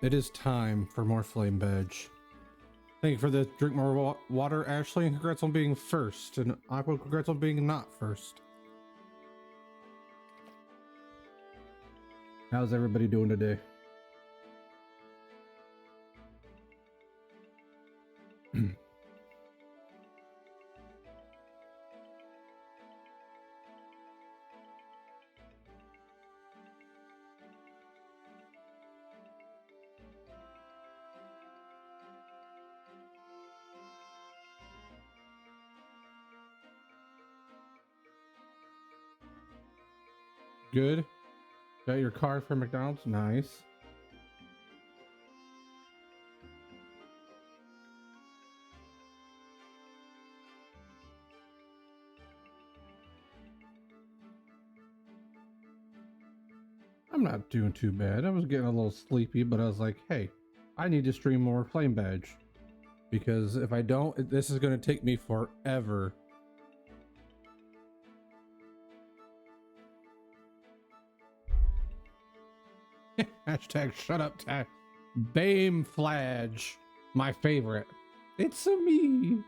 It is time for more flame badge. Thank you for the drink more water, Ashley, and congrats on being first. And Aqua, congrats on being not first. How's everybody doing today? Good. Got your card from McDonald's? Nice. I'm not doing too bad. I was getting a little sleepy, but I was like, hey, I need to stream more flame badge. Because if I don't, this is going to take me forever. Hashtag shut up tag. Bame Flage. My favorite. It's a me.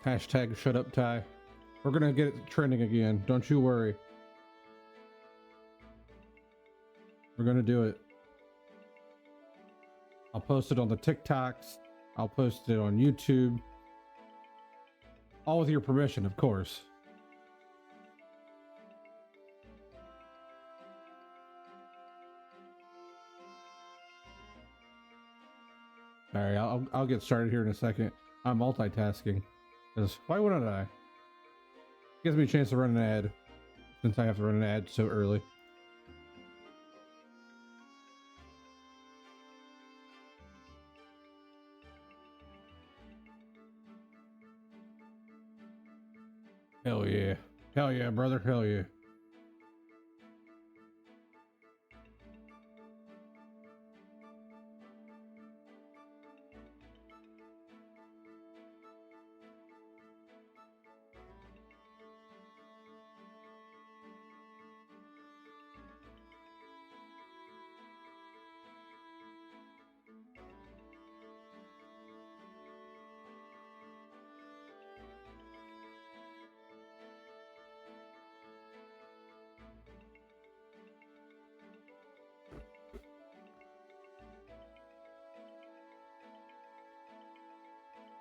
Hashtag shut up Ty. We're gonna get it trending again. Don't you worry. We're gonna do it. I'll post it on the TikToks. I'll post it on YouTube. All with your permission, of course. All right, I'll get started here in a second. I'm multitasking. Because why wouldn't I? Gives me a chance to run an ad, since I have to run an ad so early. Hell yeah. Hell yeah, brother. Hell yeah.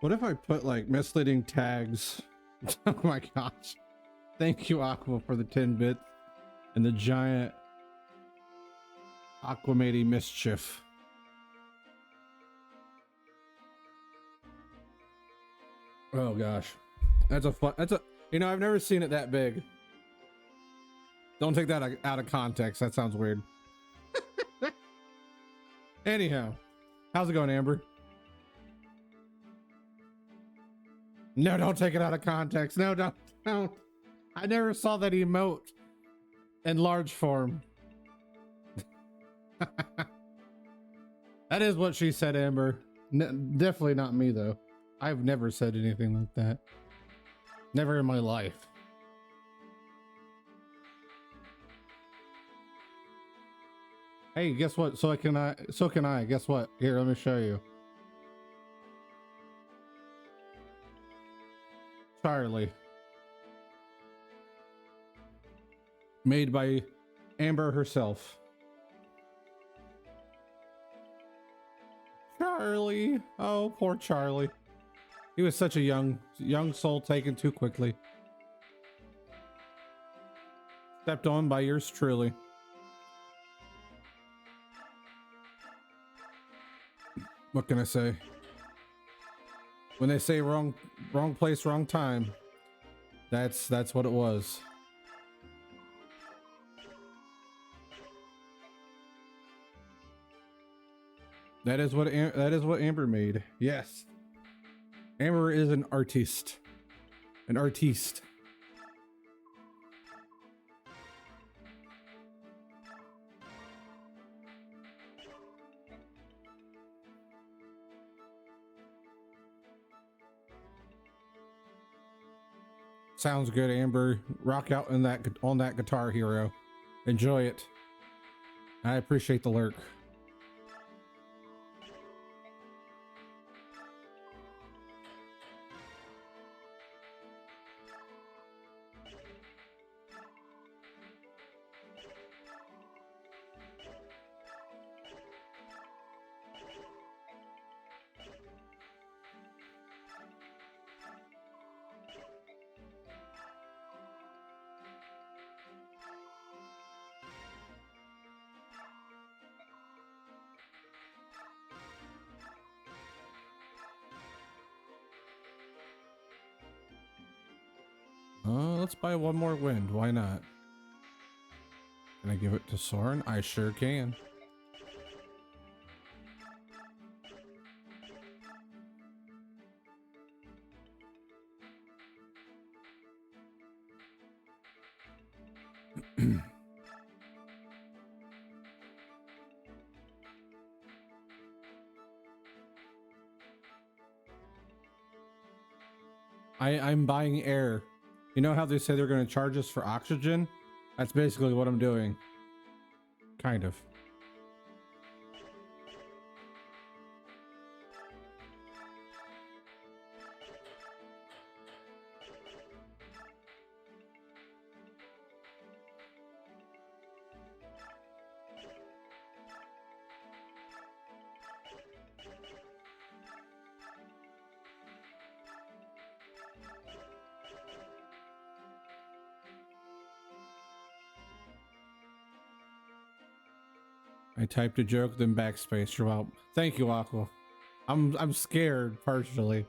What if I put like misleading tags? Oh my gosh. Thank you, Aqua, for the 10 bits and the giant Aquamati mischief. Oh gosh. That's a, you know, I've never seen it that big. Don't take that out of context. That sounds weird. Anyhow, how's it going, Amber? No, don't take it out of context. No, don't. I never saw that emote in large form. That is what she said, Amber. Definitely not me, though. I've never said anything like that. Never in my life. Hey, guess what? So can I. Guess what? Here, let me show you. Charlie. Made by Amber herself. Charlie. Oh, poor Charlie. He was such a young soul taken too quickly. Stepped on by yours truly. What can I say? When they say wrong place, wrong time, that's what it was. That is what Amber made. Yes. Amber is an artiste. An artiste. Sounds good, Amber. Rock out on that guitar, hero. Enjoy it. I appreciate the lurk. Let's buy one more wind. Why not? Can I give it to Soren? I sure can. I'm buying air. You know how they say they're going to charge us for oxygen? That's basically what I'm doing. Kind of. I typed a joke, then backspace. You're well. Thank you, Aqua. I'm scared partially.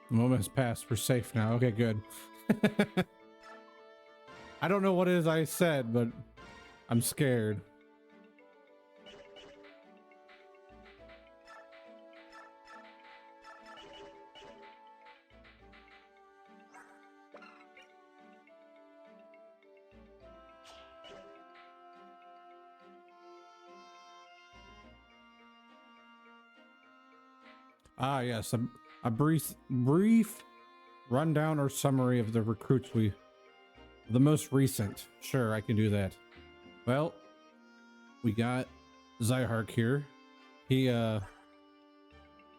The moment has passed. We're safe now. Okay, good. I don't know what it is I said, but I'm scared. Ah, yes. A brief rundown or summary of the recruits the most recent. Sure, I can do that. Well, we got Zyhark here. He's a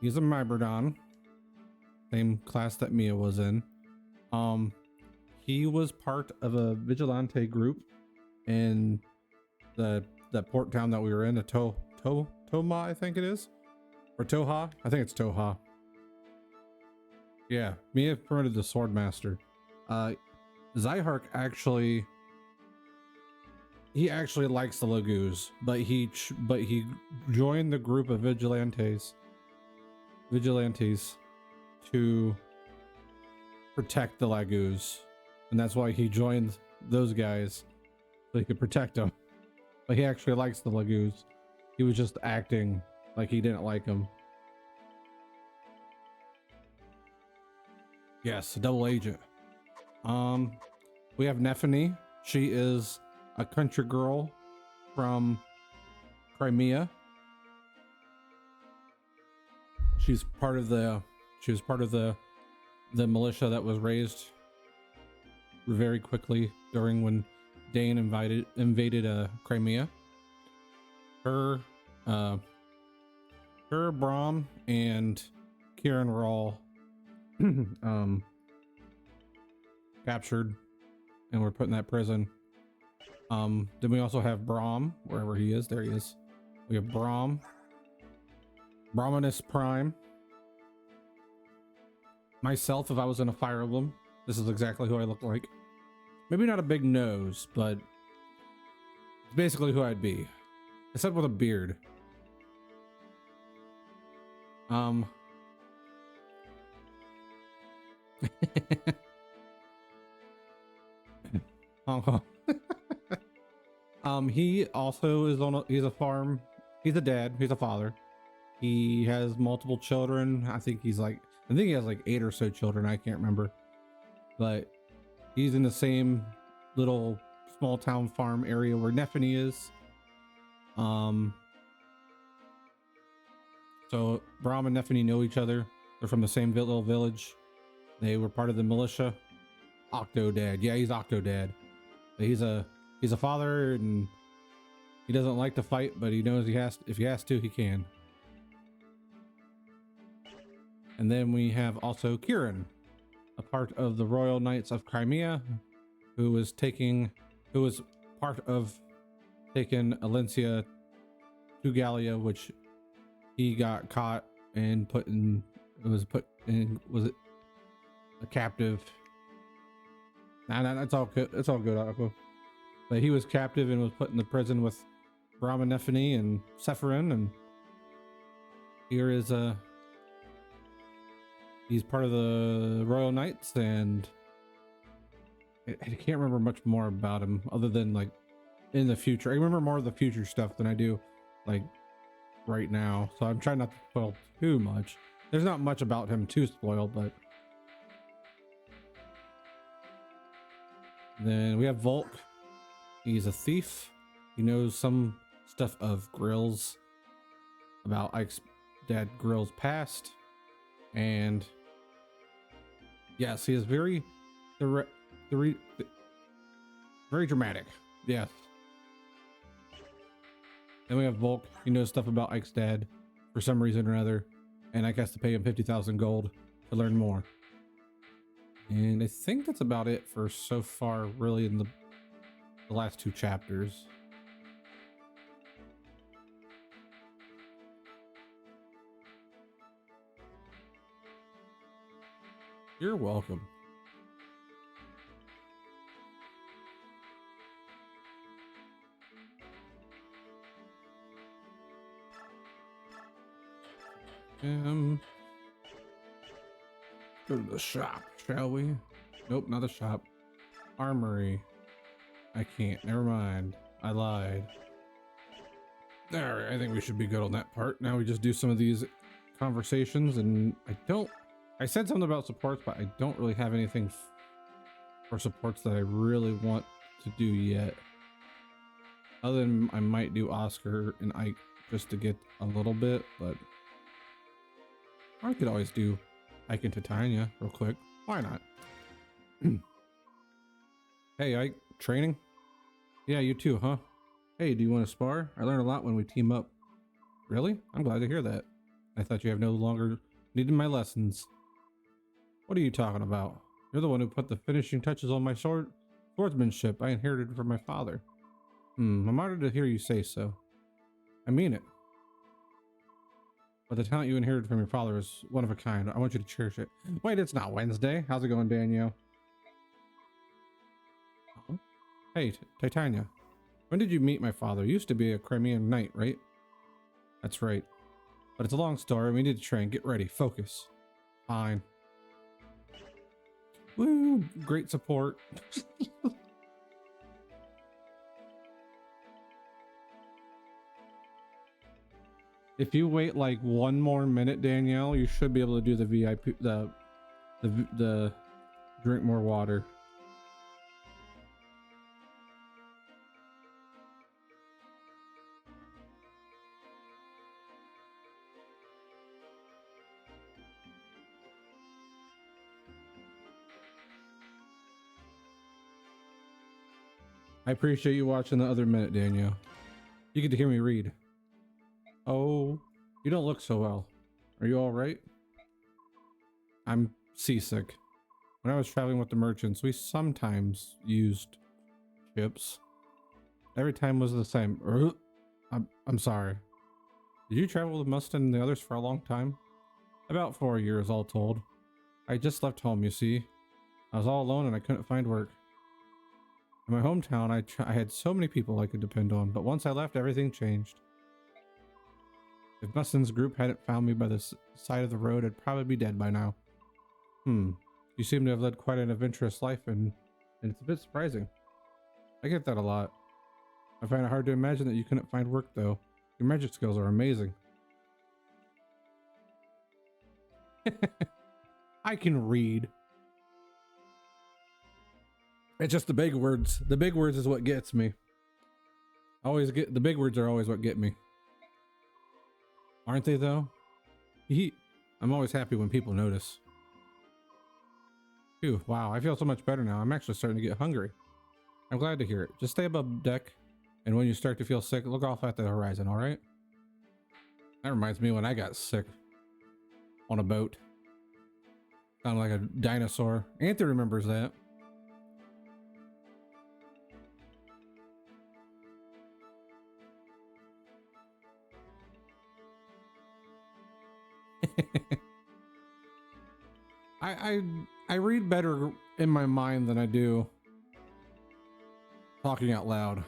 Mybrodon, same class that Mia was in. He was part of a vigilante group in the port town that we were in, the Toma, I think it is, or Toha. I think it's Toha. Yeah, Mia promoted the Swordmaster. Zyhark actually likes the Lagoos, but he joined the group of vigilantes to protect the Lagoos, and that's why he joined those guys so he could protect them. But he actually likes the Lagoos. He was just acting like he didn't like them. Yes, a double agent. We have Nephany. She is a country girl from Crimea. She was part of the militia that was raised very quickly during when Dane invaded Crimea. Her, Braum, and Kieran were all captured and we're put in that prison. Then we also have Braum, wherever he is. There he is. We have Braum, Brahmanus Prime. Myself, if I was in a Fire Emblem, this is exactly who I look like. Maybe not a big nose, but it's basically who I'd be, except with a beard. Um, Hong Kong. He also is on he's a farm. He's a dad. He's a father. He has multiple children. I think he has like 8 or so children. I can't remember, but he's in the same little small town farm area where Neffany is. So Brahm and Neffany know each other. They're from the same little village. They were part of the militia. Octodad. Yeah, he's Octodad. He's a father, and he doesn't like to fight, but he knows if he has to, he can. And then we have also Kieran, a part of the Royal Knights of Crimea, who was part of taking Alencia to Gallia, which he got caught and was it a captive? Nah, that's all good. It's all good, Aqua. But he was captive and was put in the prison with Brahma Neffany and Sephirin, and here is he's part of the Royal Knights, and I can't remember much more about him other than like in the future. I remember more of the future stuff than I do like right now, so I'm trying not to spoil too much. There's not much about him to spoil, but then we have Volk. He's a thief. He knows some stuff of Grill's, about Ike's dad Grill's past, and yes, he is very dramatic. Yes. Then we have Volk. He knows stuff about Ike's dad for some reason or another, and Ike has to pay him 50,000 gold to learn more. And I think that's about it for so far, really, in the last 2 chapters. You're welcome. Go to the shop, shall we? Nope, not the shop. Armory. I can't. Never mind. I lied. Alright, I think we should be good on that part. Now we just do some of these conversations, and I said something about supports, but I don't really have anything for supports that I really want to do yet. Other than I might do Oscar and Ike just to get a little bit, but I could always do Ike and Titania real quick. Why not? Hey Ike, training? Yeah, you too, huh? Hey, do you want to spar? I learn a lot when we team up. Really? I'm glad to hear that. I thought you have no longer needed my lessons. What are you talking about? You're the one who put the finishing touches on my swordsmanship I inherited from my father. I'm honored to hear you say so. I mean it. But the talent you inherited from your father is one of a kind. I want you to cherish it. Wait, it's not Wednesday. How's it going, Danielle? Hey, Titania. When did you meet my father? He used to be a Crimean knight, right? That's right. But it's a long story. We need to train. Get ready. Focus. Fine. Woo! Great support. If you wait like 1 more minute, Danielle, you should be able to do the VIP, the drink more water. I appreciate you watching the other minute, Danielle. You get to hear me read. Oh, you don't look so well. Are you all right? I'm seasick. When I was traveling with the merchants, we sometimes used ships. Every time was the same. I'm sorry. Did you travel with Mustin and the others for a long time? About 4 years, all told. I just left home, you see. I was all alone and I couldn't find work. In my hometown, I had so many people I could depend on, but once I left, everything changed. If Bustin's group hadn't found me by the side of the road, I'd probably be dead by now. You seem to have led quite an adventurous life, and it's a bit surprising. I get that a lot. I find it hard to imagine that you couldn't find work, though. Your magic skills are amazing. I can read. It's just the big words. The big words is what gets me. The big words are always what get me. Aren't they, though? I'm always happy when people notice. Phew, wow, I feel so much better now. I'm actually starting to get hungry. I'm glad to hear it. Just stay above deck, and when you start to feel sick, look off at the horizon, alright? That reminds me when I got sick on a boat. Sounded like a dinosaur. Anthony remembers that. I read better in my mind than I do talking out loud.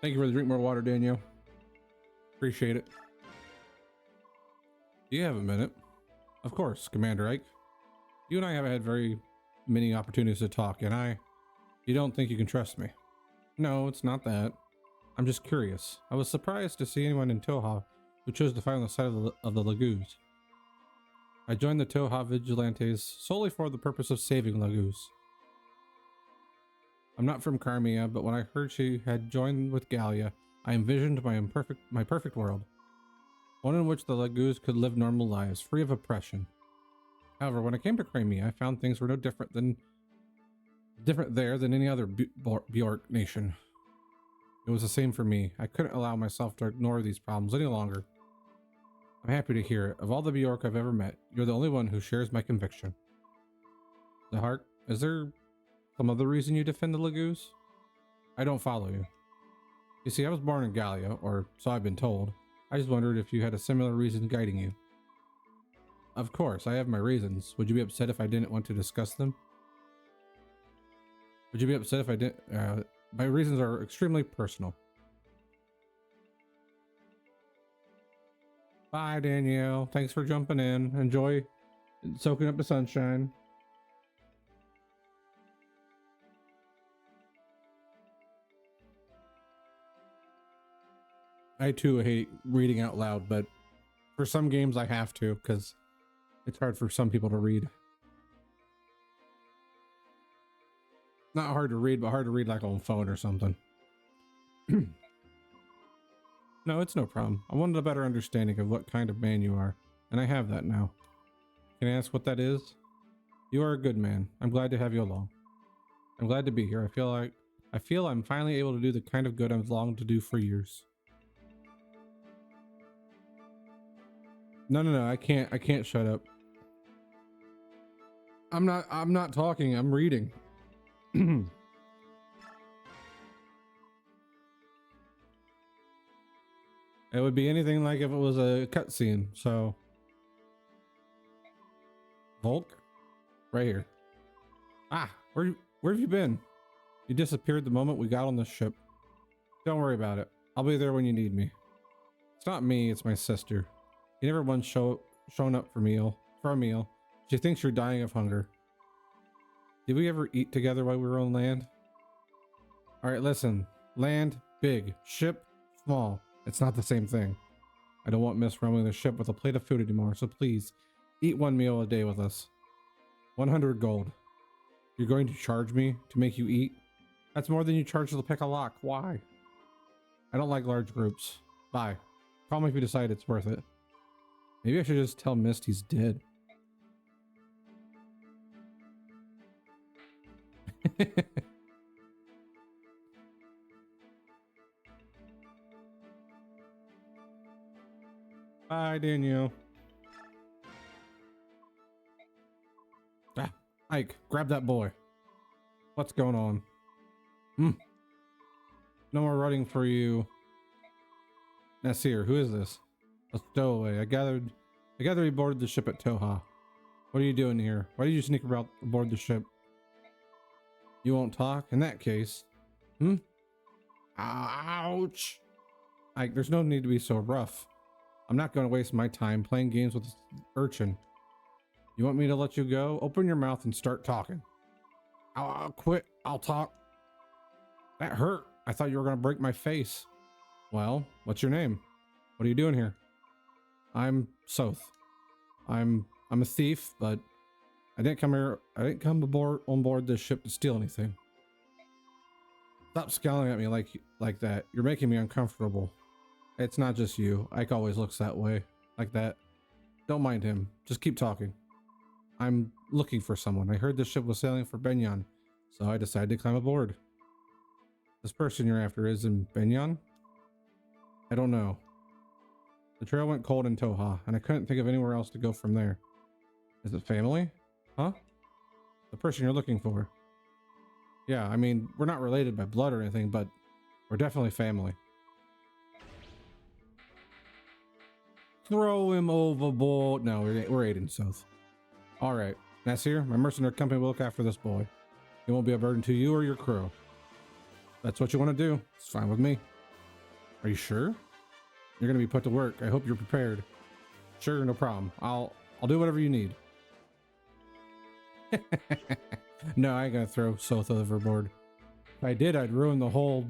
Thank you for the drink more water, Daniel. Appreciate it. Do you have a minute? Of course, Commander Ike. You and I haven't had very many opportunities to talk, and you don't think you can trust me? No, it's not that. I'm just curious. I was surprised to see anyone in Toha who chose to fight on the side of the Lagoos. I joined the Toha Vigilantes solely for the purpose of saving Lagoos. I'm not from Carmia, but when I heard she had joined with Gallia, I envisioned my perfect world. One in which the Lagoos could live normal lives, free of oppression. However, when I came to Crimea, I found things were no different there than any other Bjork nation. It was the same for me. I couldn't allow myself to ignore these problems any longer. I'm happy to hear it. Of all the Bjork I've ever met, you're the only one who shares my conviction. The Heart, is there some other reason you defend the Lagoos? I don't follow you. You see, I was born in Gallia, or so I've been told. I just wondered if you had a similar reason guiding you. Of course, I have my reasons. Would you be upset if I didn't want to discuss them? Would you be upset if I didn't? My reasons are extremely personal. Bye, Danielle. Thanks for jumping in. Enjoy soaking up the sunshine. I too hate reading out loud, but for some games I have to because it's hard for some people to read. Not hard to read, but hard to read like on phone or something. No, it's no problem. I wanted a better understanding of what kind of man you are, and I have that now. Can I ask what that is? You are a good man. I'm glad to have you along. I'm glad to be here. I feel I'm finally able to do the kind of good I've longed to do for years. No, I can't shut up. I'm not talking, I'm reading. It would be anything like if it was a cutscene, so. Volk? Right here. Ah, where have you been? You disappeared the moment we got on the ship. Don't worry about it. I'll be there when you need me. It's not me, it's my sister. You never once shown up for a meal. She thinks you're dying of hunger. Did we ever eat together while we were on land? Alright, listen. Land, big. Ship, small. It's not the same thing. I don't want Miss roaming the ship with a plate of food anymore, so please, eat one meal a day with us. 100 gold. You're going to charge me to make you eat? That's more than you charge to pick a lock. Why? I don't like large groups. Bye. Call me if you decide it's worth it. Maybe I should just tell Mist he's dead. Bye, Danielle. Ah, Ike, grab that boy. What's going on? No more running for you. Nasir, who is this? A stowaway. I gathered he boarded the ship at Toha. What are you doing here? Why did you sneak aboard the ship? You won't talk? In that case, Ouch! There's no need to be so rough. I'm not going to waste my time playing games with this urchin. You want me to let you go? Open your mouth and start talking. I'll quit. I'll talk. That hurt. I thought you were going to break my face. Well, what's your name? What are you doing here? I'm Soth. I'm a thief, but I didn't come here. I didn't come on board this ship to steal anything. Stop scowling at me like that. You're making me uncomfortable. It's not just you. Ike always looks that way, like that. Don't mind him. Just keep talking. I'm looking for someone. I heard this ship was sailing for Benyon, so I decided to climb aboard. This person you're after is in Benyon? I don't know. The trail went cold in Toha, and I couldn't think of anywhere else to go from there. Is it family? Huh? The person you're looking for. Yeah, I mean, we're not related by blood or anything, but we're definitely family. Throw him overboard. No, we're aiding Soth. All right, Nasir, my mercenary company will look after this boy. He won't be a burden to you or your crew. That's what you want to do. It's fine with me. Are you sure? You're going to be put to work. I hope you're prepared. Sure, no problem. I'll do whatever you need. No, I ain't gonna throw Soth overboard. If I did, I'd ruin the whole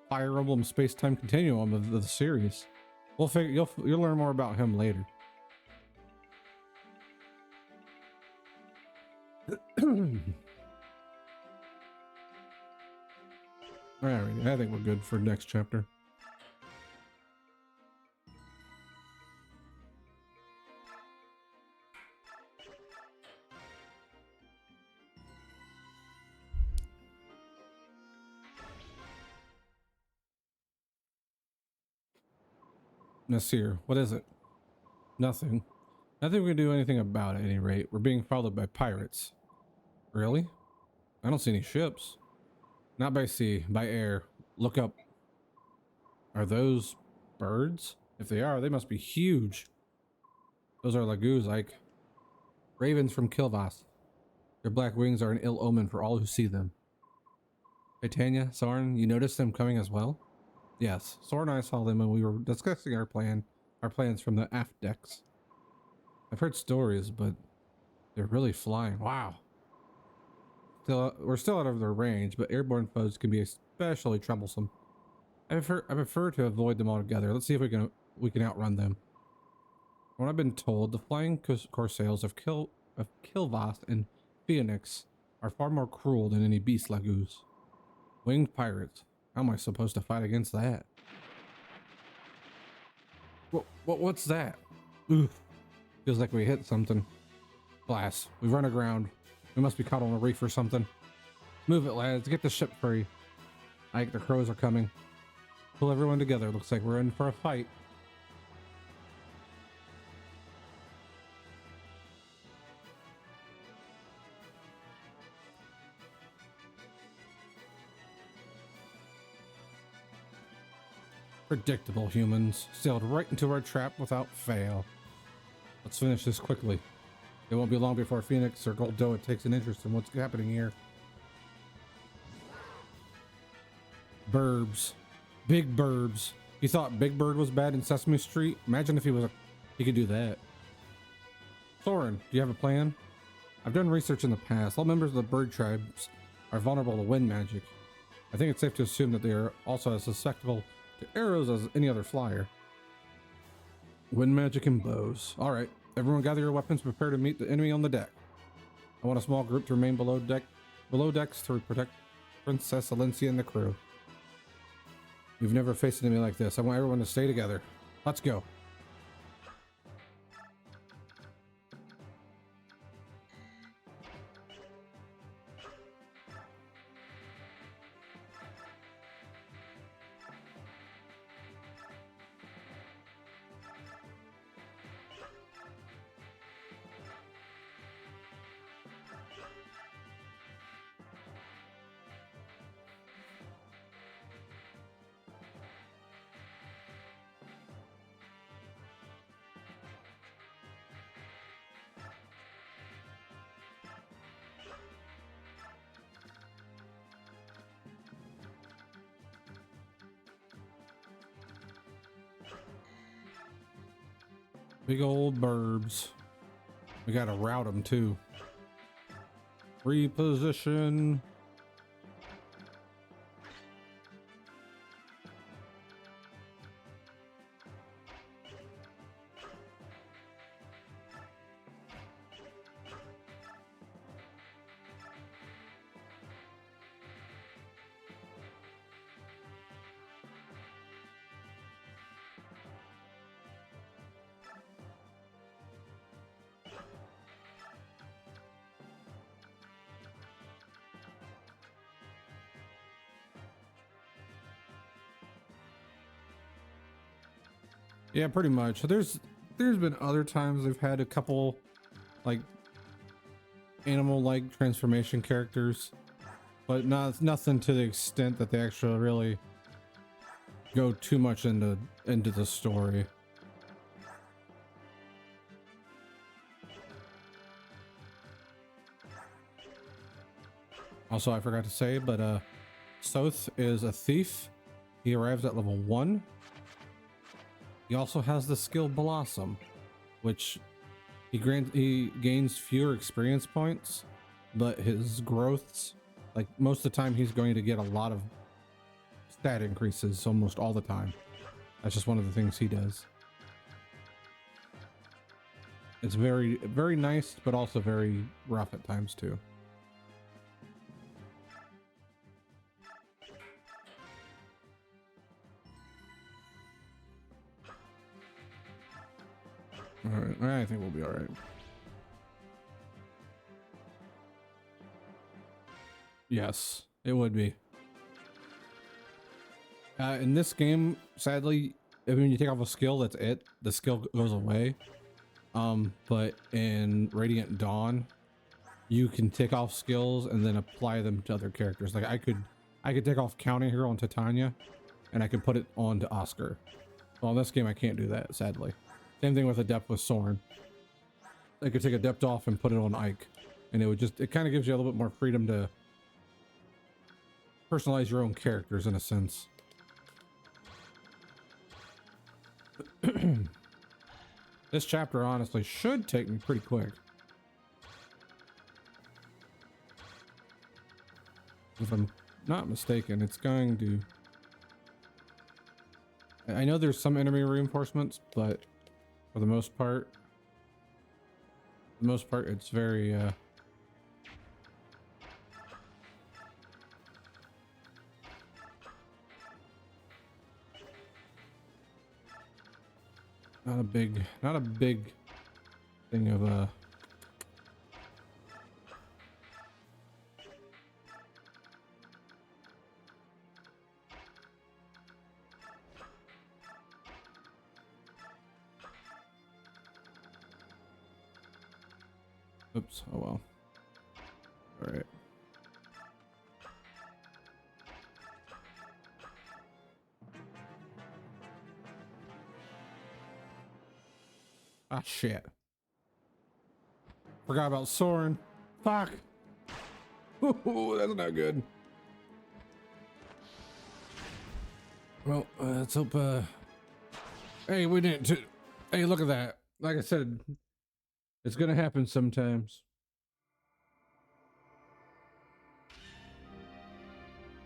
Fire Emblem space-time continuum of the series. We'll figure. You'll learn more about him later. Alright, I think we're good for next chapter. Nasir, what is it? Nothing. Nothing we can do anything about at any rate. We're being followed by pirates. Really? I don't see any ships. Not by sea, by air. Look up. Are those birds? If they are, they must be huge. Those are lagoos, like ravens from Kilvas. Their black wings are an ill omen for all who see them. Hey Tanya, Soren, you noticed them coming as well? Yes, Soren and I saw them when we were discussing our plans from the aft decks. I've heard stories, but they're really flying. Wow. We're still out of their range, but airborne foes can be especially troublesome. I prefer to avoid them altogether. Let's see if we can outrun them. From what I've been told, the flying corsairs of Kilvas and Phoenix are far more cruel than any beast lagoos. Winged pirates. How am I supposed to fight against that? What's that? Oof. Feels like we hit something. Blast. We've run aground. We must be caught on a reef or something. Move it, lads. Get the ship free. Ike, the crows are coming. Pull everyone together. Looks like we're in for a fight. Predictable humans. Sailed right into our trap without fail. Let's finish this quickly. It won't be long before Phoenix or Goldoa takes an interest in what's happening here. Burbs. Big Burbs. He thought Big Bird was bad in Sesame Street? Imagine if he could do that. Soren, do you have a plan? I've done research in the past. All members of the bird tribes are vulnerable to wind magic. I think it's safe to assume that they are also as susceptible to arrows as any other flyer. Wind magic and bows. Alright, everyone gather your weapons, prepare to meet the enemy on the deck. I want a small group to remain below decks to protect Princess Alencia and the crew. We've never faced an enemy like this. I want everyone to stay together. Let's go. Big old burbs. We gotta route them too. Reposition. Yeah, pretty much. So there's been other times they've had a couple like animal-like transformation characters, but nothing to the extent that they actually really go too much into the story. Also, I forgot to say, but Soth is a thief. He arrives at level 1. He also has the skill Blossom, which he gains fewer experience points, but his growths, like most of the time, he's going to get a lot of stat increases almost all the time. That's just one of the things he does. It's very, very nice, but also very rough at times too. All right, I think we'll be all right. Yes, it would be. In this game, sadly, when you take off a skill, that's it. The skill goes away. But in Radiant Dawn, you can take off skills and then apply them to other characters. Like I could take off Counting Hero on Titania, and I could put it on to Oscar. Well, in this game, I can't do that, sadly. Same thing with Adept with Soren. I could take Adept off and put it on Ike, and it kind of gives you a little bit more freedom to personalize your own characters in a sense. This chapter honestly should take me pretty quick. If I'm not mistaken, it's going to... I know there's some enemy reinforcements, but for the most part, it's very not a big thing of oops, oh well. All right. Ah, shit. Forgot about Soren. Fuck. Ooh, that's not good. Well, let's hope, hey, we didn't, hey, look at that. Like I said, it's gonna happen sometimes.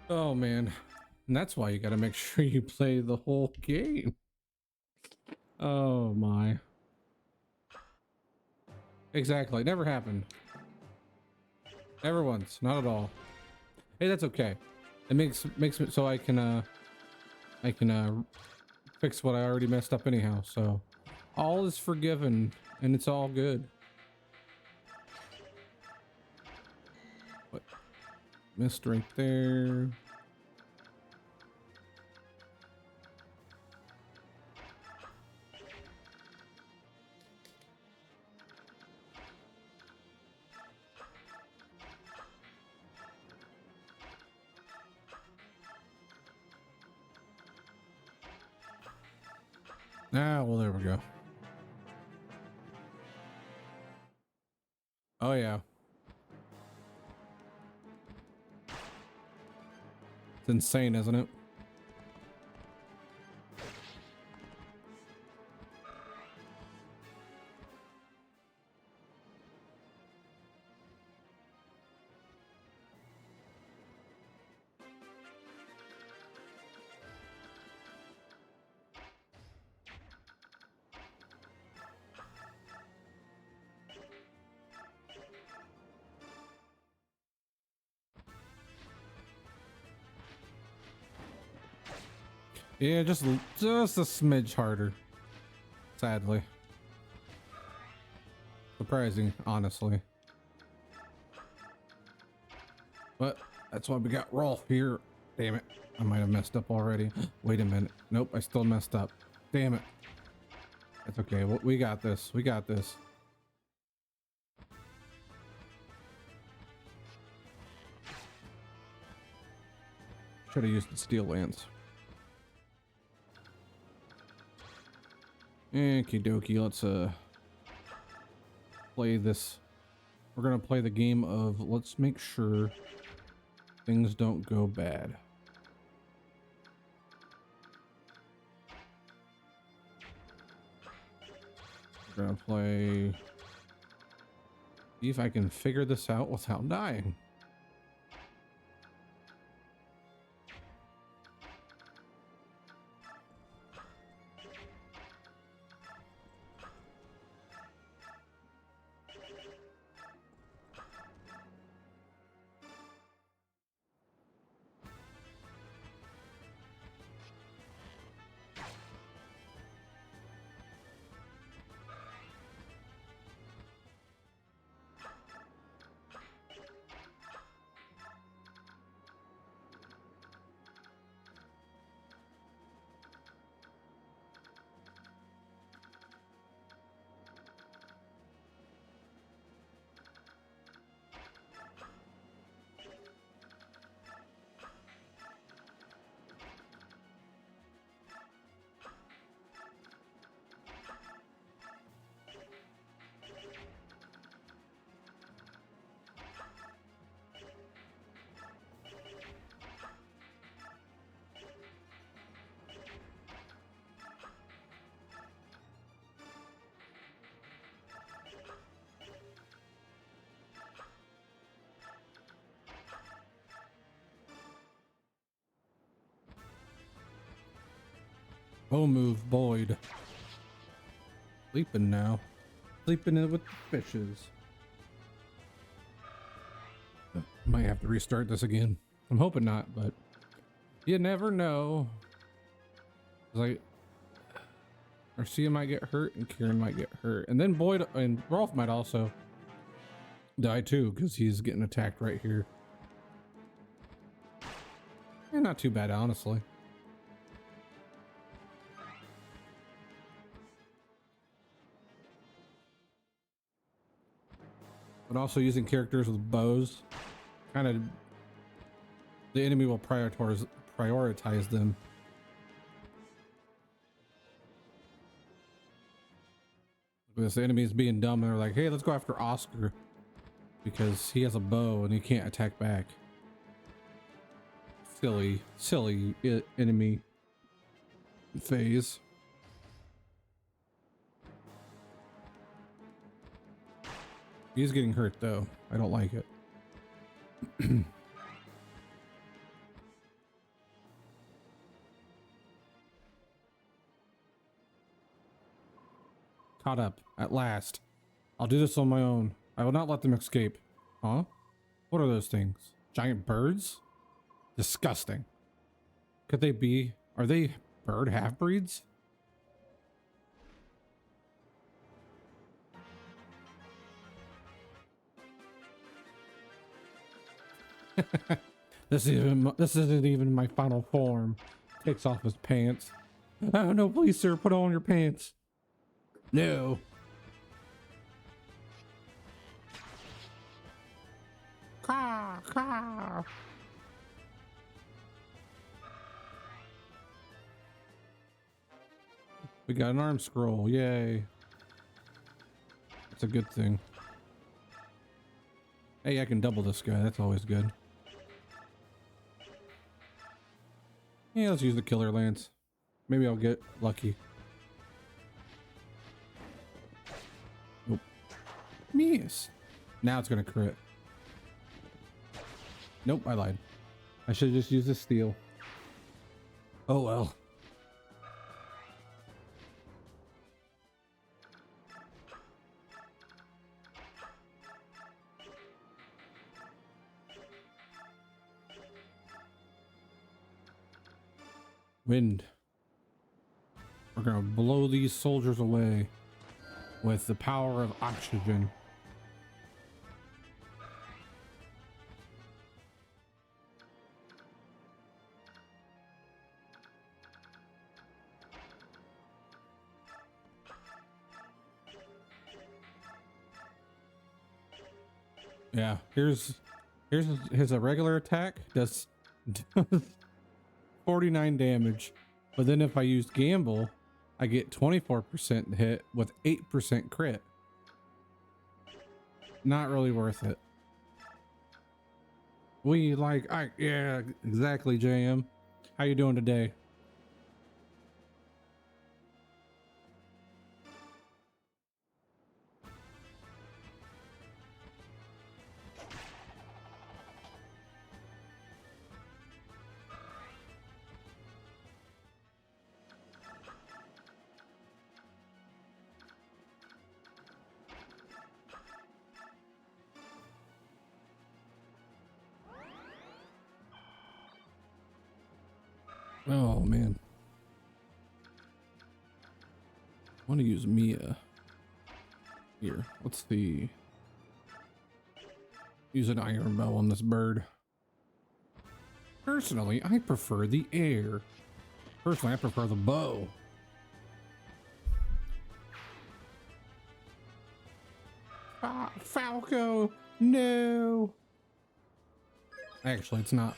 Oh, man. And that's why you gotta make sure you play the whole game. Oh, my. Exactly. Never happened. Never once. Not at all. Hey, that's okay. It makes it so I can fix what I already messed up anyhow. So all is forgiven and it's all good. What? Missed right there. Ah, well, there we go. Oh, yeah. It's insane, isn't it? Yeah, just a smidge harder. Sadly. Surprising, honestly. But that's why we got roll here. Damn it. I might have messed up already. Wait a minute. Nope, I still messed up. Damn it. It's okay. We got this. We got this. Should have used the steel lance. Okie dokie. Let's play this. We're gonna play the game of let's make sure things don't go bad. We're gonna play. See if I can figure this out without dying. Oh, move, Boyd. Sleeping now. Sleeping in with the fishes. Might have to restart this again. I'm hoping not, but you never know. Like, Arcia might get hurt and Kieran might get hurt. And then Boyd and Rolf might also die too, because he's getting attacked right here. Eh, not too bad, honestly. But also using characters with bows, kind of, the enemy will prioritize them. This enemy is being dumb and they're like, hey, let's go after Oscar because he has a bow and he can't attack back. Silly enemy phase. He's getting hurt though. I don't like it. Caught up at last. I'll do this on my own. I will not let them escape. Huh? What are those things? Giant birds? Disgusting. Could they be? Are they bird half-breeds? This isn't even my final form. Takes off his pants. Oh no, please sir, put on your pants. No. Caw, caw. We got an arm scroll, yay. That's a good thing. Hey, I can double this guy, that's always good. Yeah, let's use the killer lance. Maybe I'll get lucky. Nope. Miss. Now it's gonna crit. Nope, I lied. I should just use the steel. Oh well. Wind. We're gonna blow these soldiers away with the power of oxygen. Yeah, here's his regular attack does 49 damage, but then if I use gamble, I get 24% hit with 8% crit. Not really worth it. Yeah, exactly, JM. How you doing today? Oh man, I want to use Mia here. Let's see. Use an iron bow on this bird. Personally, I prefer the air. Personally, I prefer the bow. Falco, no. Actually, it's not.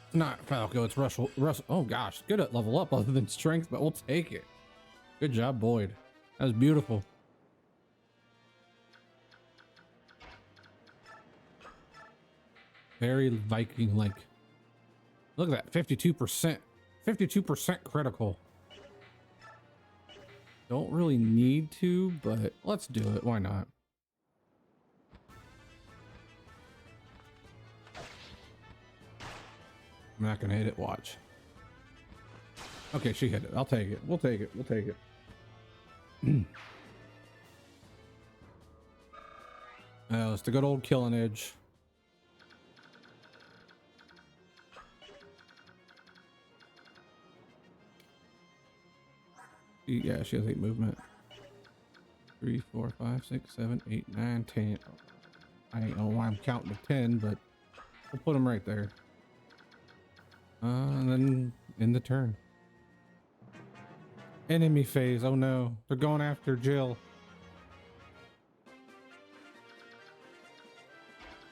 It's not Falco. It's Russell. Oh gosh, good at level up other than strength, but we'll take it. Good job, Boyd. That was beautiful. Very Viking-like. Look at that, 52%. 52% critical. Don't really need to, but let's do it. Why not? I'm not gonna hit it. Watch. Okay, she hit it. I'll take it. We'll take it. We'll take it. It's the good old killing edge. Yeah, she has 8 movement. 3, 4, 5, 6, 7, 8, 9, 10. I don't know why I'm counting to 10, but we'll put them right there. And then in the turn. Enemy phase. Oh no, they're going after Jill.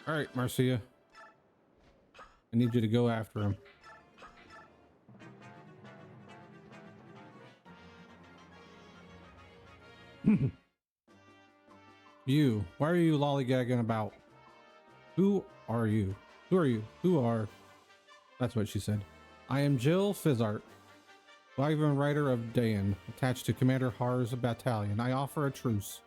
All right, Marcia. I need you to go after him. You, why are you lollygagging about? Who are you? Who are you? Who are? That's what she said. I am Jill Fizzart, Wyvern Rider of Dayan, attached to Commander Har's battalion. I offer a truce.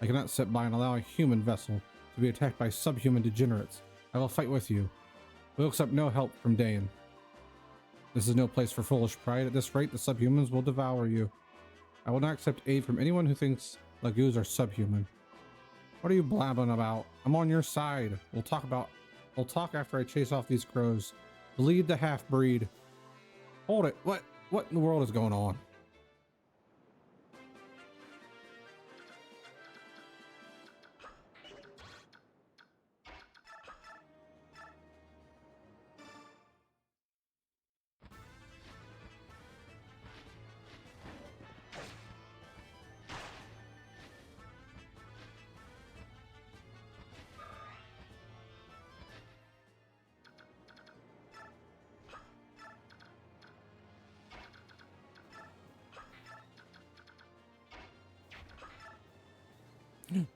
I cannot sit by and allow a human vessel to be attacked by subhuman degenerates. I will fight with you. We'll accept no help from Dayan. This is no place for foolish pride. At this rate, the subhumans will devour you. I will not accept aid from anyone who thinks Lagoos are subhuman. What are you blabbing about? I'm on your side. We'll talk after I chase off these crows. Bleed the half-breed. Hold it. What in the world is going on?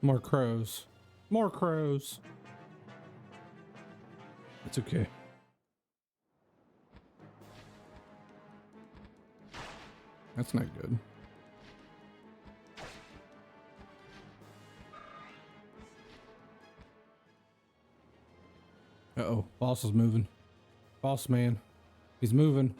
More crows. More crows. It's okay. That's not good. Uh-oh. Boss is moving. Boss man. He's moving.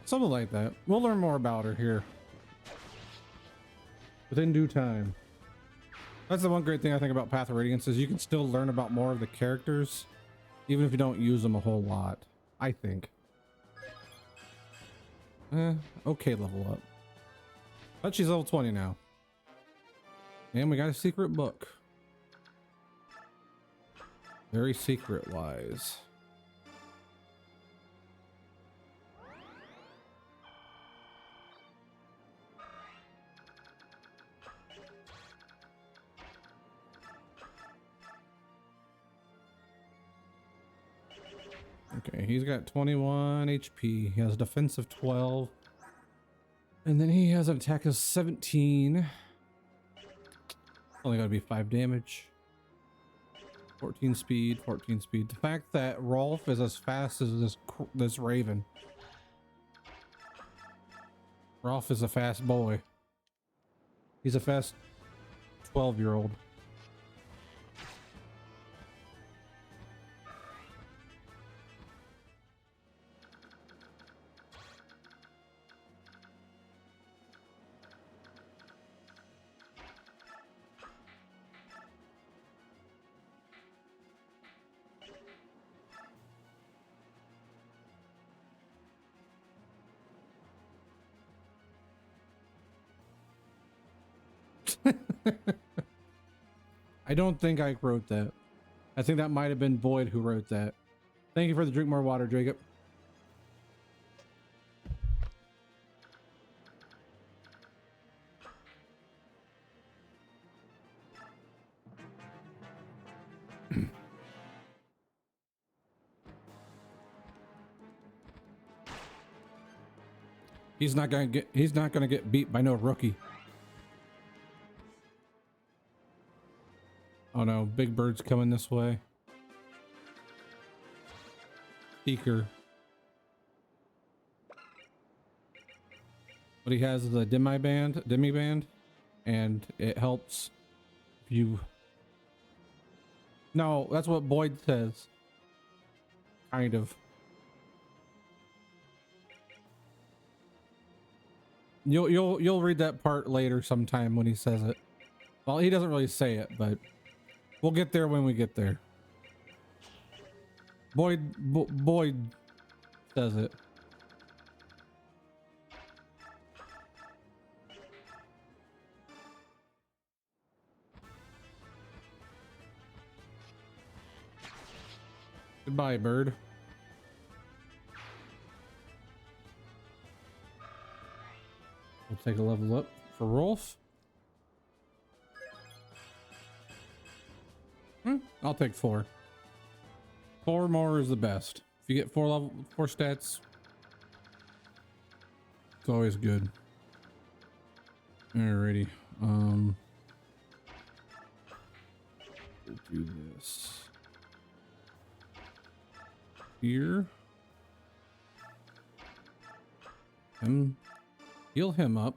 Something like that. We'll learn more about her here within due time. That's the one great thing I think about Path of Radiance is you can still learn about more of the characters, even if you don't use them a whole lot, I think. Okay level up. But she's level 20 now. And we got a secret book. Very secret wise. Okay, he's got 21 HP. He has defense of 12. And then he has an attack of 17. Only gotta be 5 damage. 14 speed, 14 speed. The fact that Rolf is as fast as this Raven. Rolf is a fast boy. He's a fast 12-year-old. I don't think I wrote that. I think that might have been Boyd who wrote that. Thank you for the drink more water, Jacob. He's not gonna get beat by no rookie. Oh no, Big Bird's coming this way. Seeker. What he has is a demi band, and it helps if you. No, that's what Boyd says. Kind of. You'll read that part later sometime when he says it. Well, he doesn't really say it, but we'll get there when we get there. Boyd says it. Goodbye, bird. We'll take a level up for Rolf. I'll take 4. 4 more is the best. If you get 4 stats, it's always good. Alrighty. We'll do this here. Heal him up.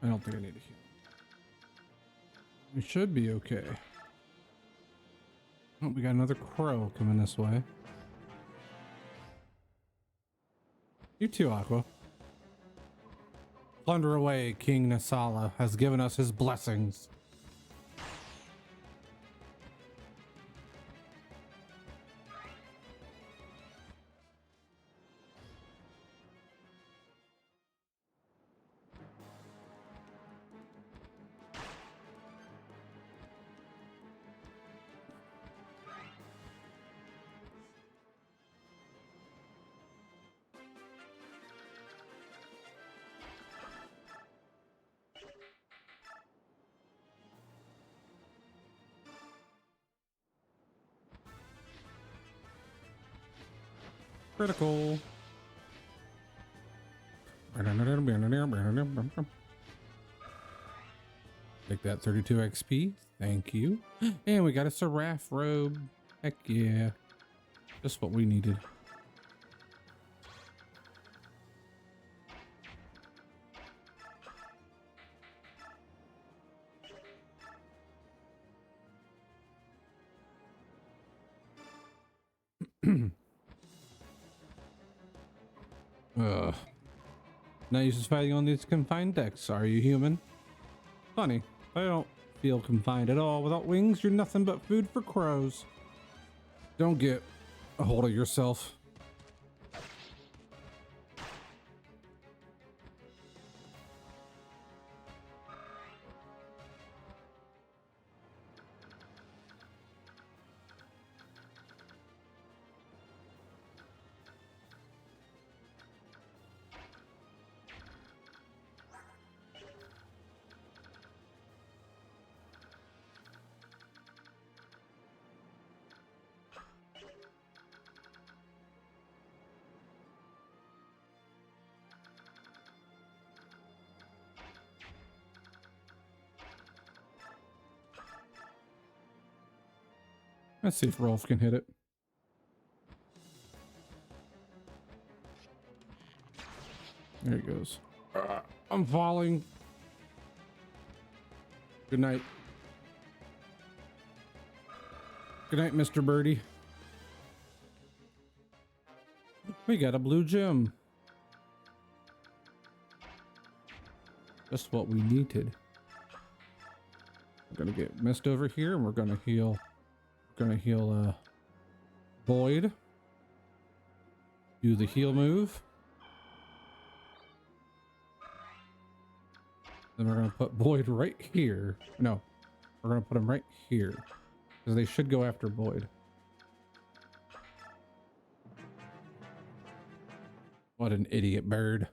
I don't think I need to heal. We should be okay. Oh, we got another crow coming this way. You too, Aqua. Plunder away, King Nasala has given us his blessings. Critical. Take that 32 XP. Thank you. And we got a Seraph robe. Heck yeah. Just what we needed. Ugh. Not used to fighting on these confined decks, are you, human? Funny, I don't feel confined at all. Without wings, you're nothing but food for crows. Don't get a hold of yourself. Let's see if Rolf can hit it. There he goes. I'm falling. Good night. Good night, Mr. Birdie. We got a blue gem. Just what we needed. We're gonna get mist over here and we're gonna heal. Boyd. Do the heal move. Then we're gonna put Boyd right here. No, we're gonna put him right here because they should go after Boyd. What an idiot bird.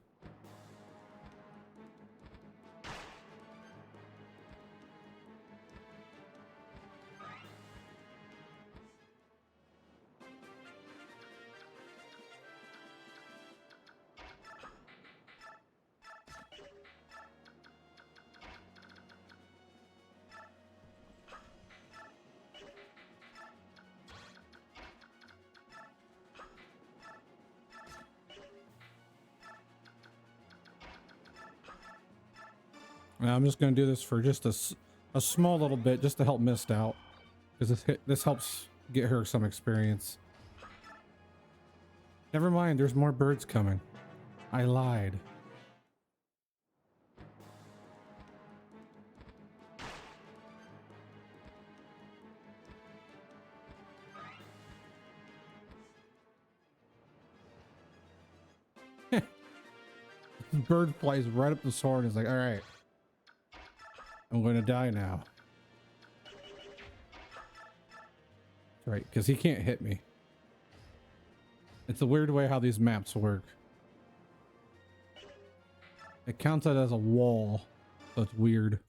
Now I'm just going to do this for just a small little bit just to help Mist out because this helps get her some experience. Never mind, there's more birds coming. I lied. Bird flies right up the sword and is like, all right, I'm going to die now. That's right, because he can't hit me. It's a weird way how these maps work. It counts it as a wall, so it's weird.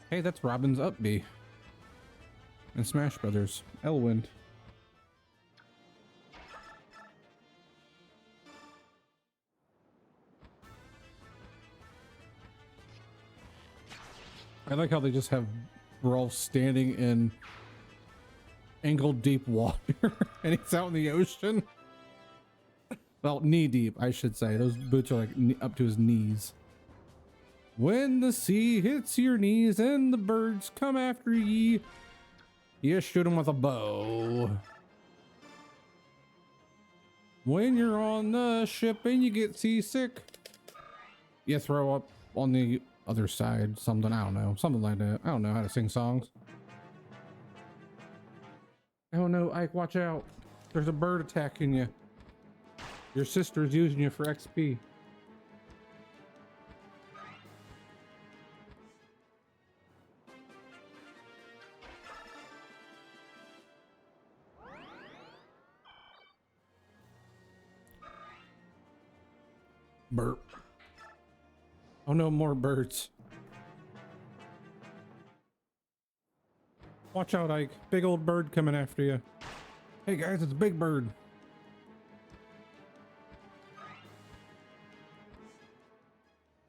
Hey, that's Robin's up B. And Smash Brothers. Elwind. I like how they just have Rolf standing in ankle deep water and he's out in the ocean. Well, knee deep, I should say. Those boots are like up to his knees. When the sea hits your knees and the birds come after ye, you shoot 'em with a bow. When you're on the ship and you get seasick, you throw up on the other side. Something, I don't know. Something like that. I don't know how to sing songs. Oh no, Ike, watch out. There's a bird attacking you. Your sister's using you for XP. Burp. Oh no, more birds. Watch out, Ike. Big old bird coming after you. Hey guys, it's a big bird.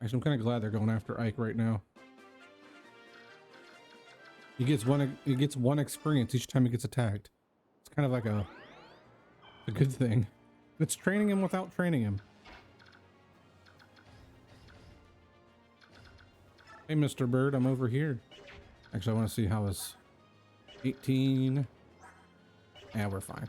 Actually, I'm kind of glad they're going after Ike right now. He gets one experience each time he gets attacked. It's kind of like a good thing. It's training him without training him. Hey, Mr. Bird, I'm over here. Actually, I want to see how his 18. Yeah, we're fine.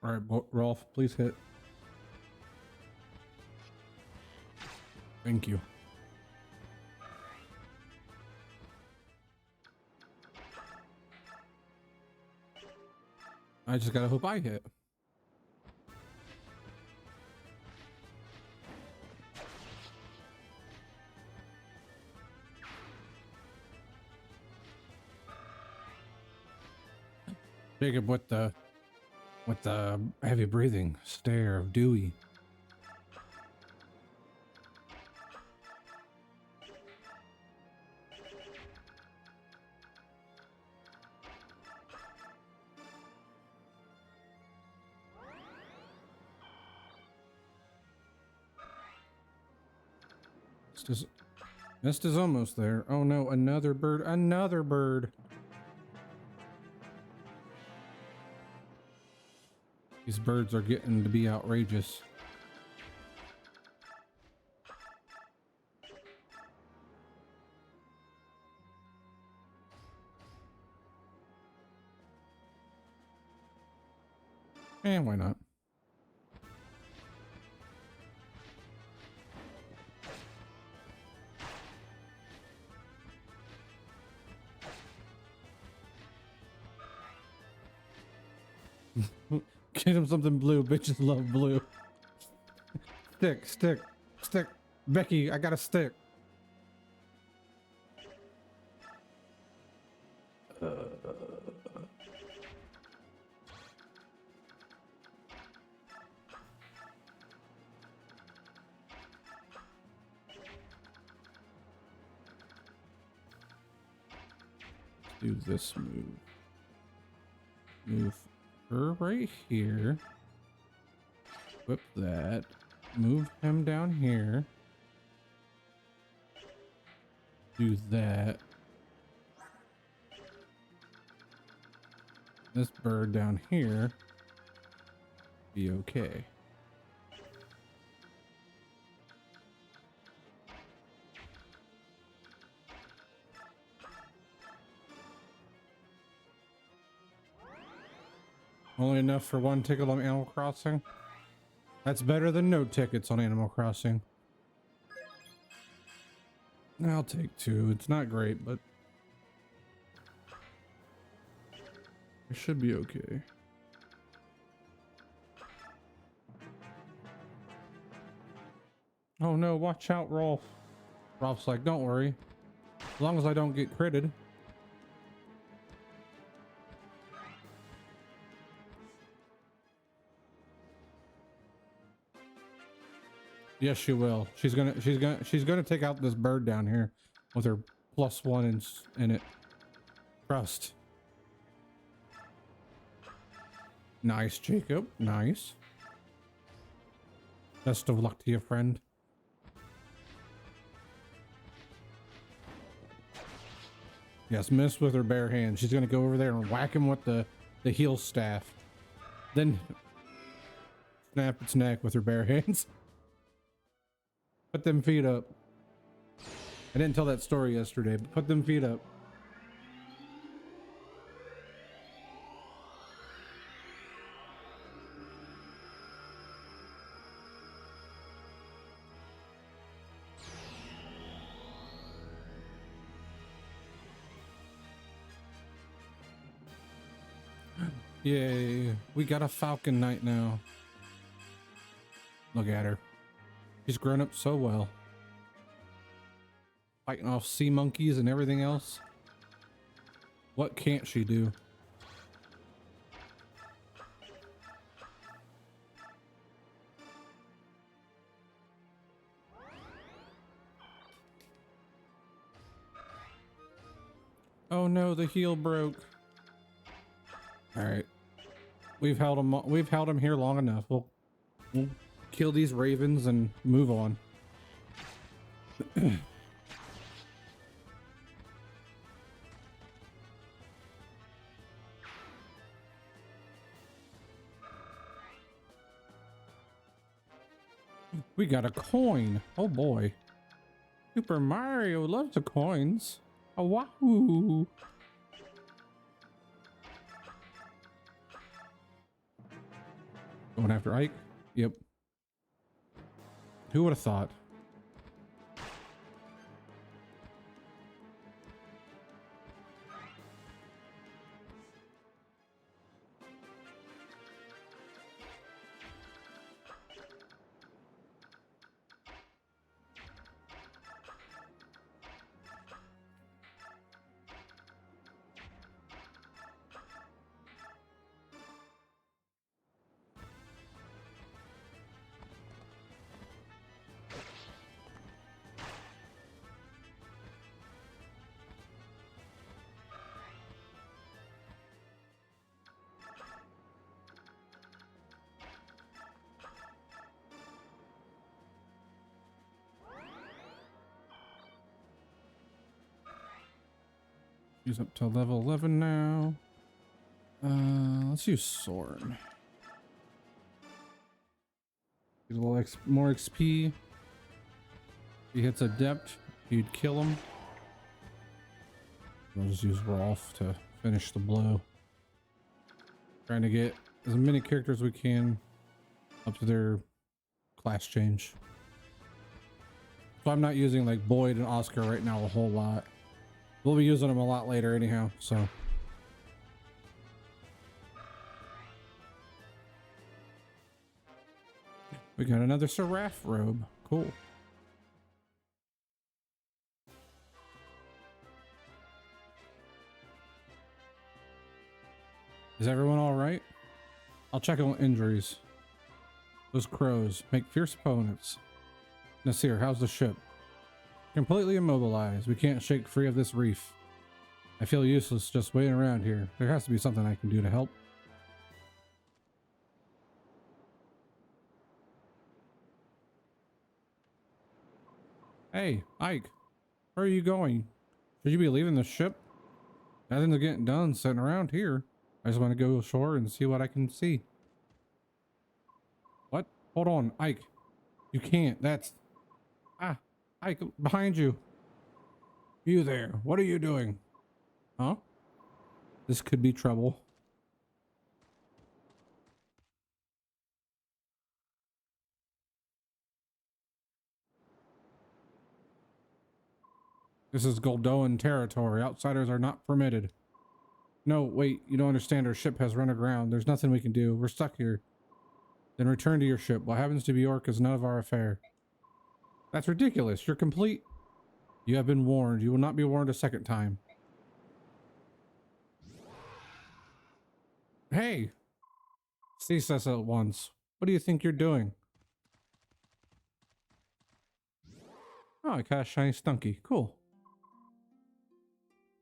All right, Rolf, please hit. Thank you. I just gotta hope I hit. Jacob, with the heavy breathing stare of Dewey. Mist is almost there. Oh no, another bird, another bird. These birds are getting to be outrageous. And why not? Get him something blue. Bitches love blue. Stick. Becky, I got a stick. Do this move. Move her right here. Whip that. Move him down here. Do that. This bird down here. Be okay. Only enough for one ticket on Animal Crossing. That's better than no tickets on Animal Crossing. I'll take 2. It's not great, but it should be okay. Oh no, watch out, Rolf. Rolf's like, don't worry. As long as I don't get critted. Yes, she will. She's gonna take out this bird down here with her +1 in it. Trust. Nice, Jacob. Nice. Best of luck to you, friend. Yes, miss with her bare hand. She's gonna go over there and whack him with the heel staff. Then snap its neck with her bare hands. Put them feet up. I didn't tell that story yesterday, but put them feet up. Yay, we got a Falcon Knight now. Look at her. She's grown up so well. Fighting off sea monkeys and everything else. What can't she do? Oh no, the heel broke. All right. We've held him here long enough. We'll kill these ravens and move on. We got a coin. Oh boy. Super Mario loves the coins. Oh, wahoo. Going after Ike? Yep. Who would have thought? He's up to level 11 now. Let's use Sword. Get a little more XP. If he hits Adept, you'd kill him. We'll just use Rolf to finish the blow. Trying to get as many characters as we can up to their class change. So I'm not using like Boyd and Oscar right now a whole lot. We'll be using them a lot later anyhow, so. We got another Seraph robe. Cool. Is everyone all right? I'll check on injuries. Those crows make fierce opponents. Nasir, how's the ship? Completely immobilized. We can't shake free of this reef. I feel useless just waiting around here. There has to be something I can do to help. Hey, Ike. Where are you going? Should you be leaving the ship? Nothing's getting done sitting around here. I just want to go ashore and see what I can see. What? Hold on, Ike. You can't. That's... Ah, Ike, behind you. You there. What are you doing? Huh? This could be trouble. This is Goldoan territory. Outsiders are not permitted. No, wait, you don't understand. Our ship has run aground. There's nothing we can do. We're stuck here. Then return to your ship. What happens to Bjork is none of our affair. That's ridiculous. You're complete. You have been warned. You will not be warned a second time. Hey! Cease us at once. What do you think you're doing? Oh, I caught a shiny stunky. Cool.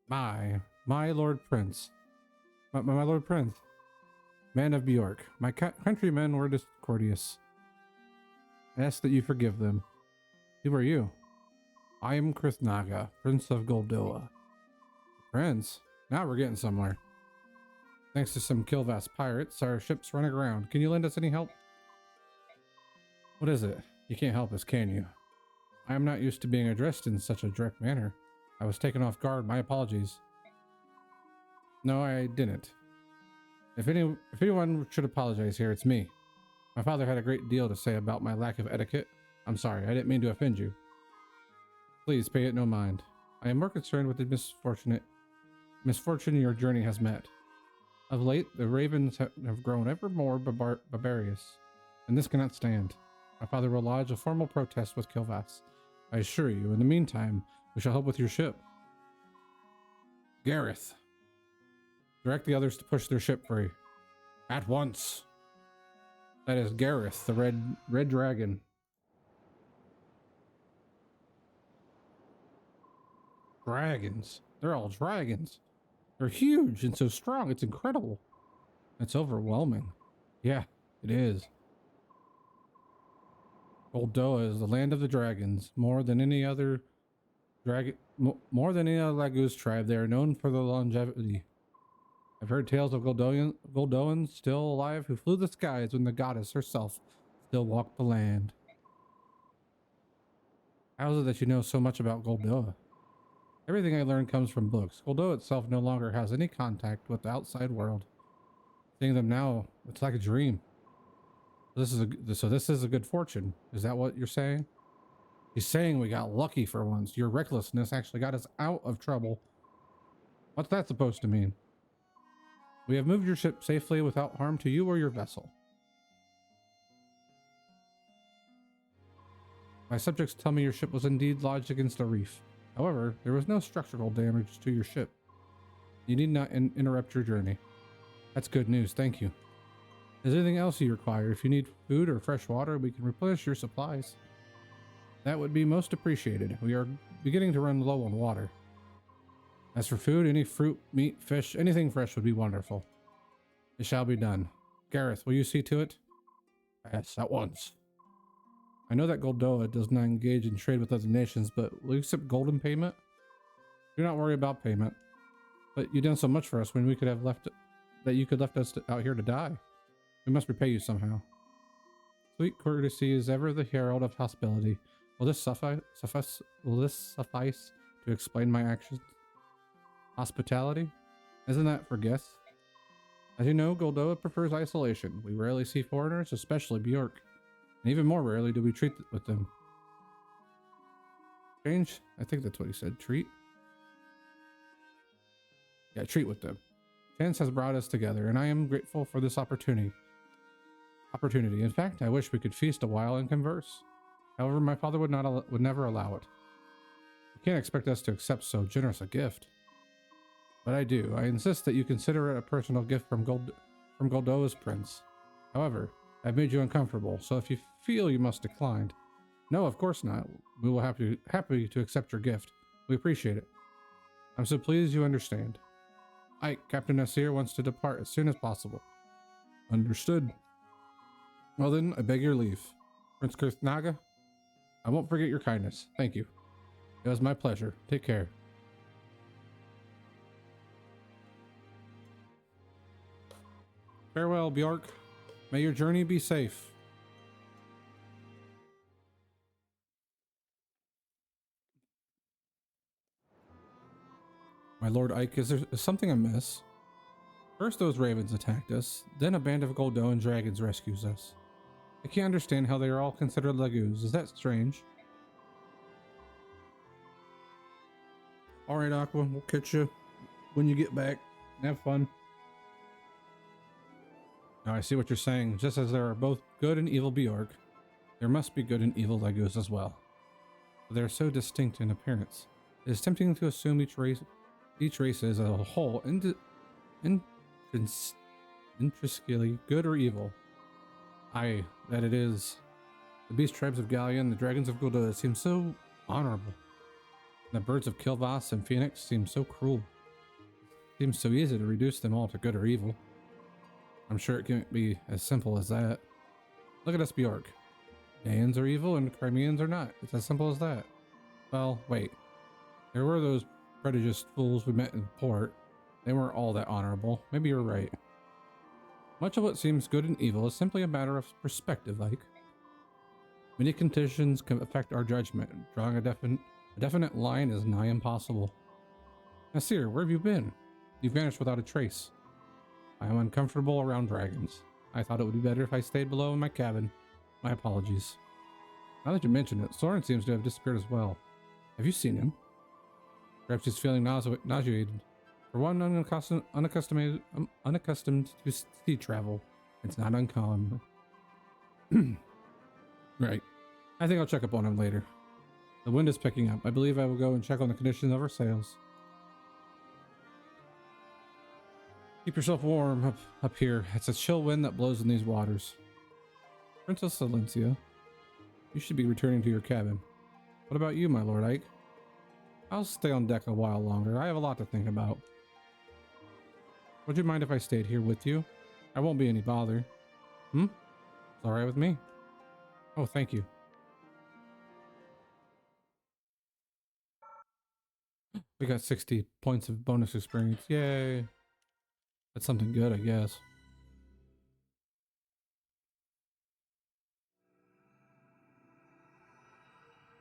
Bye. My Lord Prince. My Lord Prince. Man of Bjork. My countrymen were discourteous. I ask that you forgive them. Who are you? I am Krithnaga, Prince of Goldoa. Prince? Now we're getting somewhere. Thanks to some Kilvas pirates, our ship's running aground. Can you lend us any help? What is it? You can't help us, can you? I am not used to being addressed in such a direct manner. I was taken off guard. My apologies. No, I didn't. If anyone should apologize here, it's me. My father had a great deal to say about my lack of etiquette. I'm sorry, I didn't mean to offend you. Please pay it no mind. I am more concerned with the misfortune your journey has met. Of late, the ravens have grown ever more barbarous, and this cannot stand. My father will lodge a formal protest with Kilvas. I assure you, in the meantime, we shall help with your ship. Gareth. Direct the others to push their ship free. At once. That is Gareth, the red dragon. Dragons. They're all dragons. They're huge and so strong. It's incredible. It's overwhelming. Yeah, it is. Goldoa is the land of the dragons. More than any other Laguz tribe, they are known for their longevity. I've heard tales of Goldoans still alive who flew the skies when the goddess herself still walked the land. How is it that you know so much about Goldoa? Everything I learned comes from books. Goldoa itself no longer has any contact with the outside world. Seeing them now, it's like a dream. So this is a good fortune. Is that what you're saying? He's saying we got lucky for once. Your recklessness actually got us out of trouble. What's that supposed to mean? We have moved your ship safely without harm to you or your vessel. My subjects tell me your ship was indeed lodged against a reef. However, there was no structural damage to your ship. You need not interrupt your journey. That's good news, thank you. Is there anything else you require? If you need food or fresh water, we can replenish your supplies. That would be most appreciated. We are beginning to run low on water. As for food, any fruit, meat, fish, anything fresh would be wonderful. It shall be done. Gareth, will you see to it? Yes, at once. I know that Goldoa does not engage in trade with other nations, but will you accept gold in payment? Do not worry about payment. But you've done so much for us when we could have left us out here to die. We must repay you somehow. Sweet courtesy is ever the herald of hospitality. Will this suffice to explain my actions? Hospitality? Isn't that for guests? As you know, Goldoa prefers isolation. We rarely see foreigners, especially Bjork. And even more rarely do we treat with them. Change? I think that's what he said. Treat? Yeah, treat with them. Chance has brought us together, and I am grateful for this opportunity. In fact, I wish we could feast a while and converse. However, my father would never allow it. You can't expect us to accept so generous a gift. But I do. I insist that you consider it a personal gift from Goldoa's prince. However, I've made you uncomfortable, so if you feel you must decline. No, of course not. We will happy to accept your gift. We appreciate it. I'm so pleased you understand. Captain Nasir wants to depart as soon as possible. Understood. Well then, I beg your leave. Prince Krithnaga, I won't forget your kindness. Thank you. It was my pleasure. Take care. Farewell, Bjork. May your journey be safe. My Lord Ike, is something amiss? First those ravens attacked us, then a band of Goldoan dragons rescues us. I can't understand how they are all considered Laguz. Is that strange? Alright, Aqua, we'll catch you when you get back. Have fun. Now I see what you're saying. Just as there are both good and evil Bjork, there must be good and evil Laguz as well. But they are so distinct in appearance. It is tempting to assume each race is as a whole intrinsically good or evil. Aye, that it is. The beast tribes of Gallia and the dragons of Goldoa seem so honorable. The birds of Kilvas and Phoenix seem so cruel. Seems so easy to reduce them all to good or evil. I'm sure it can't be as simple as that. Look at us, Bjork. Danes are evil and Crimeans are not. It's as simple as that. Well, wait. There were those prejudiced fools we met in port. They weren't all that honorable. Maybe you're right. Much of what seems good and evil is simply a matter of perspective, like. Many conditions can affect our judgment. Drawing a definite line is nigh impossible. Nasir, where have you been? You vanished without a trace. I am uncomfortable around dragons. I thought it would be better if I stayed below in my cabin. My apologies. Now that you mention it, Soren seems to have disappeared as well. Have you seen him? Perhaps he's feeling nauseated. For one unaccustomed to sea travel, it's not uncommon. Right. I think I'll check up on him later. The wind is picking up. I believe I will go and check on the condition of our sails. Keep yourself warm up here. It's a chill wind that blows in these waters. Princess Silencia, you should be returning to your cabin. What about you, my Lord Ike? I'll stay on deck a while longer. I have a lot to think about. Would you mind if I stayed here with you? I won't be any bother. It's alright with me. Oh, thank you. We got 60 points of bonus experience. Yay. That's something good, I guess.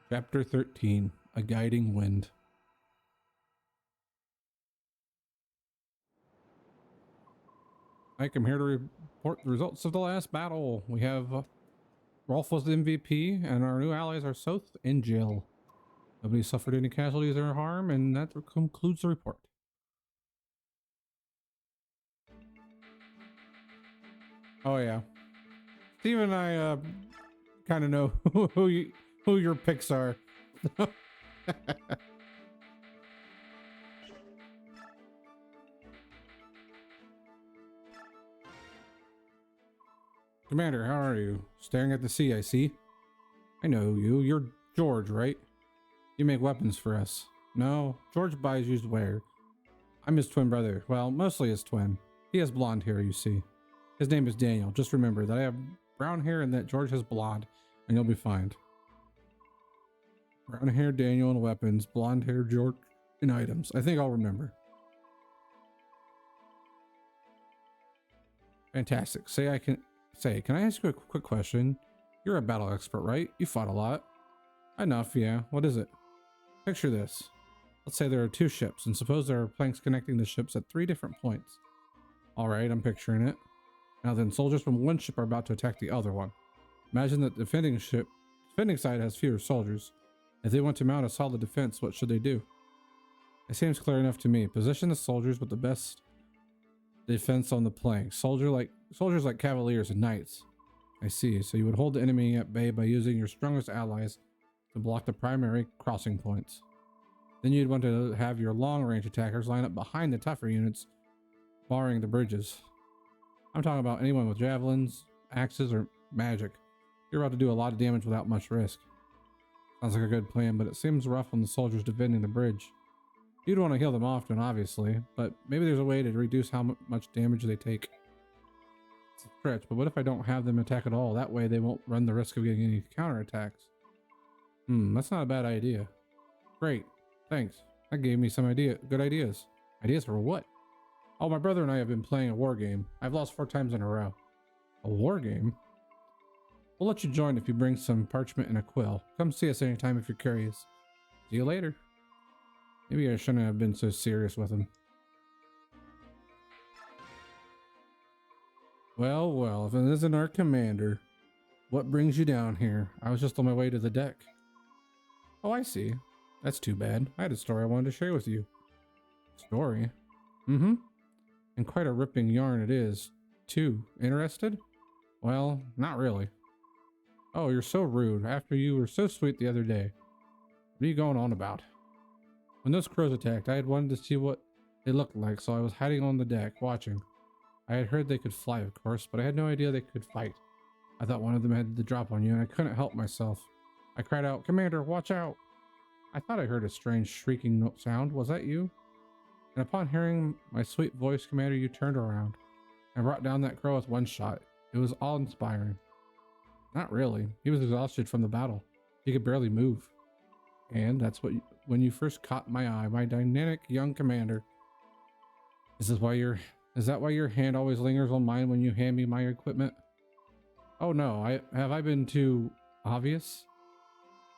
Chapter 13, A Guiding Wind. Ike, I'm here to report the results of the last battle. We have Rolf was the MVP, and our new allies are Soth and Jill. Nobody suffered any casualties or harm, and that concludes the report. Oh yeah, Steve and I kind of know who your picks are. Commander, how are you? Staring at the sea, I see. I know you. You're George, right? You make weapons for us. No, George buys used wear. I'm his twin brother. Well, mostly his twin. He has blonde hair, you see. His name is Daniel. Just remember that I have brown hair and that George has blonde, and you'll be fine. Brown hair, Daniel, and weapons. Blonde hair, George, and items. I think I'll remember. Fantastic. Can I ask you a quick question? You're a battle expert, right? You fought a lot. Enough, yeah. What is it? Picture this. Let's say there are 2 ships, and suppose there are planks connecting the ships at 3 different points. Alright, I'm picturing it. Now then, soldiers from one ship are about to attack the other one. Imagine that the defending side has fewer soldiers. If they want to mount a solid defense, what should they do? It seems clear enough to me. Position the soldiers with the best defense on the plank. Soldiers like cavaliers and knights. I see. So you would hold the enemy at bay by using your strongest allies to block the primary crossing points. Then you'd want to have your long-range attackers line up behind the tougher units, barring the bridges. I'm talking about anyone with javelins, axes, or magic. You're about to do a lot of damage without much risk. Sounds like a good plan, but it seems rough on the soldiers defending the bridge. You'd want to heal them often, obviously, but maybe there's a way to reduce how much damage they take. It's a stretch, but what if I don't have them attack at all? That way they won't run the risk of getting any counterattacks. That's not a bad idea. Great, thanks. That gave me some good ideas. Ideas for what? Oh, my brother and I have been playing a war game. I've lost 4 times in a row. A war game? We'll let you join if you bring some parchment and a quill. Come see us anytime if you're curious. See you later. Maybe I shouldn't have been so serious with him. Well, if it isn't our commander, what brings you down here? I was just on my way to the deck. Oh, I see. That's too bad. I had a story I wanted to share with you. Story? And quite a ripping yarn it is, too. Interested? Well, not really. Oh, you're so rude, after you were so sweet the other day. What are you going on about? When those crows attacked, I had wanted to see what they looked like, so I was hiding on the deck, watching. I had heard they could fly, of course, but I had no idea they could fight. I thought one of them had the drop on you, and I couldn't help myself. I cried out, "Commander, watch out!" I thought I heard a strange shrieking sound. Was that you? And upon hearing my sweet voice, Commander, you turned around and brought down that crow with one shot. It was all-inspiring. Not really. He was exhausted from the battle. He could barely move. And that's when you first caught my eye, my dynamic young commander. Is that why your hand always lingers on mine when you hand me my equipment? Oh no, have I been too obvious?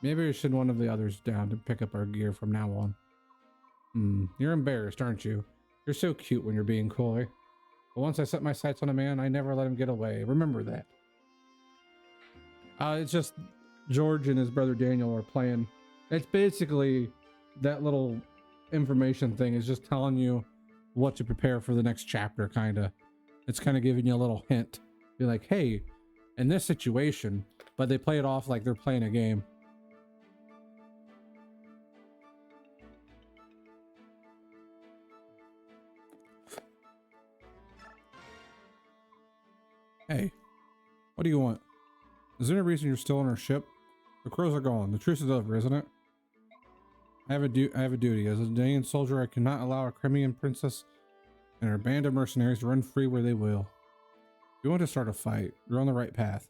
Maybe I should one of the others down to pick up our gear from now on. You're embarrassed, aren't you? You're so cute when you're being coy. But once I set my sights on a man, I never let him get away. Remember that. It's just George and his brother Daniel are playing. It's basically that little information thing is just telling you what to prepare for the next chapter, kind of. It's kind of giving you a little hint. Be like, hey, in this situation, but they play it off like they're playing a game. Hey, what do you want? Is there any reason you're still on our ship? The crows are gone. The truce is over, isn't it? I have a duty. As a Danean soldier, I cannot allow a Crimean princess and her band of mercenaries to run free where they will. If you want to start a fight, you're on the right path.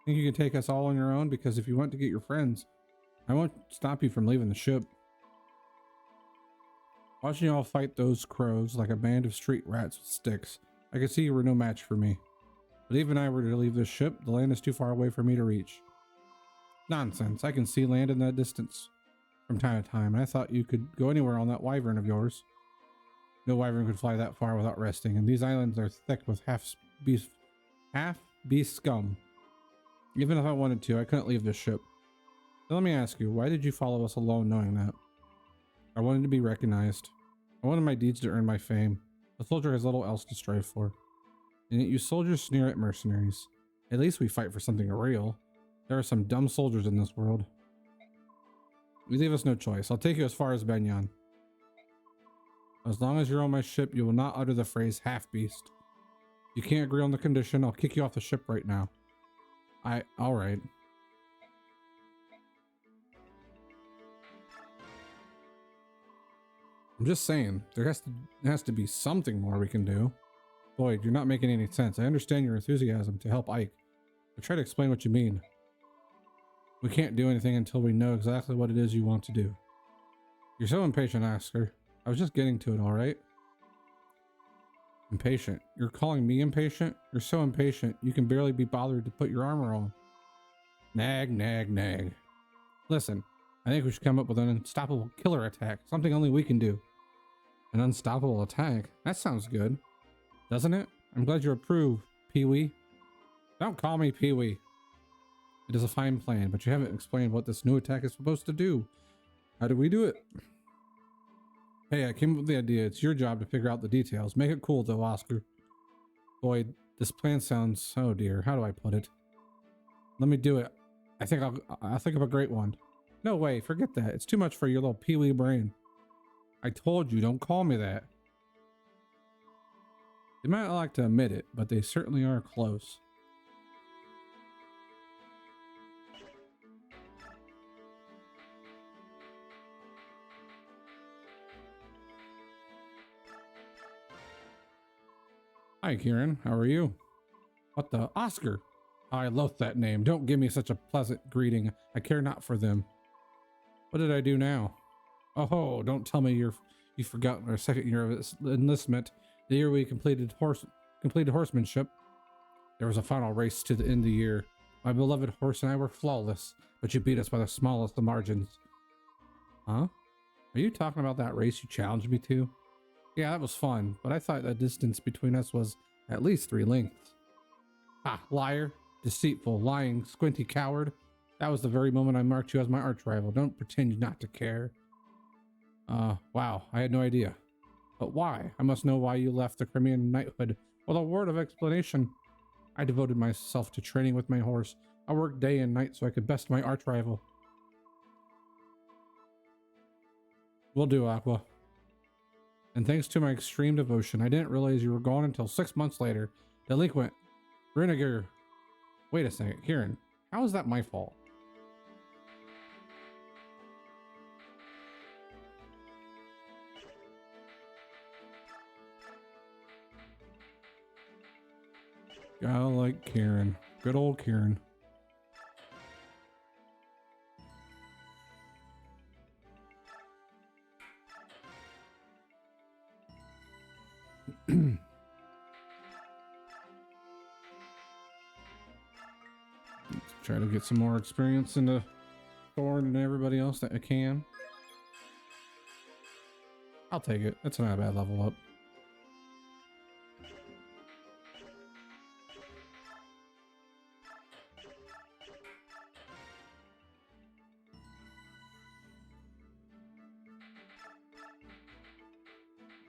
Think you can take us all on your own? Because if you want to get your friends, I won't stop you from leaving the ship. Watching you all fight those crows like a band of street rats with sticks, I could see you were no match for me. But even if I were to leave this ship, the land is too far away for me to reach. Nonsense. I can see land in the distance from time to time, and I thought you could go anywhere on that wyvern of yours. No wyvern could fly that far without resting, and these islands are thick with half-beast scum. Even if I wanted to, I couldn't leave this ship. So let me ask you, why did you follow us alone knowing that? I wanted to be recognized. I wanted my deeds to earn my fame. A soldier has little else to strive for. And yet you soldiers sneer at mercenaries. At least we fight for something real. There are some dumb soldiers in this world. You leave us no choice. I'll take you as far as Benyon. As long as you're on my ship, you will not utter the phrase half-beast. You can't agree on the condition, I'll kick you off the ship right now. Alright. I'm just saying, there has to be something more we can do. Boyd, you're not making any sense. I understand your enthusiasm to help Ike, but try to explain what you mean. We can't do anything until we know exactly what it is you want to do. You're so impatient, Oscar. I was just getting to it, alright? Impatient? You're calling me impatient? You're so impatient, you can barely be bothered to put your armor on. Nag, nag, nag. Listen, I think we should come up with an unstoppable killer attack. Something only we can do. An unstoppable attack? That sounds good. Doesn't it? I'm glad you approve, Pee-wee. Don't call me Pee-wee. It is a fine plan, but you haven't explained what this new attack is supposed to do. How do we do it? Hey, I came up with the idea. It's your job to figure out the details. Make it cool, though, Oscar. Boyd, this plan sounds... Oh, dear. How do I put it? Let me do it. I think I'll think of a great one. No way. Forget that. It's too much for your little Pee-wee brain. I told you, don't call me that. They might not like to admit it, but they certainly are close. Hi, Kieran. How are you? What the? Oscar! I loathe that name. Don't give me such a pleasant greeting. I care not for them. What did I do now? Oh, don't tell me you've forgotten our second year of enlistment. The year we completed horsemanship. There was a final race to the end of the year. My beloved horse and I were flawless, but you beat us by the smallest of margins. Huh? Are you talking about that race you challenged me to? Yeah, that was fun, but I thought the distance between us was at least 3 lengths. Ah, liar, deceitful, lying, squinty coward. That was the very moment I marked you as my arch rival. Don't pretend not to care. Wow, I had no idea. But why? I must know why you left the Crimean knighthood. With a word of explanation. I devoted myself to training with my horse. I worked day and night so I could best my arch rival. Will do, Aqua. And thanks to my extreme devotion, I didn't realize you were gone until 6 months later. Delinquent. Renegade. Wait a second, Kieran. How is that my fault? Gotta like Karen. Good old Karen. Let's try to get some more experience into Thorn and everybody else that I can. I'll take it. That's not a bad level up.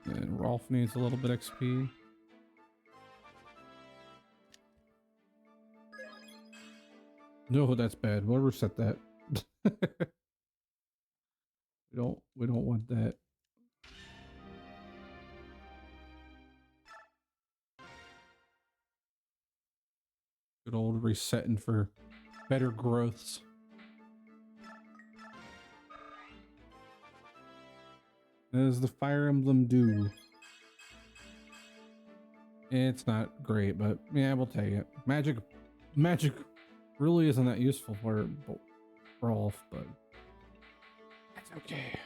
And Rolf needs a little bit XP. No, that's bad. We'll reset that. We don't want that. Good old resetting for better growths. As the Fire Emblem do. It's not great, but yeah, we'll take it. Magic really isn't that useful for Rolf, but that's okay.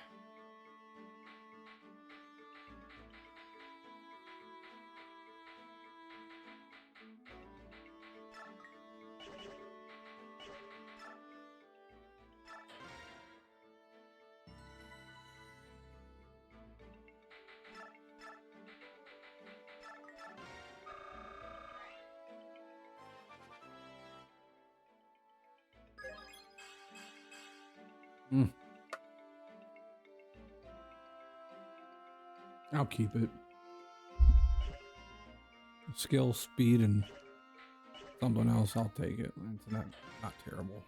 I'll keep it. Skill, speed, and something else, I'll take it. It's not terrible.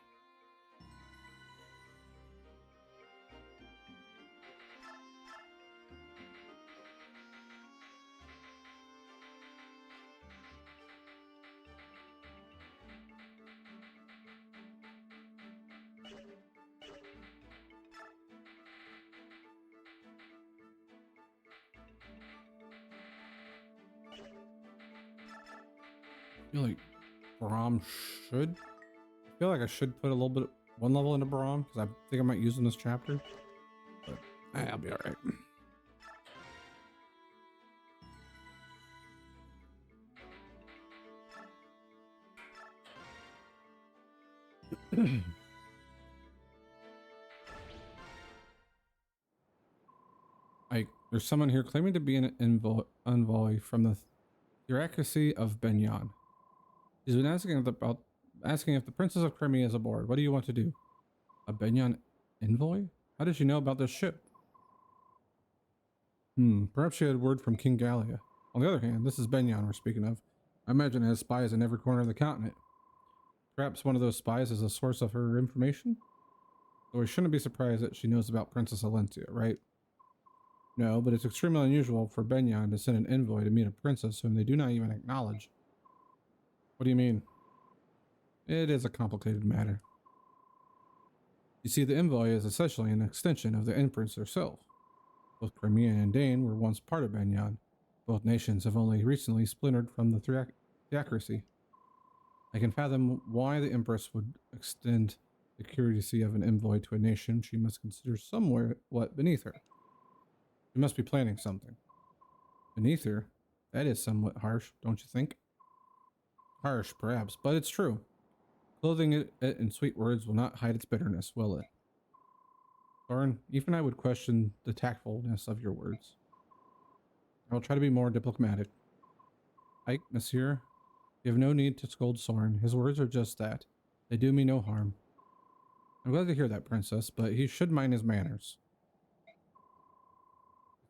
I feel like Braum should. I feel like I should put a little bit one level into Braum because I think I might use in this chapter. But I'll be all right. There's someone here claiming to be an envoy from the theocracy of Benyon. He's been asking if the Princess of Crimea is aboard. What do you want to do? A Benyon envoy? How did you know about this ship? Perhaps she had word from King Gallia. On the other hand, this is Benyon we're speaking of. I imagine it has spies in every corner of the continent. Perhaps one of those spies is a source of her information? So we shouldn't be surprised that she knows about Princess Alencia, right? No, but it's extremely unusual for Benyon to send an envoy to meet a princess whom they do not even acknowledge. What do you mean? It is a complicated matter. You see, the envoy is essentially an extension of the Empress herself. Both Crimea and Dane were once part of Benyon. Both nations have only recently splintered from the theocracy. I can fathom why the Empress would extend the courtesy of an envoy to a nation she must consider somewhat beneath her. She must be planning something. Beneath her? That is somewhat harsh, don't you think? Harsh, perhaps, but it's true. Clothing it in sweet words will not hide its bitterness, will it? Thorin, even I would question the tactfulness of your words. I will try to be more diplomatic. Ike, Monsieur, you have no need to scold Soren. His words are just that. They do me no harm. I'm glad to hear that, Princess, but he should mind his manners.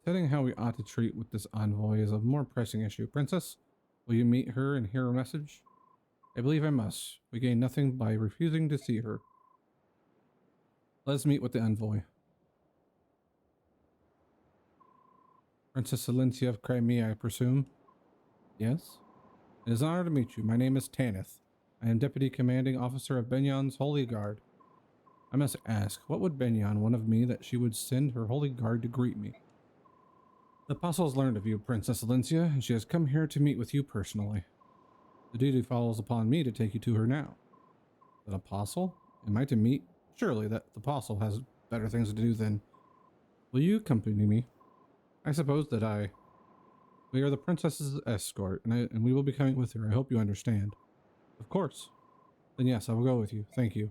Deciding how we ought to treat with this envoy is a more pressing issue. Princess, will you meet her and hear her message? I believe I must. We gain nothing by refusing to see her. Let's meet with the envoy. Princess Alencia of Crimea, I presume? Yes? It is an honor to meet you. My name is Tanith. I am Deputy Commanding Officer of Benyon's Holy Guard. I must ask, what would Benyon want of me that she would send her Holy Guard to greet me? The apostles learned of you, Princess Alencia, and she has come here to meet with you personally. The duty falls upon me to take you to her now. An apostle? Am I to meet? Surely that the apostle has better things to do than... Will you accompany me? I suppose that we are the princess's escort, and we will be coming with her. I hope you understand. Of course. Then yes, I will go with you. Thank you.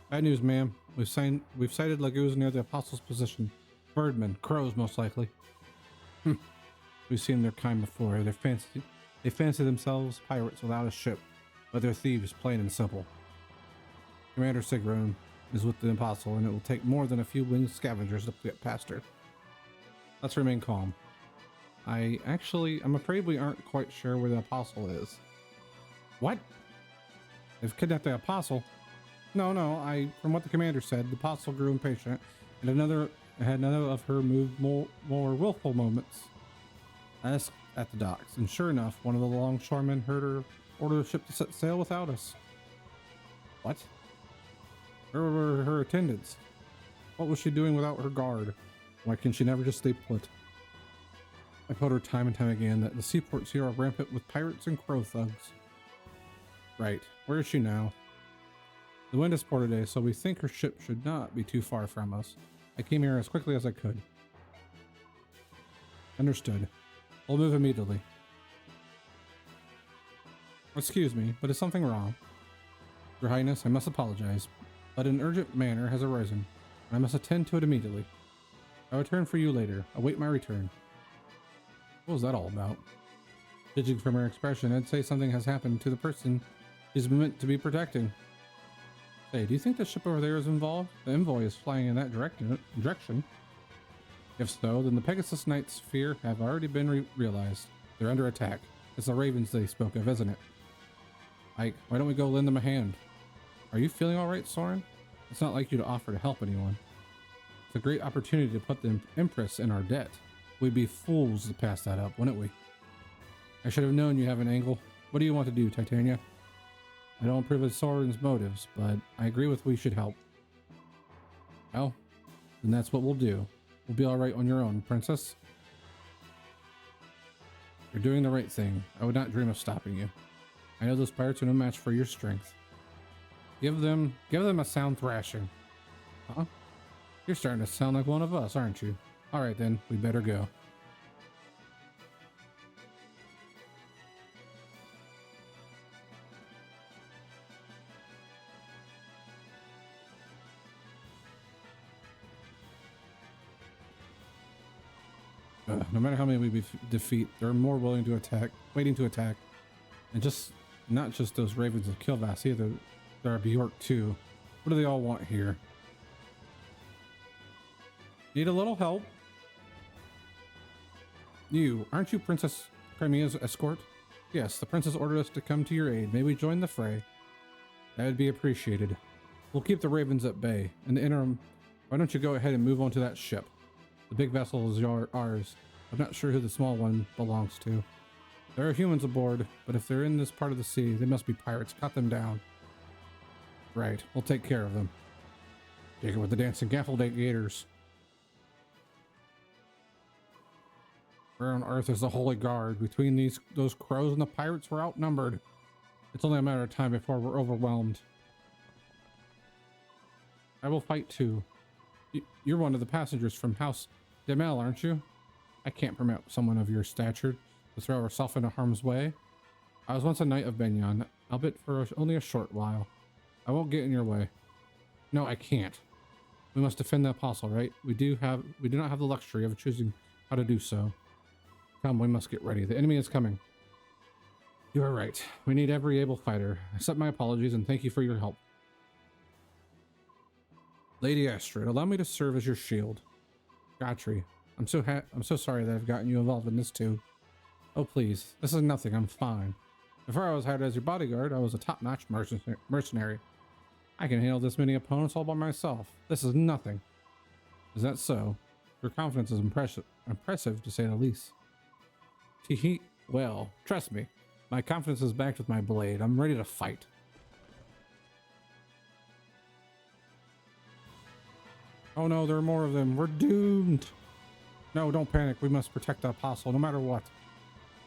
Bad news, ma'am. We've sighted lagoons near the apostle's position. Birdmen, crows most likely. We've seen their kind before. They fancy themselves pirates without a ship, but they're thieves, plain and simple. Commander Sigrun is with the apostle, and it will take more than a few winged scavengers to get past her. Let's remain calm. I'm afraid we aren't quite sure where the apostle is. What? They've kidnapped the apostle? No, from what the commander said, the apostle grew impatient, and had another of her more willful moments. I asked at the docks, and sure enough, one of the longshoremen heard her order the ship to set sail without us. What? Where were her attendants? What was she doing without her guard? Why can she never just stay put? I told her time and time again that the seaports here are rampant with pirates and crow thugs. Right, where is she now? The wind is poor today, so we think her ship should not be too far from us. I came here as quickly as I could. Understood. We'll move immediately. Excuse me, but is something wrong? Your Highness, I must apologize, but an urgent matter has arisen, and I must attend to it immediately. I'll return for you later. Await my return. What was that all about? Judging from her expression, I'd say something has happened to the person she's meant to be protecting. Say, do you think the ship over there is involved? The envoy is flying in that direction. If so, then the Pegasus Knight's fear have already been realized. They're under attack. It's the ravens they spoke of, isn't it? Ike, why don't we go lend them a hand? Are you feeling all right, Soren? It's not like you to offer to help anyone. It's a great opportunity to put the Empress in our debt. We'd be fools to pass that up, wouldn't we? I should have known you have an angle. What do you want to do, Titania? I don't approve of Soren's motives, but I agree with we should help. Well, then that's what we'll do. We'll be all right on your own, Princess. You're doing the right thing. I would not dream of stopping you. I know those pirates are no match for your strength. Give them a sound thrashing. Huh? You're starting to sound like one of us, aren't you? All right then, we better go. No matter how many we defeat, they're more willing to attack, waiting to attack. And not just those ravens of Kilvass either. There are Bjork too. What do they all want here? Need a little help? Aren't you Princess Crimea's escort? Yes, the princess ordered us to come to your aid. May we join the fray? That would be appreciated. We'll keep the ravens at bay. In the interim, why don't you go ahead and move on to that ship? The big vessel is ours. I'm not sure who the small one belongs to. There are humans aboard, but if they're in this part of the sea, they must be pirates. Cut them down. Right, we'll take care of them. Take it with the dancing gators. Where on earth is the Holy Guard? Between those crows and the pirates, we're outnumbered. It's only a matter of time before we're overwhelmed. I will fight too. You're one of the passengers from House Demel, aren't you? I can't permit someone of your stature to throw herself into harm's way. I was once a knight of Benyon, albeit for only a short while. I won't get in your way. No, I can't. We must defend the apostle, right? We do not have the luxury of choosing how to do so. Come, we must get ready. The enemy is coming. You are right. We need every able fighter. Accept my apologies and thank you for your help. Lady Astrid, allow me to serve as your shield. Gotri, I'm so sorry that I've gotten you involved in this too. Oh please, this is nothing. I'm fine. Before I was hired as your bodyguard, I was a top-notch mercenary. I can handle this many opponents all by myself. This is nothing. Is that so? Your confidence is impressive to say the least. Teehee. Well, trust me. My confidence is backed with my blade. I'm ready to fight. Oh no, there are more of them. We're doomed. No, don't panic. We must protect the apostle no matter what.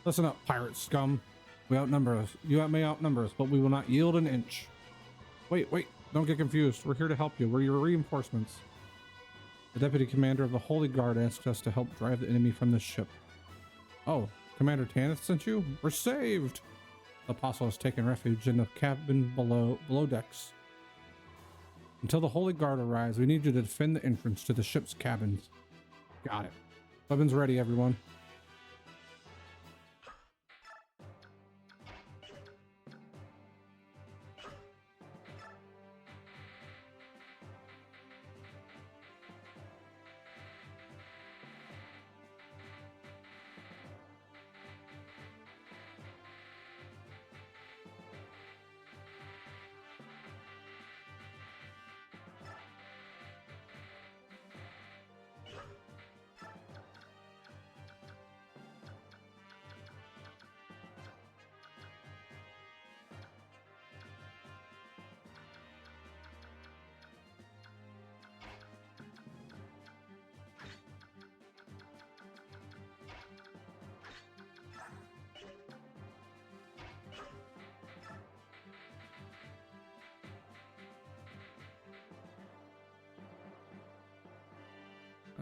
Listen up, pirate scum. You may outnumber us, but we will not yield an inch. Wait, don't get confused. We're here to help you. We're your reinforcements. The deputy commander of the Holy Guard asked us to help drive the enemy from the ship. Oh, Commander Tanith sent you? We're saved! The apostle has taken refuge in the cabin below decks. Until the Holy Guard arrives, we need you to defend the entrance to the ship's cabins. Got it. Weapons ready, everyone.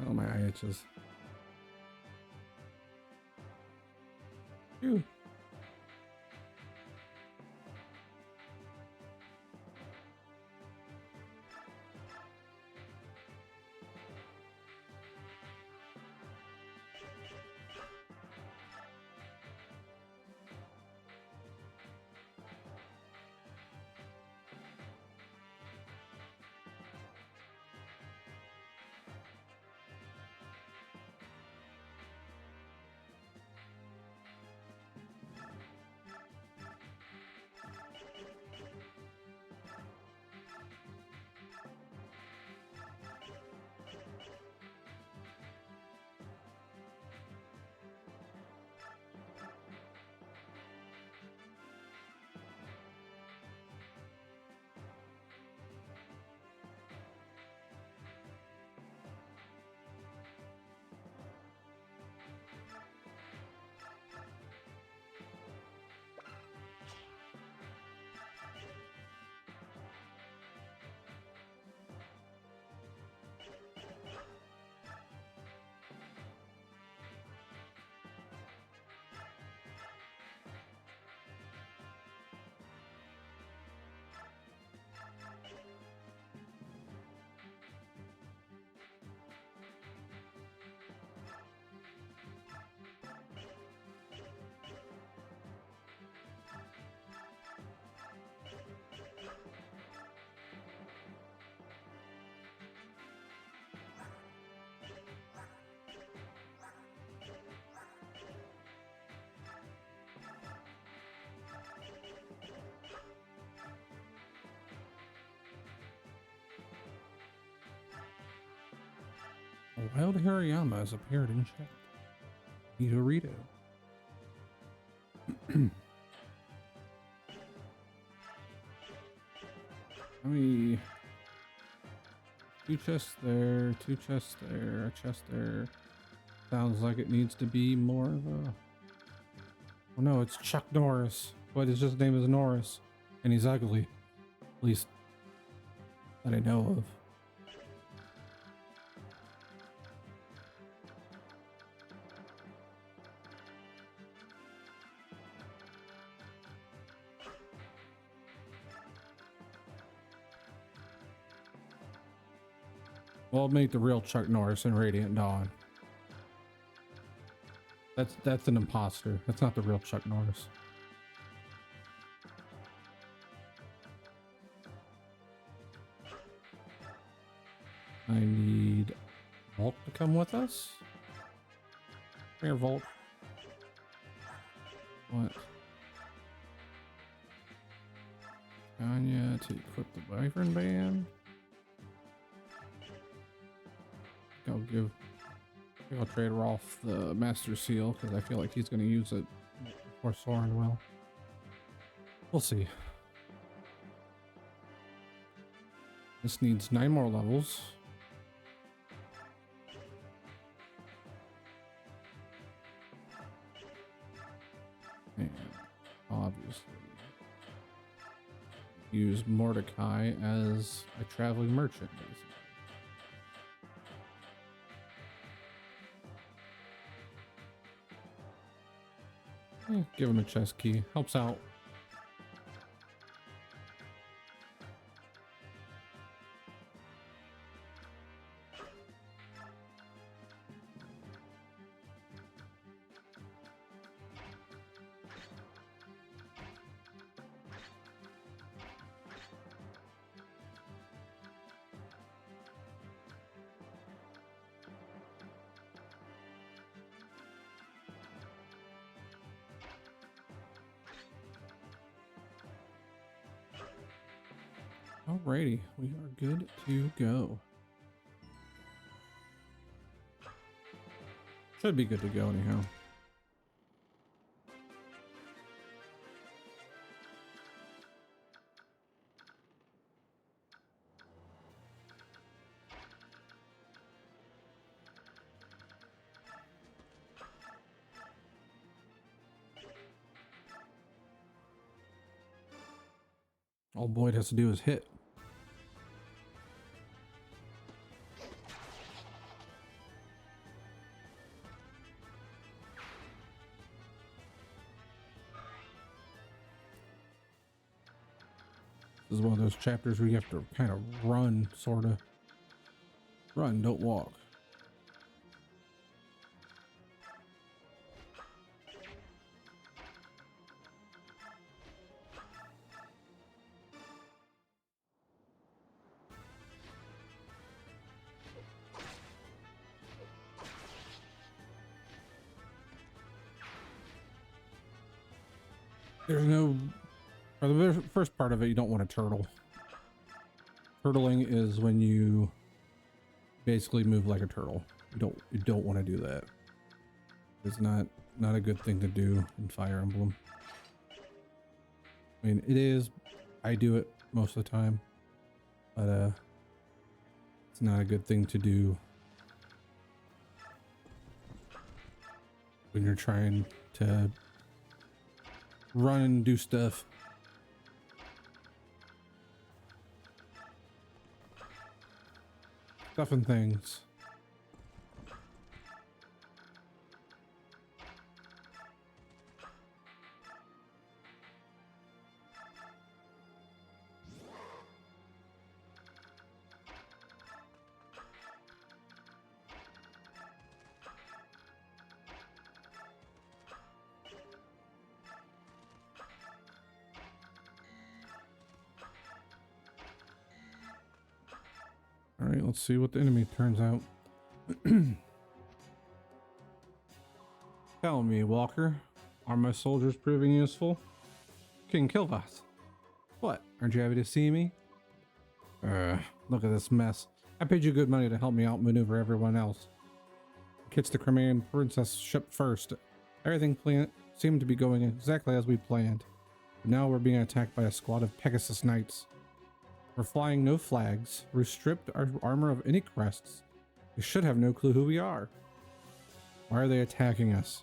Oh, my eye itches. Phew. A wild Hariyama has appeared in chat. Need to read it. How many? 2 chests there, 2 chests there, a chest there. Sounds like it needs to be more of a... Oh no, it's Chuck Norris. But his just name is Norris. And he's ugly. At least that I know of. Well, I'll make the real Chuck Norris in Radiant Dawn. That's an imposter. That's not the real Chuck Norris. I need Volt to come with us. Come here, Volt. What? Anya to equip the Wyvern Band. I'll trade Rolf the Master Seal because I feel like he's going to use it before Soren will. We'll see. This needs 9 more levels. And obviously use Mordecai as a traveling merchant, basically. Give him a chest key. Helps out. Alrighty, we are good to go. Should be good to go anyhow. All Boyd has to do is hit. This is one of those chapters where you have to kind of run, sort of. Run, don't walk. There's no... For the first part of it, you don't want a turtle. Turtling is when you basically move like a turtle. You don't want to do that. It's not a good thing to do in Fire Emblem. I mean, it is. I do it most of the time, but it's not a good thing to do when you're trying to run and do stuff. Stuff and things. All right, let's see what the enemy turns out. Tell me, Walker, are my soldiers proving useful? King Kilvath. What? Aren't you happy to see me? Look at this mess. I paid you good money to help me outmaneuver everyone else. Catch the Crimean princess ship first. Everything seemed to be going exactly as we planned. But now we're being attacked by a squad of Pegasus Knights. We're flying no flags. We're stripped our armor of any crests. They should have no clue who we are. Why are they attacking us?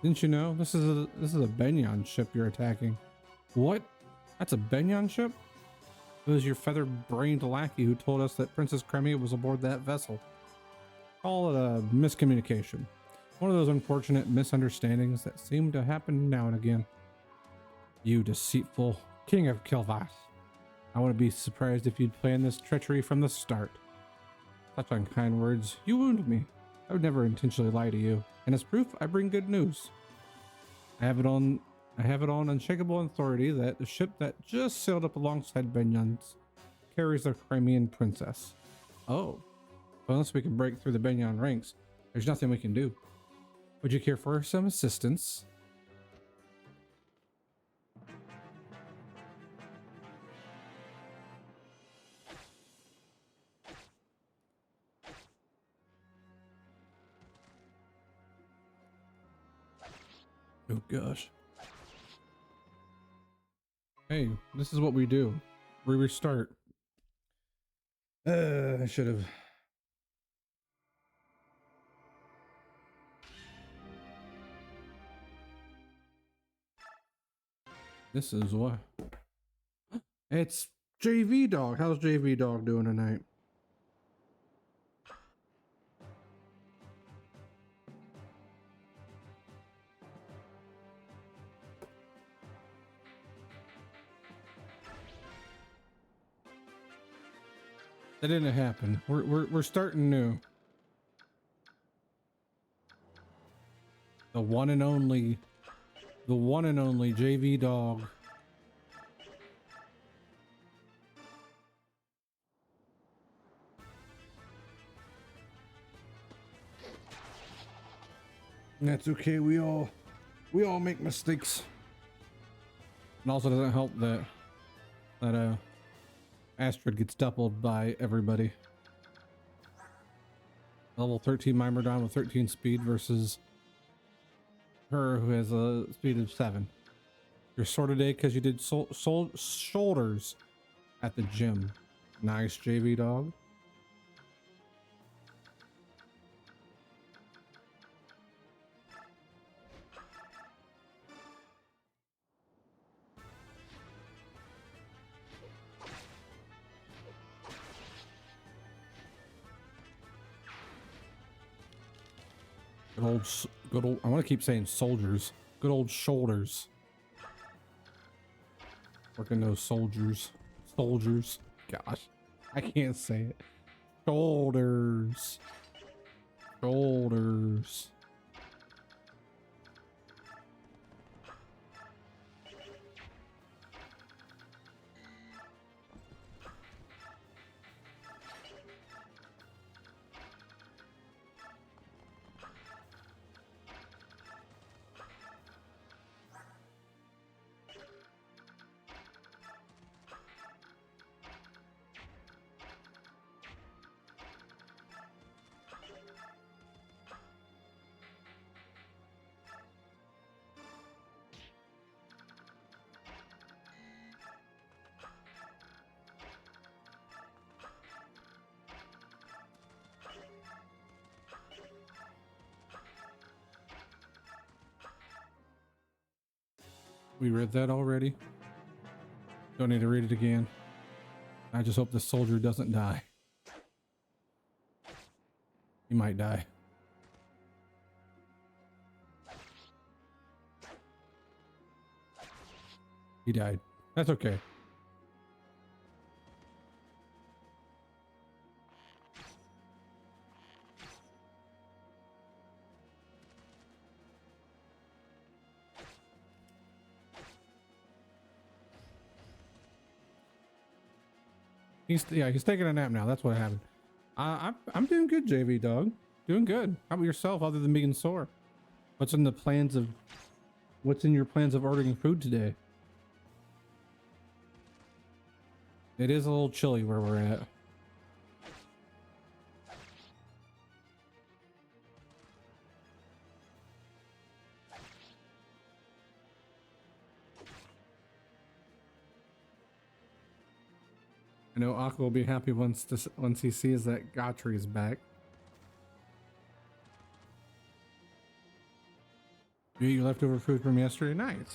Didn't you know? This is a Benyon ship you're attacking. What? That's a Benyon ship? It was your feather-brained lackey who told us that Princess Crimea was aboard that vessel. Call it a miscommunication. One of those unfortunate misunderstandings that seem to happen now and again. You deceitful King of Kilvath. I wouldn't be surprised if you'd planned this treachery from the start. Such unkind words. You wound me. I would never intentionally lie to you. And as proof, I bring good news. I have it on unshakable authority that the ship that just sailed up alongside Benyon's carries the Crimean princess. Oh. Well, unless we can break through the Benyon ranks, there's nothing we can do. Would you care for some assistance? Oh gosh. Hey, this is what we do. We restart. I should have. This is what? It's JV Dog. How's JV Dog doing tonight? That didn't happen. We're starting new. The one and only JV Dog. That's okay. We all make mistakes. It also doesn't help that Astrid gets doubled by everybody. Level 13 Myrmidon with 13 speed versus her who has a speed of 7. You're sore today because you did shoulders at the gym. Nice, JV Dog. Good old, I want to keep saying soldiers. Good old shoulders. Working those soldiers. Gosh, I can't say it. Shoulders. We read that already. Don't need to read it again. I just hope the soldier doesn't die. He might die. He died. That's okay. He's taking a nap now. That's what happened. I'm doing good, JV Dog. Doing good. How about yourself, other than being sore? What's in your plans of ordering food today? It is a little chilly where we're at. I know Aqua will be happy once he sees that Gotri is back. You eat your leftover food from yesterday night.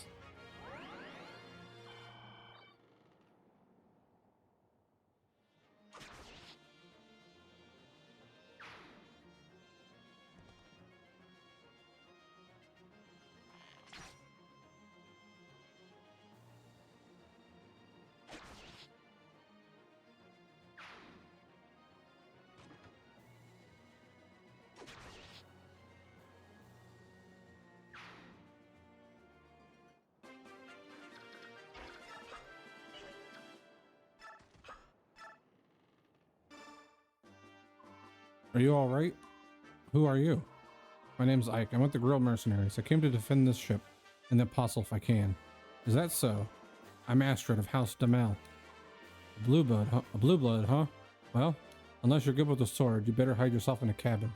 Are you all right? Who are you? My name's Ike. I'm with the Grill Mercenaries. I came to defend this ship and the apostle if I can. Is that so? I'm Astrid of House Damal. A blue blood, huh? Well, unless you're good with a sword, you better hide yourself in a cabin.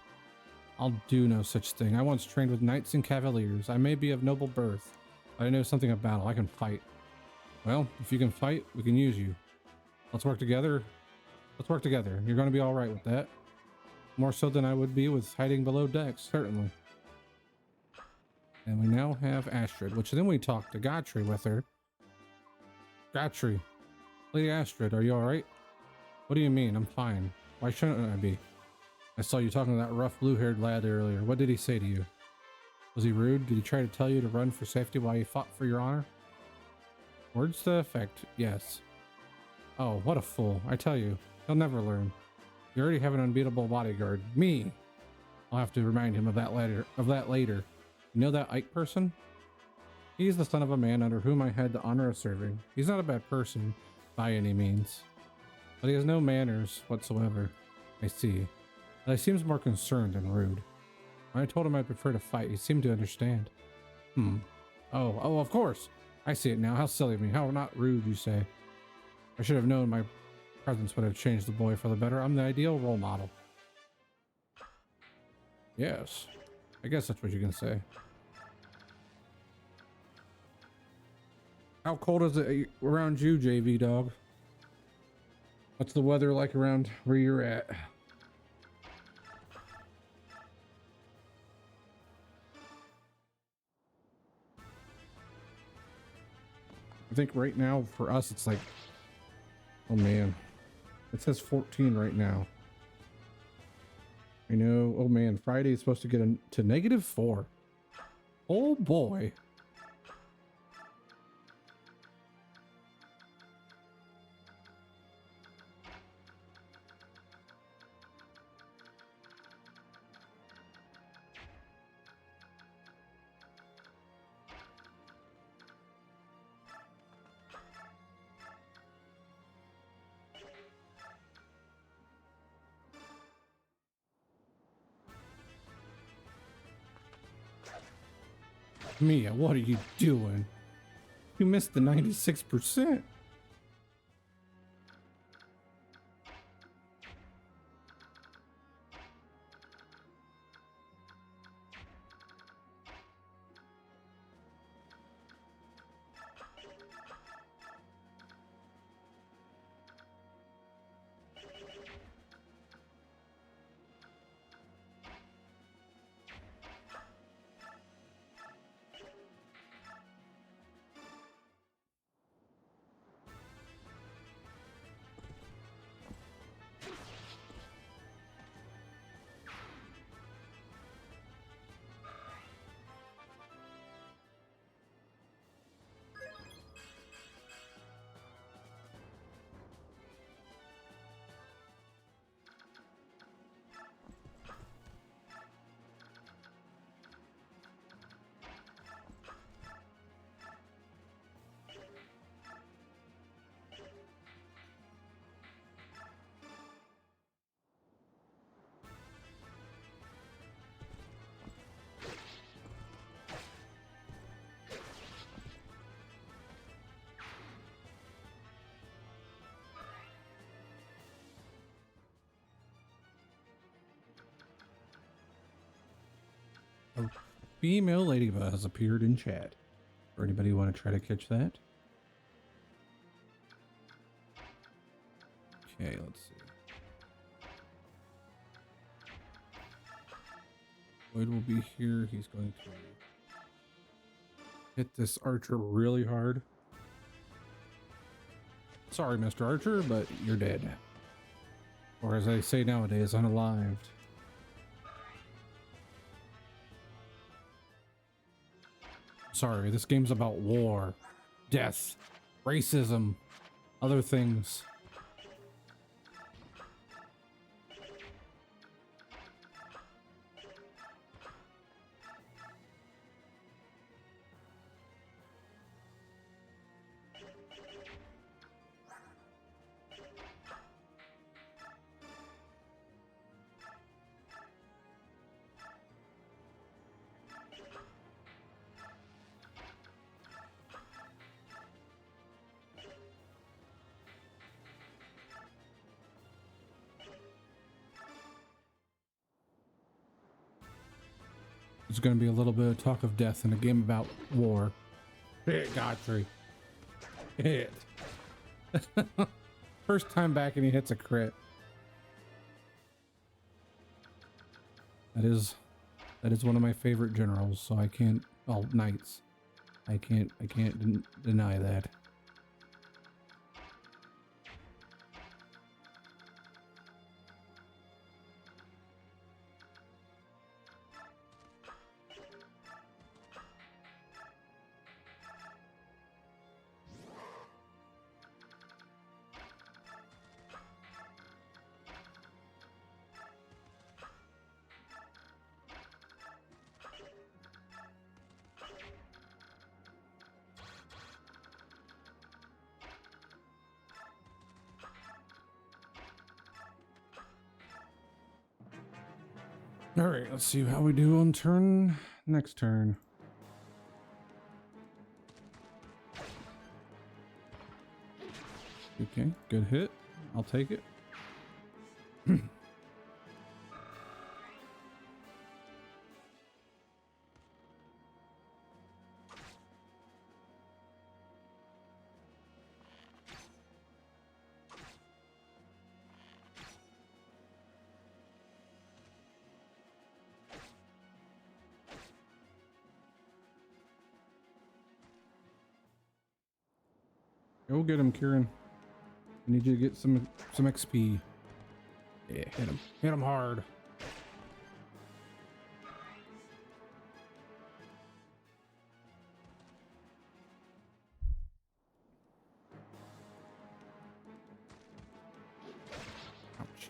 I'll do no such thing. I once trained with knights and cavaliers. I may be of noble birth, but I know something of battle. I can fight. Well, if you can fight, we can use you. Let's work together. You're going to be all right with that. More so than I would be with hiding below decks, certainly. And we now have Astrid, which then we talked to Gotri with her. Gotry. Lady Astrid, are you alright? What do you mean? I'm fine. Why shouldn't I be? I saw you talking to that rough blue-haired lad earlier. What did he say to you? Was he rude? Did he try to tell you to run for safety while you fought for your honor? Words to the effect, yes. Oh, what a fool. I tell you, he'll never learn. You already have an unbeatable bodyguard. Me! I'll have to remind him of that later. You know that Ike person? He's the son of a man under whom I had the honor of serving. He's not a bad person by any means, but he has no manners whatsoever. I see. But he seems more concerned than rude. When I told him I prefer to fight, he seemed to understand. Oh, of course. I see it now. How silly of me. How not rude, you say. I should have known my presence would have changed the boy for the better. I'm the ideal role model. Yes. I guess that's what you can say. How cold is it around you, JV dog? What's the weather like around where you're at? I think right now for us it's like, oh man, it says 14 right now. I know. Oh man, Friday is supposed to get to -4. Oh boy. Mia, what are you doing? You missed the 96%. A female ladybug has appeared in chat. Or anybody want to try to catch that? Okay, let's see. Lloyd will be here. He's going to hit this archer really hard. Sorry, Mr. Archer, but you're dead. Or as I say nowadays, unalived. Sorry, this game's about war, death, racism, other things. There's going to be a little bit of talk of death in a game about war. Hit Godfrey. Hit. First time back and he hits a crit. That is one of my favorite generals, so I can't, well, knights. I can't deny that. All right, let's see how we do on next turn. Okay, good hit. I'll take it. Go get him, Kieran. I need you to get some XP. Yeah, hit him. Hit him hard. Ouch.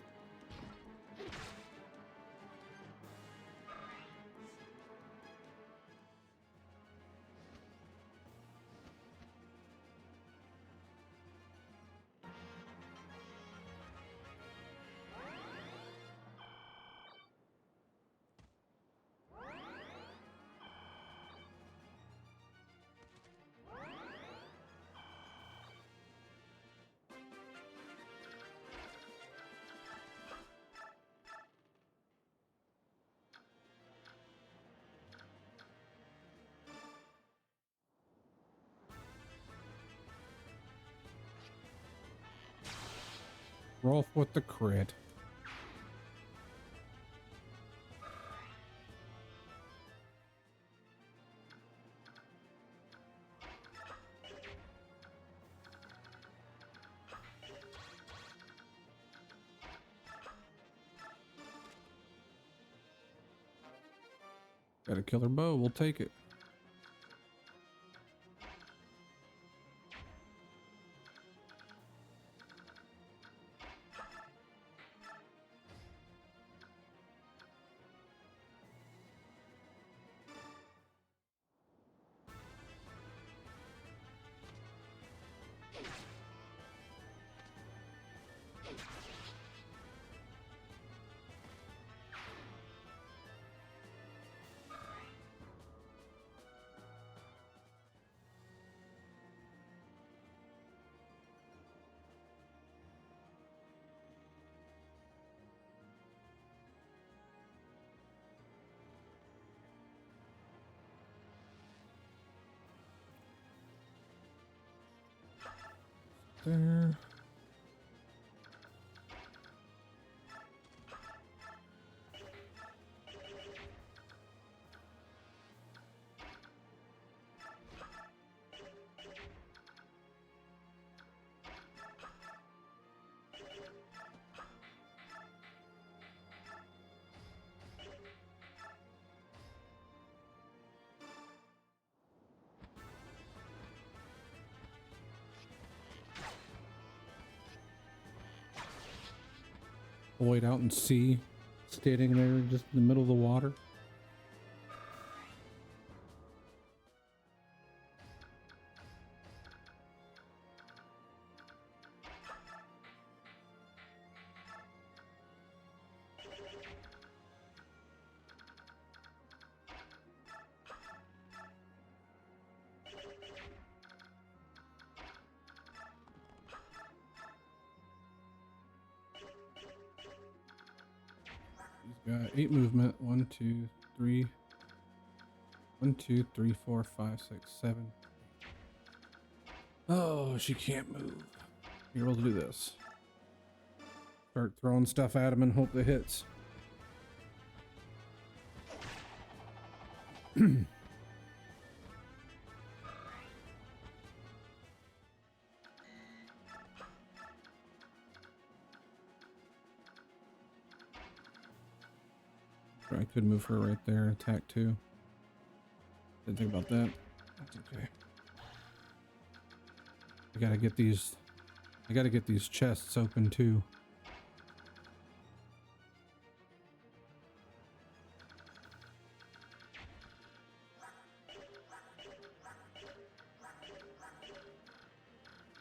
Rolf with the crit. Got a killer bow. We'll take it. There. Void out in sea, standing there just in the middle of the water. He's got 8 movement. 1, 2, 3. 1, 2, 3, 4, 5, 6, 7. Oh, she can't move. Here, we'll do this. Start throwing stuff at him and hope that hits. I could move her right there, attack 2. Didn't think about that. That's okay. I gotta get these chests open too.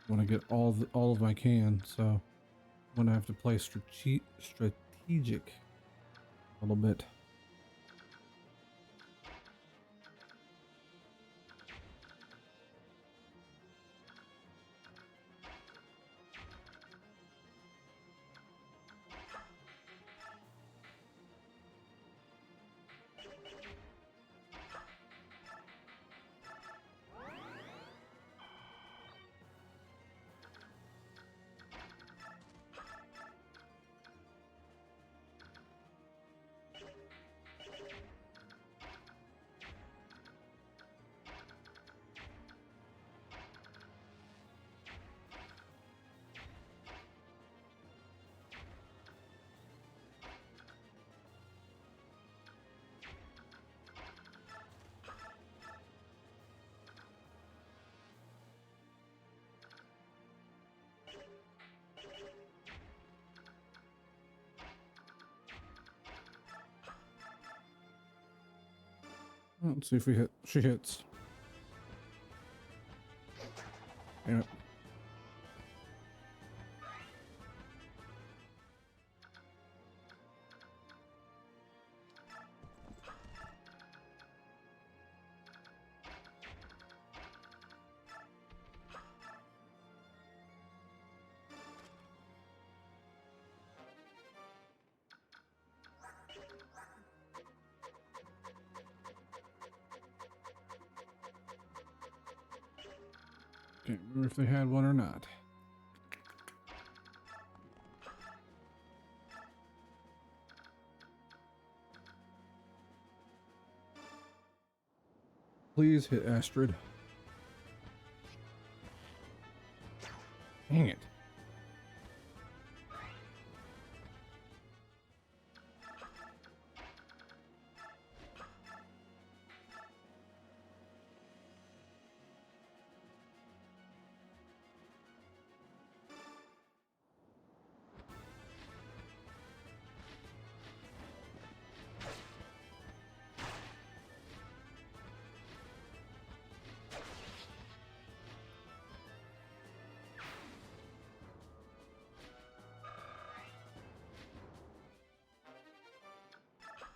Want to get all of them I can, so I'm gonna have to play strategic a little bit. Let's see if we hit. She hits. Damn it. Can't remember if they had one or not. Please hit Astrid. Dang it.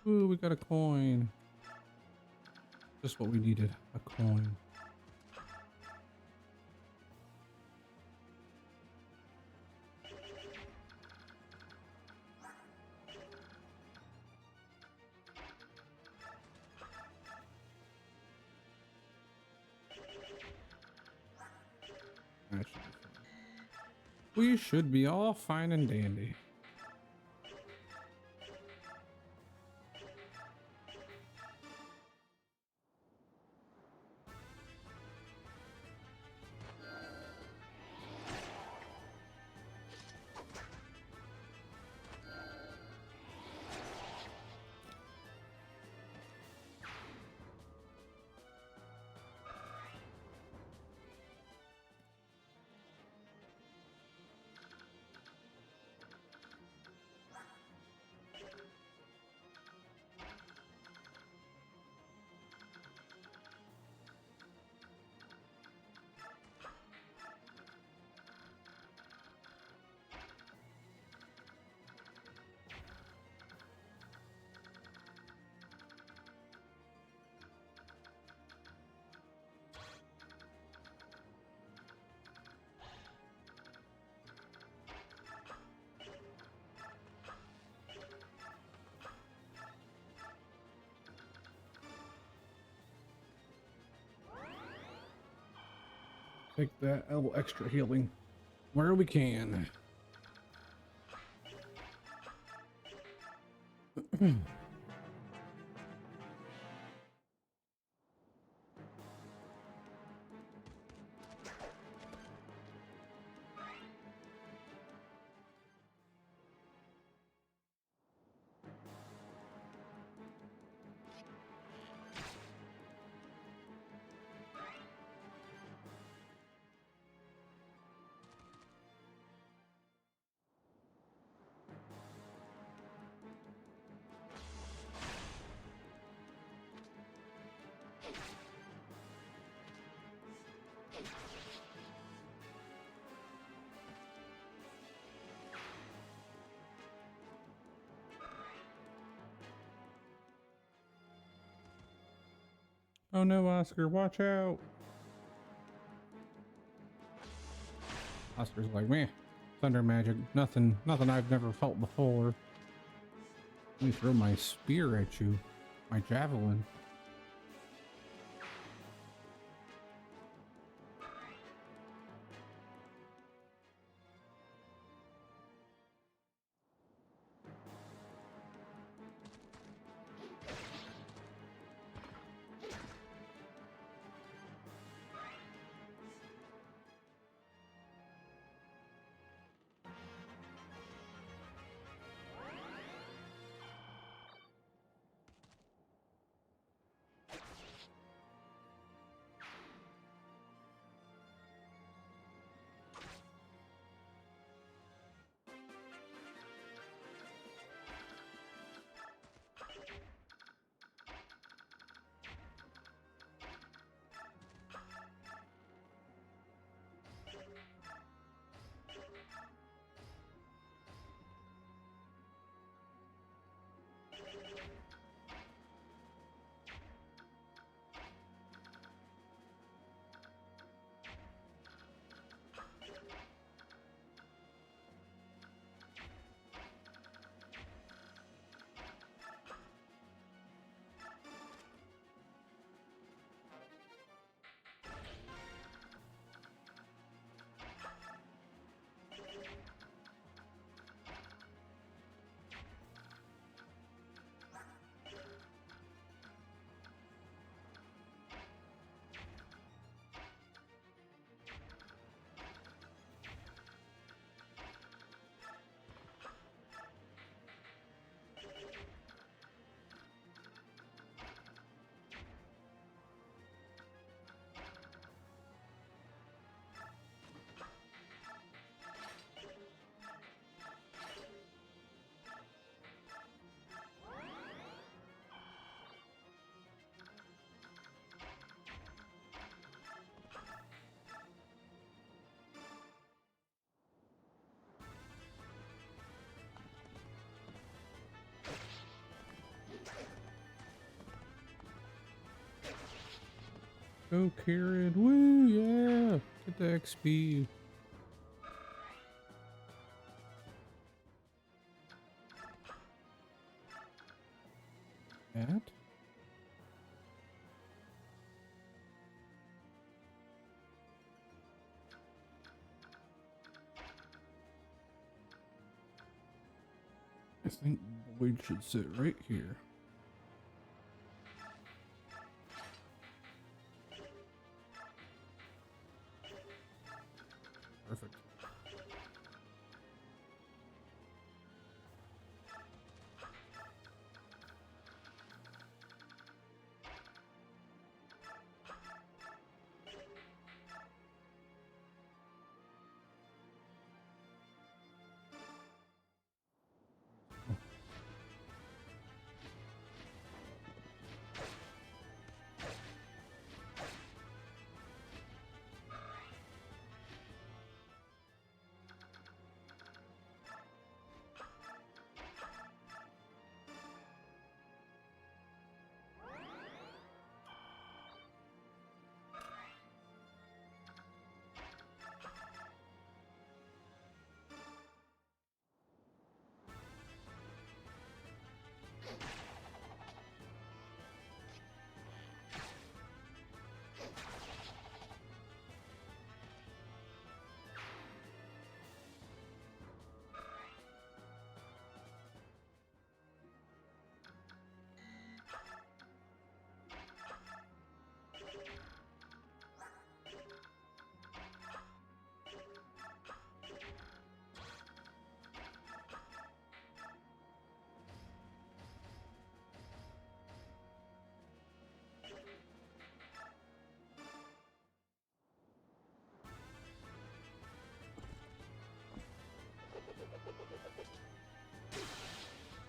Ooh, we got a coin. Just what we needed, a coin. That should be fine. We should be all fine and dandy. Take that a little extra healing where we can. Oh no, Oscar, watch out. Oscar's like, meh, thunder magic, nothing I've never felt before. Let me throw my spear at you, my javelin. Go, Karen. Woo, yeah. Get the XP. That? I think Boyd should sit right here. Perfect.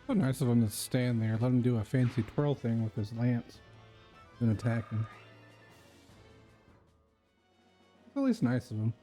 So nice of him to stand there. Let him do a fancy twirl thing with his lance and attack him. It's at least nice of him.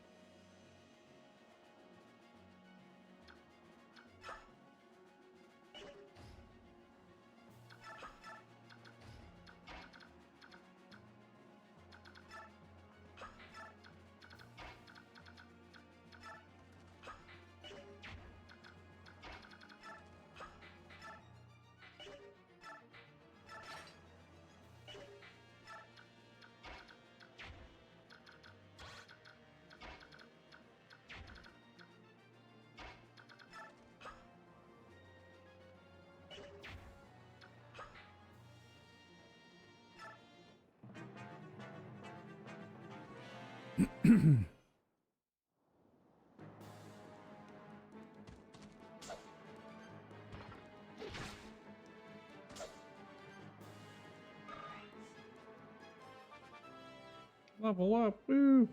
Level up, woo!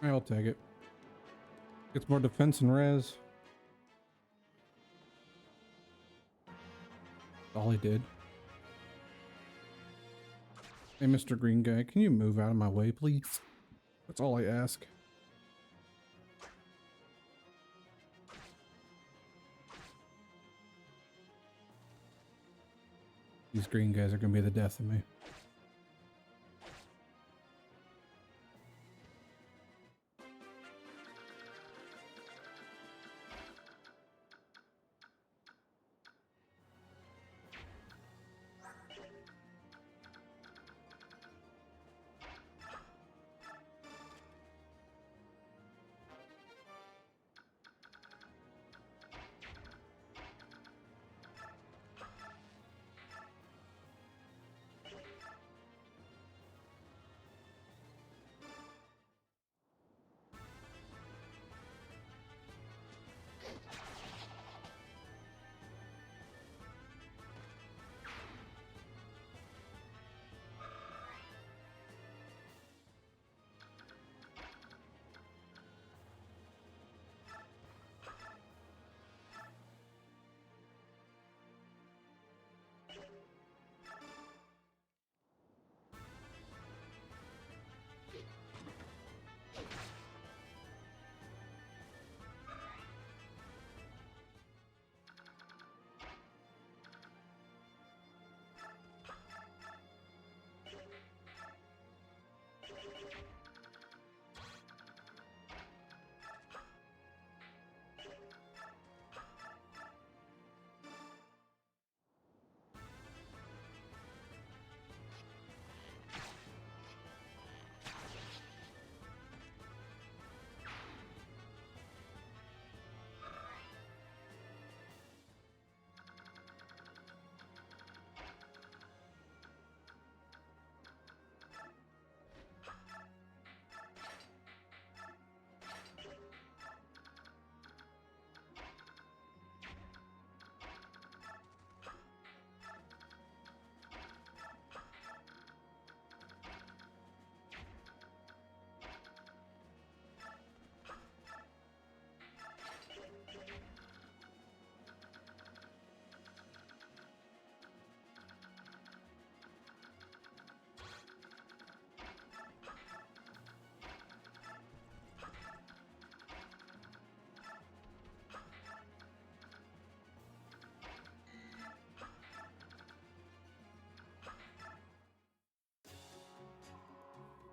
I'll take it. Gets more defense and res. All he did. Hey, Mr. Green Guy, can you move out of my way, please? That's all I ask. These green guys are gonna be the death of me.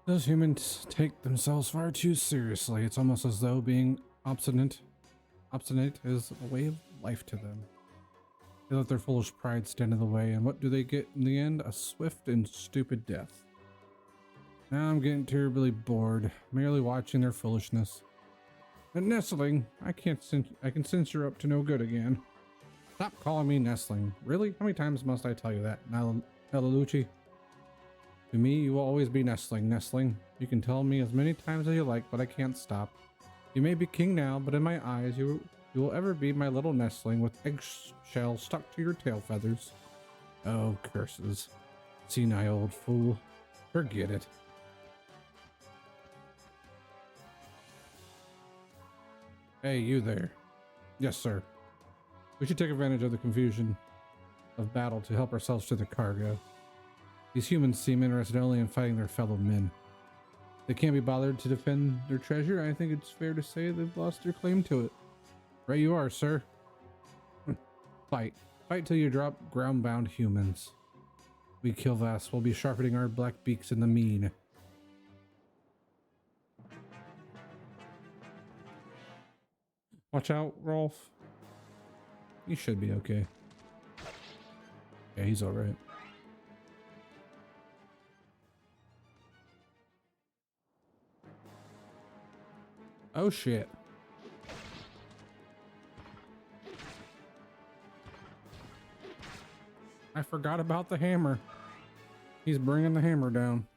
Those humans take themselves far too seriously. It's almost as though being obstinate is a way of life to them. They let their foolish pride stand in the way, and what do they get in the end? A swift and stupid death. Now I'm getting terribly bored, merely watching their foolishness. And Nestling, I can sense you're up to no good again. Stop calling me Nestling. Really? How many times must I tell you that, Nalalucci? To me, you will always be Nestling, Nestling. You can tell me as many times as you like, but I can't stop. You may be king now, but in my eyes, you will ever be my little Nestling with eggshell stuck to your tail feathers. Oh, curses. Senile old fool. Forget it. Hey, you there. Yes, sir. We should take advantage of the confusion of battle to help ourselves to the cargo. These humans seem interested only in fighting their fellow men. They can't be bothered to defend their treasure. I think it's fair to say they've lost their claim to it. Right you are, sir. Fight. Fight till you drop ground-bound humans. We Killvas will be sharpening our black beaks in the mean. Watch out, Rolf. He should be okay. Yeah, he's alright. Oh shit. I forgot about the hammer. He's bringing the hammer down.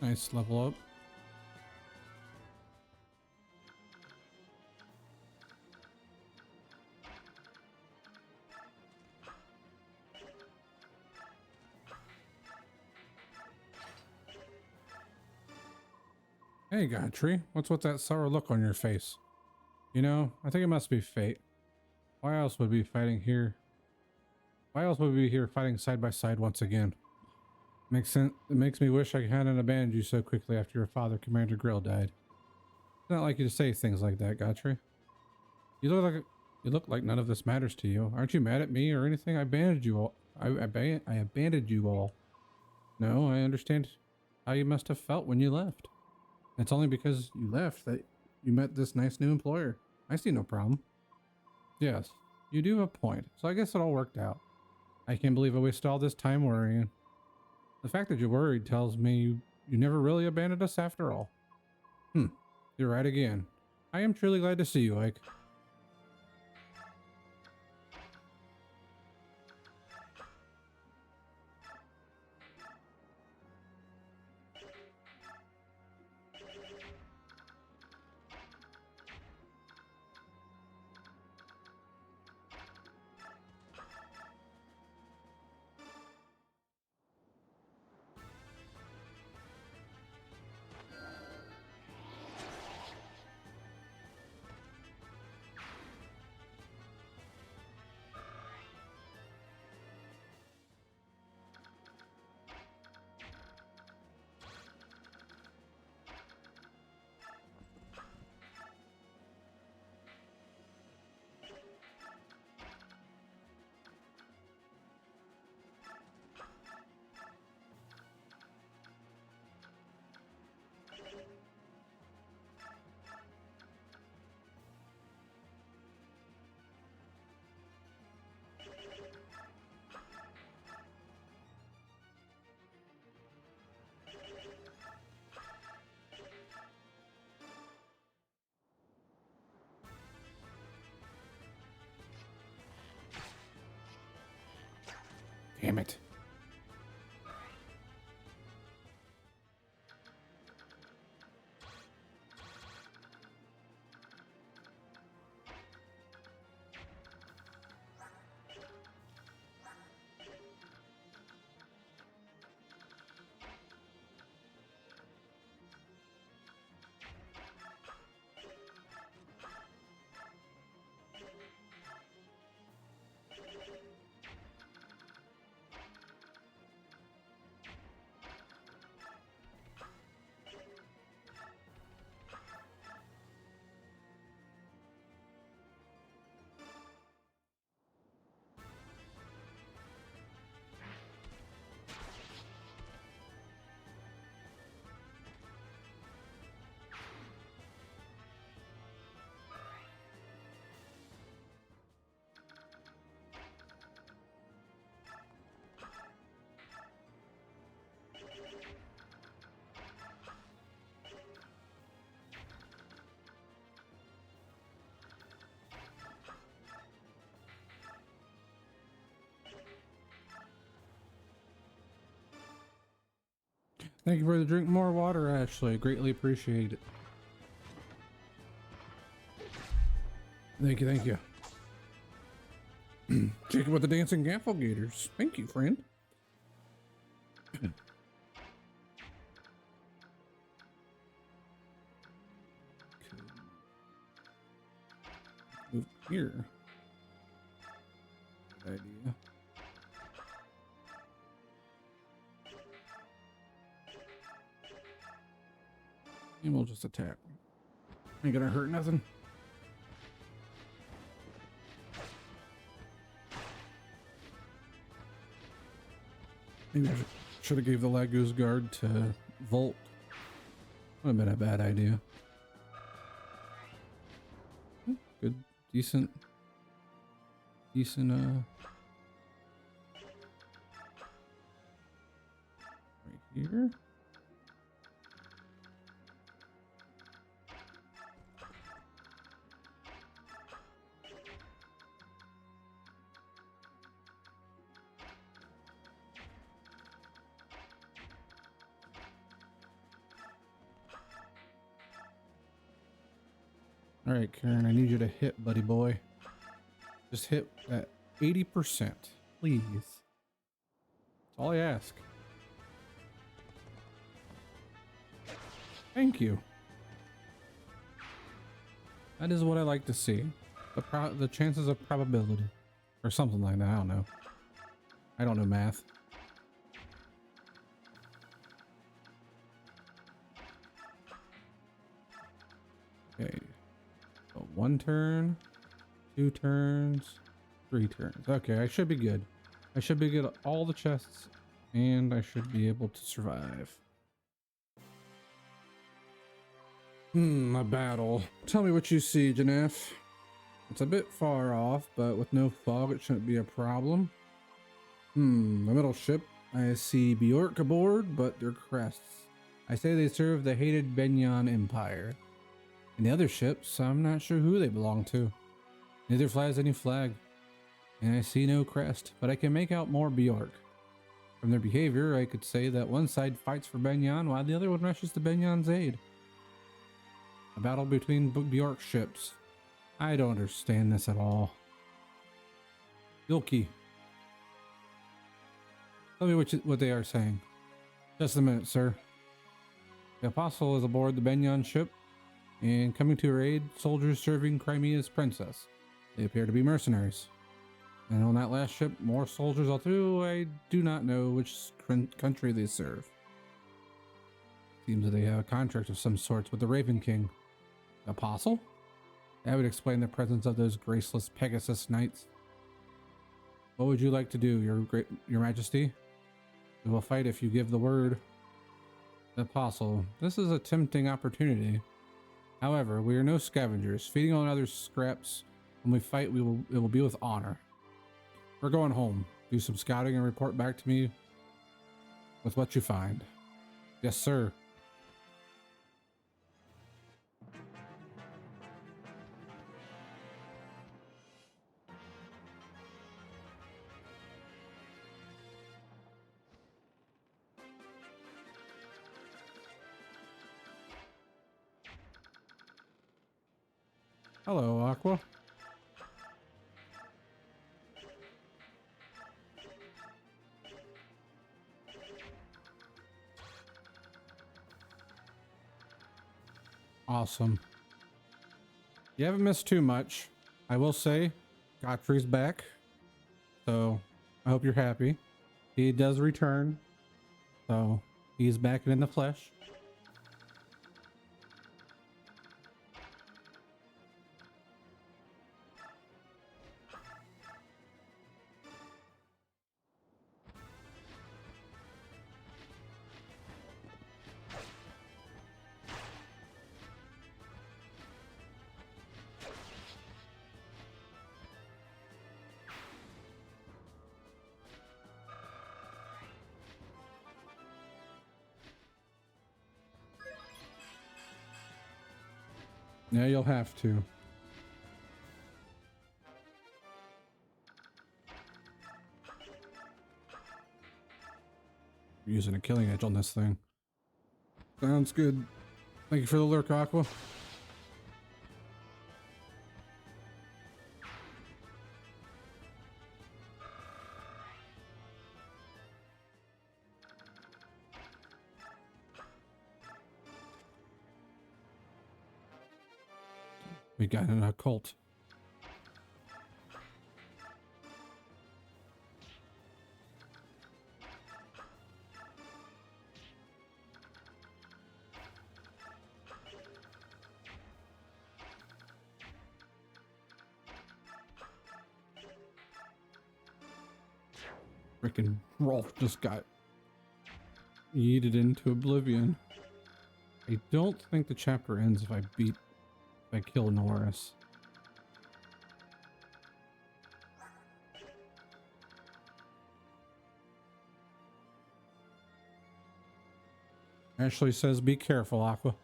Nice level up. Hey, Godtree, what's with that sour look on your face? You know, I think it must be fate. Why else would we be fighting here? Why else would we be here fighting side by side once again? Makes sense. It makes me wish I hadn't abandoned you so quickly after your father, Commander Grill, died. It's not like you to say things like that, Godtree. You look like none of this matters to you. Aren't you mad at me or anything? I abandoned you all. I abandoned you all. No, I understand how you must have felt when you left. It's only because you left that you met this nice new employer. I see no problem. Yes, you do have a point. So I guess it all worked out. I can't believe I wasted all this time worrying. The fact that you're worried tells me you never really abandoned us after all. You're right again. I am truly glad to see you, Ike. Damn it. Thank you for the drink more water, Ashley. Greatly appreciate it. Thank you, thank you. Jacob with the dancing gaffalgators. Thank you, friend. Move here. Good idea. And we'll just attack. Ain't gonna hurt nothing. Maybe I should have gave the Lagoose Guard to Volt. Would have been a bad idea. Good, decent, right here. All right, Karen, I need you to hit, buddy boy. Just hit at 80%, please. That's all I ask. Thank you. That is what I like to see. The chances of probability. Or something like that, I don't know. I don't know math. Okay. So 1 turn, 2 turns, 3 turns. Okay, I should be good. I should be good at all the chests, and I should be able to survive. A battle. Tell me what you see, Janef. It's a bit far off, but with no fog, it shouldn't be a problem. The middle ship. I see Bjork aboard, but their crests. I say they serve the hated Benyon Empire. And the other ships, I'm not sure who they belong to. Neither flies any flag. And I see no crest, but I can make out more Bjork. From their behavior, I could say that one side fights for Benyon while the other one rushes to Benyon's aid. A battle between Bjork ships. I don't understand this at all. Bilky. Tell me what they are saying. Just a minute, sir. The Apostle is aboard the Benyon ship and coming to her aid, soldiers serving Crimea's princess. They appear to be mercenaries. And on that last ship, more soldiers, although I do not know which country they serve. Seems that they have a contract of some sort with the Raven King. The Apostle? That would explain the presence of those graceless Pegasus knights. What would you like to do, your Majesty? We will fight if you give the word. The Apostle, this is a tempting opportunity. However, we are no scavengers. Feeding on others' scraps, when we fight, it will be with honor. We're going home. Do some scouting and report back to me with what you find. Yes, sir. Hello, Aqua. Awesome. You haven't missed too much. I will say, Godfrey's back. So, I hope you're happy. He does return. So, he's back in the flesh. Yeah, you'll have to. Using a killing edge on this thing. Sounds good. Thank you for the lurk, Aqua. We got an occult. Freaking Rolf just got yeeted into oblivion. I don't think the chapter ends if I kill Norris. Ashley says, be careful, Aqua.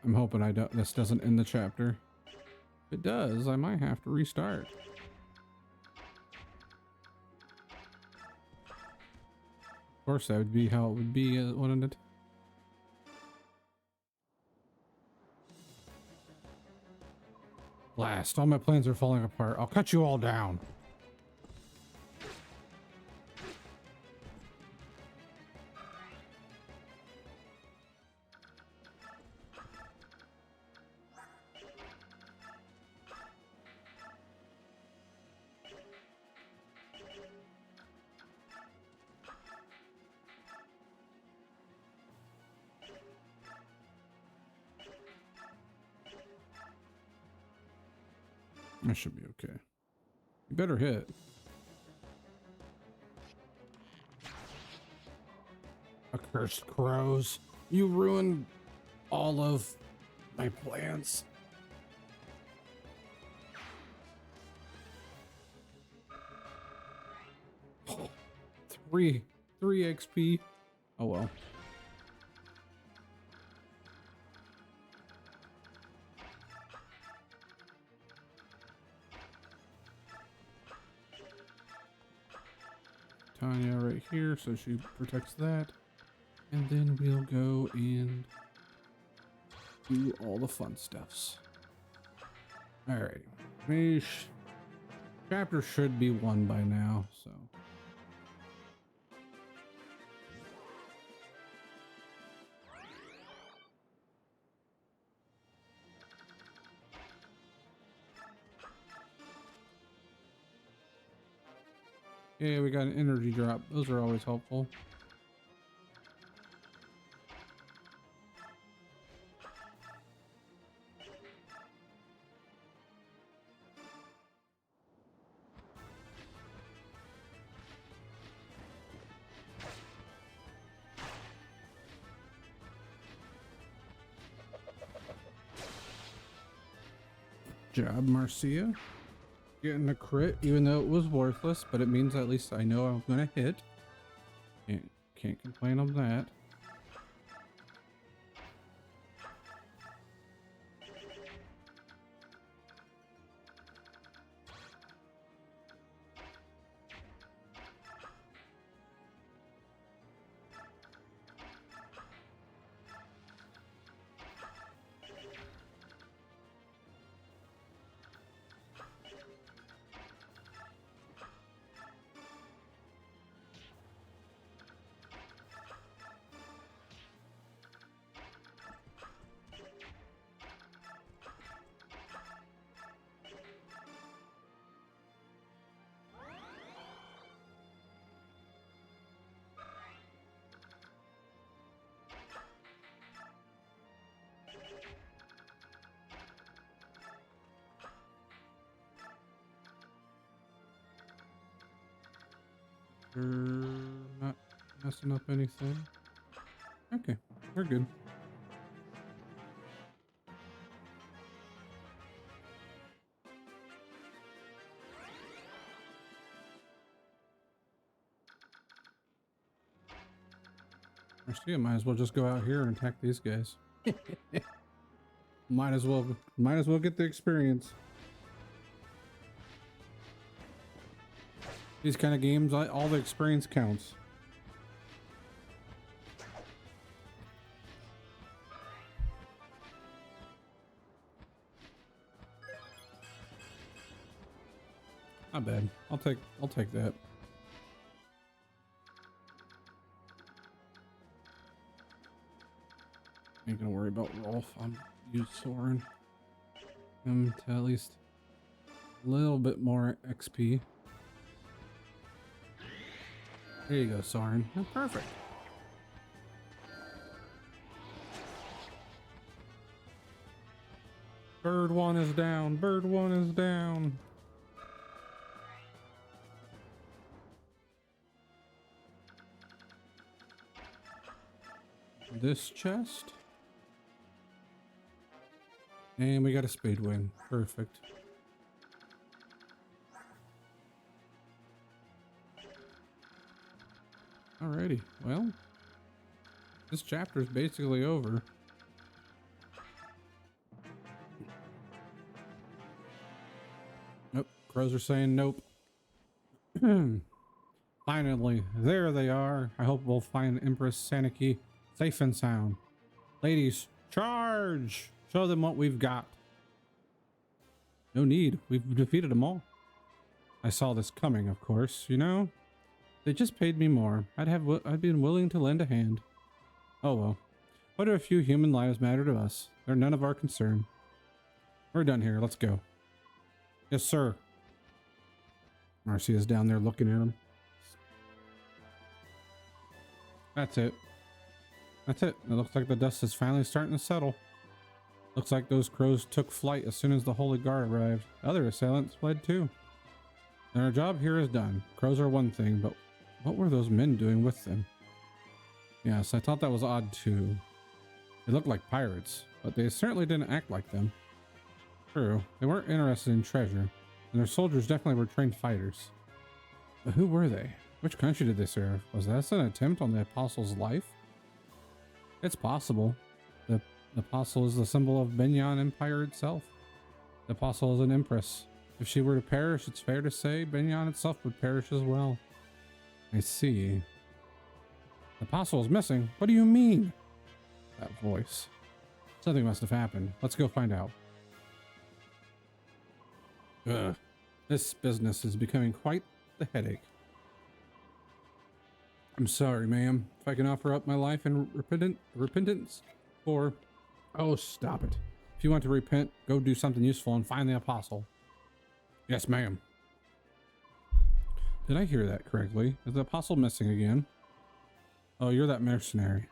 I'm hoping this doesn't end the chapter. If it does, I might have to restart. Of course, that would be how it would be, wouldn't it? Blast. All my plans are falling apart. I'll cut you all down. That should be okay. You better hit. Accursed crows. You ruined all of my plans. Oh, three XP. Oh well. Tanya right here, so she protects that. And then we'll go and do all the fun stuffs. Alright. Chapter should be won by now, so. Yeah, we got an energy drop. Those are always helpful. Job, Marcia. Getting a crit, even though it was worthless, but it means at least I know I'm gonna hit. Can't complain on that. Not messing up anything. Okay, we're good. Actually, I might as well just go out here and attack these guys. might as well get the experience. These kind of games, all the experience counts. Not bad. I'll take that. Ain't gonna worry about Rolf. I'm use Soren. To at least a little bit more XP. There you go, Soren. Oh, perfect. Bird one is down. Bird one is down. This chest. And we got a spade wing. Perfect. Alrighty, well, this chapter is basically over. Nope, crows are saying nope. Finally, there they are. I hope we'll find Empress Saniki safe and sound. Ladies, charge! Show them what we've got. No need. We've defeated them all. I saw this coming, of course. You know, they just paid me more. I'd been willing to lend a hand. Oh well. What do a few human lives matter to us? They're none of our concern. We're done here. Let's go. Yes, sir. Marcy is down there looking at him. That's it. That's it. It looks like the dust is finally starting to settle. Looks like those crows took flight as soon as the Holy Guard arrived. Other assailants fled too. And our job here is done. Crows are one thing, but what were those men doing with them? Yes, I thought that was odd too. They looked like pirates, but they certainly didn't act like them. True, they weren't interested in treasure, and their soldiers definitely were trained fighters. But who were they? Which country did they serve? Was that an attempt on the apostle's life? It's possible. The apostle is the symbol of Benyan Empire itself. The apostle is an empress. If she were to perish, it's fair to say Benyan itself would perish as well. I see. The apostle is missing? What do you mean? That voice. Something must have happened. Let's go find out. Ugh. This business is becoming quite the headache. I'm sorry, ma'am. If I can offer up my life in repentance for... Oh, stop it. If you want to repent, go do something useful and find the apostle. Yes, ma'am. Did I hear that correctly? Is the apostle missing again? Oh, you're that mercenary.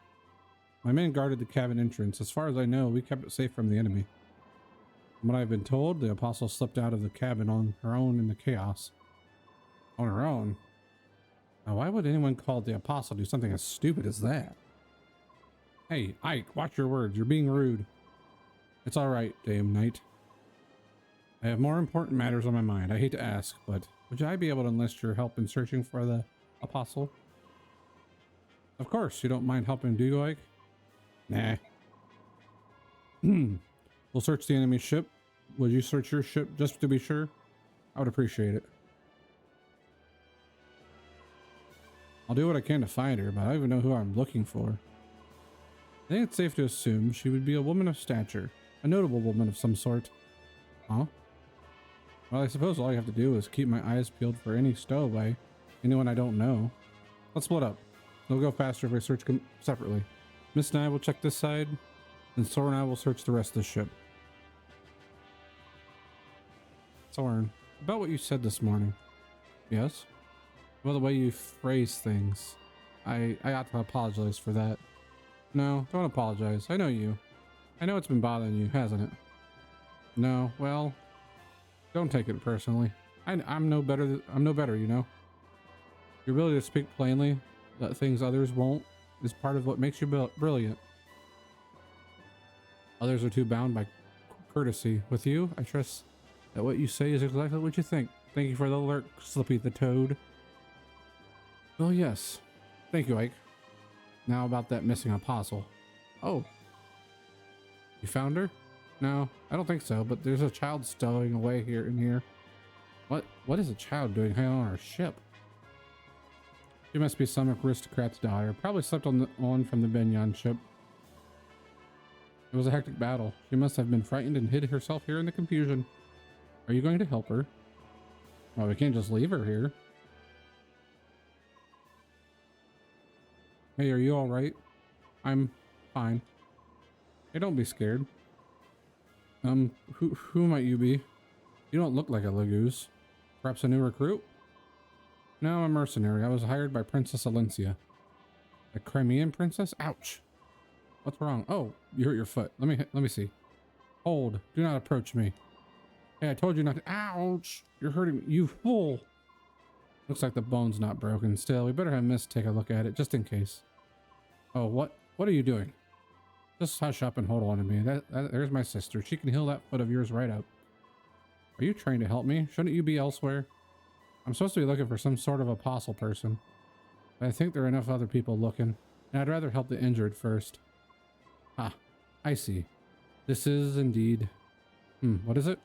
My men guarded the cabin entrance. As far as I know, we kept it safe from the enemy. From what I've been told, the apostle slipped out of the cabin on her own in the chaos. On her own? Now, why would anyone call the apostle do something as stupid as that? Hey, Ike, watch your words. You're being rude. It's all right, Dame Knight. I have more important matters on my mind. I hate to ask, but would I be able to enlist your help in searching for the apostle? Of course, you don't mind helping, do you, Ike? Nah. We'll search the enemy ship. Would you search your ship just to be sure? I would appreciate it. I'll do what I can to find her, but I don't even know who I'm looking for. I think it's safe to assume she would be a woman of stature, a notable woman of some sort. Huh? Well, I suppose all you have to do is keep my eyes peeled for any stowaway, anyone I don't know. Let's split up. It'll go faster if we search separately. Miss and I will check this side, and Soren and I will search the rest of the ship. Soren, about what you said this morning. Yes? About the way you phrase things. I ought to apologize for that. No, don't apologize. I know you. I know it's been bothering you, hasn't it? No, well, don't take it personally. I'm no better, you know. Your ability to speak plainly, that things others won't, is part of what makes you brilliant. Others are too bound by courtesy. With you, I trust that what you say is exactly what you think. Thank you for the alert, Slippy the Toad. Well, yes. Thank you, Ike. Now about that missing apostle. Oh. You found her? No, I don't think so, but there's a child stowing away here in here. What is a child doing hanging on our ship? She must be some aristocrat's daughter. Probably slept on from the Benyan ship. It was a hectic battle. She must have been frightened and hid herself here in the confusion. Are you going to help her? Well, we can't just leave her here. Hey, are you all right? I'm fine. Hey, don't be scared. Who might you be? You don't look like a Lagoose. Perhaps a new recruit? No, I'm a mercenary. I was hired by Princess Alencia. A Crimean princess? Ouch. What's wrong? Oh, you hurt your foot. Let me see. Hold. Do not approach me. Hey, I told you not to. Ouch! You're hurting me. You fool. Looks like the bone's not broken. Still, we better have Miss take a look at it, just in case. Oh, what are you doing? Just hush up and hold on to me. There's my sister. She can heal that foot of yours right up. Are you trying to help me? Shouldn't you be elsewhere? I'm supposed to be looking for some sort of apostle person. But I think there are enough other people looking, and I'd rather help the injured first. Ah, I see. This is indeed... what is it?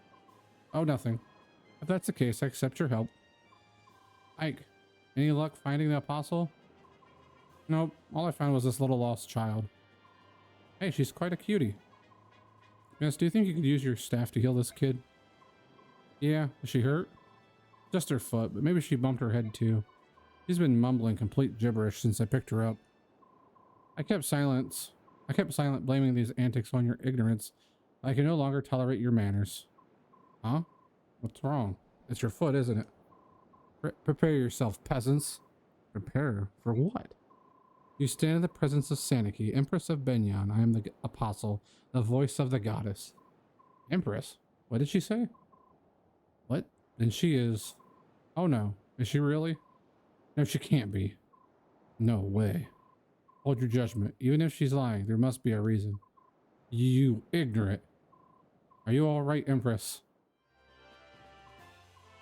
Oh, nothing. If that's the case, I accept your help. Ike, any luck finding the apostle? Nope, all I found was this little lost child. Hey, she's quite a cutie. Miss, do you think you could use your staff to heal this kid? Yeah, is she hurt? Just her foot, but maybe she bumped her head too. She's been mumbling complete gibberish since I picked her up. I kept silent, blaming these antics on your ignorance. I can no longer tolerate your manners. Huh? What's wrong? It's your foot, isn't it? Prepare yourself, peasants. Prepare for what? You stand in the presence of Saniki, Empress of Benyan. I am the apostle, the voice of the goddess. Empress? What did she say? What? Then she is... Oh no. Is she really? No, she can't be. No way. Hold your judgment. Even if she's lying, there must be a reason. You ignorant. Are you alright, Empress?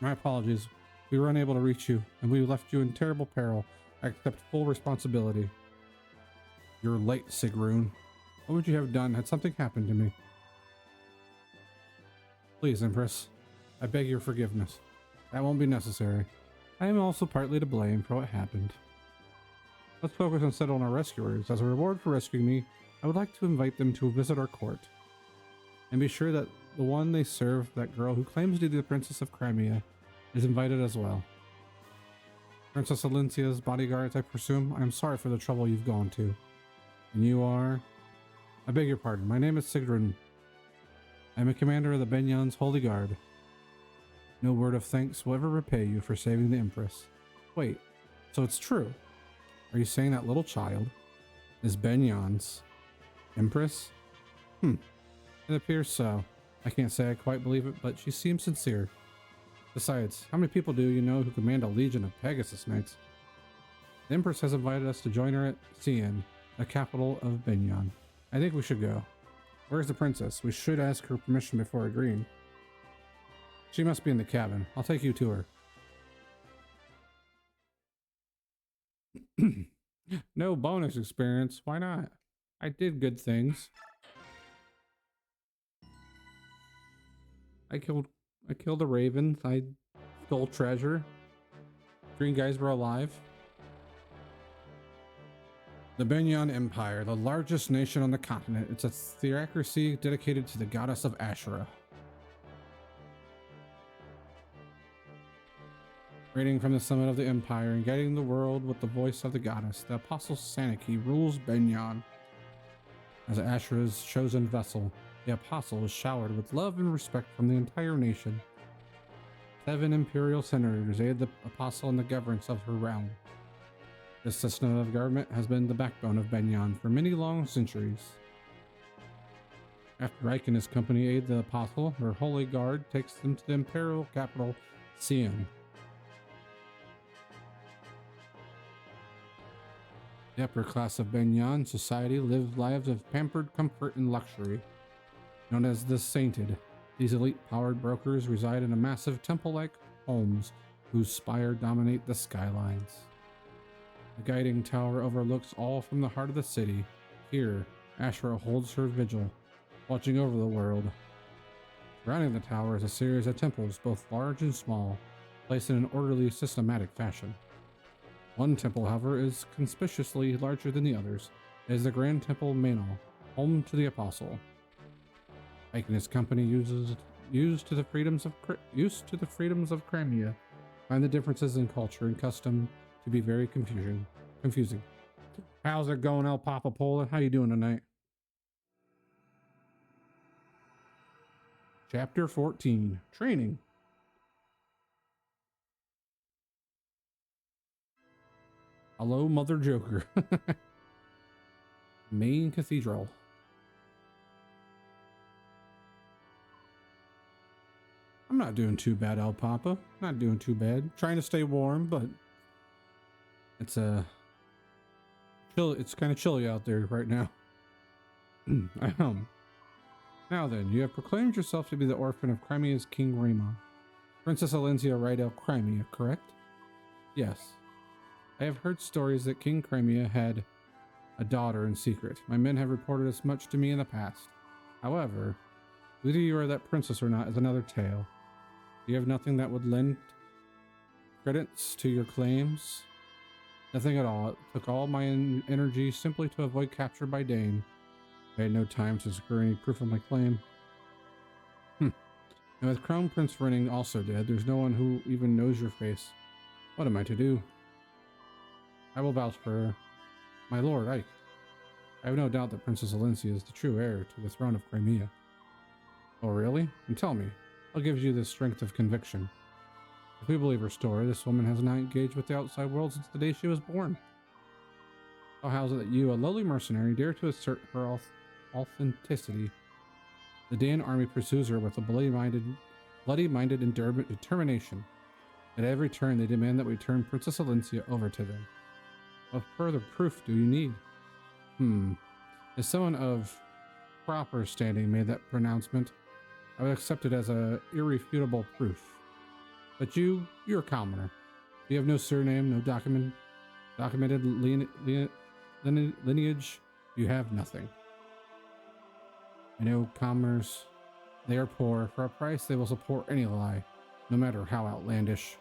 My apologies. We were unable to reach you, and we left you in terrible peril. I accept full responsibility. You're late, Sigrun. What would you have done had something happened to me? Please, Empress. I beg your forgiveness. That won't be necessary. I am also partly to blame for what happened. Let's focus on settling our rescuers. As a reward for rescuing me, I would like to invite them to visit our court. And be sure that the one they serve, that girl who claims to be the Princess of Crimea, is invited as well. Princess Alencia's bodyguards, I presume. I am sorry for the trouble you've gone to. And you are? I beg your pardon. My name is Sigrun. I am a commander of the Benyan's Holy Guard. No word of thanks will ever repay you for saving the Empress. Wait, so it's true? Are you saying that little child is Benyan's Empress? It appears so. I can't say I quite believe it, but she seems sincere. Besides, how many people do you know who command a legion of Pegasus Knights? The Empress has invited us to join her at Cien, the capital of Benyan. I think we should go. Where's the princess? We should ask her permission before agreeing. She must be in the cabin. I'll take you to her. No bonus experience. Why not? I did good things. I killed a raven. I stole treasure. Green guys were alive. The Benyan Empire, the largest nation on the continent. It's a theocracy dedicated to the goddess of Ashura. Reigning from the summit of the empire and guiding the world with the voice of the goddess, the apostle Saniki rules Benyan. As Ashura's chosen vessel, the apostle is showered with love and respect from the entire nation. 7 imperial senators aid the apostle in the governance of her realm. This system of government has been the backbone of Benyan for many long centuries. After Ike and his company aid the apostle, her holy guard takes them to the imperial capital, Cien. The upper class of Benyan society live lives of pampered comfort and luxury. Known as the Sainted, these elite-powered brokers reside in a massive temple-like homes whose spire dominate the skylines. The guiding tower overlooks all from the heart of the city. Here, Ashura holds her vigil, watching over the world. Surrounding the tower is a series of temples, both large and small, placed in an orderly, systematic fashion. One temple, however, is conspicuously larger than the others. It is the Grand Temple Menal, home to the Apostle. Ike and his company used to the freedoms of Crimea, find the differences in culture and custom to be very confusing. How's it going, El Papa Pola? How you doing tonight? Chapter 14, Training. Hello, Mother Joker. Main Cathedral. I'm not doing too bad, El Papa. Not doing too bad. Trying to stay warm, but it's it's kind of chilly out there right now. Now then, you have proclaimed yourself to be the orphan of Crimea's King Raymond. Princess Alencia Rydell Crimea, correct? Yes. I have heard stories that King Crimea had a daughter in secret. My men have reported as much to me in the past. However, whether you are that princess or not is another tale. You have nothing that would lend credence to your claims? Nothing at all. It took all my energy simply to avoid capture by Dane. I had no time to secure any proof of my claim. And with Crown Prince Renning also dead, there's no one who even knows your face. What am I to do? I will vouch for her. My lord, Ike. I have no doubt that Princess Alencia is the true heir to the throne of Crimea. Oh, really? And tell me, what gives you the strength of conviction? If we believe her story, this woman has not engaged with the outside world since the day she was born. So how is it that you, a lowly mercenary, dare to assert her authenticity? The Dan army pursues her with a bloody-minded determination. At every turn, they demand that we turn Princess Alencia over to them. What further proof do you need? If someone of proper standing made that pronouncement, I would accept it as a irrefutable proof. But you're a commoner. You have no surname, no documented lineage. You have nothing. I know commoners, they are poor. For a price, they will support any lie, no matter how outlandish.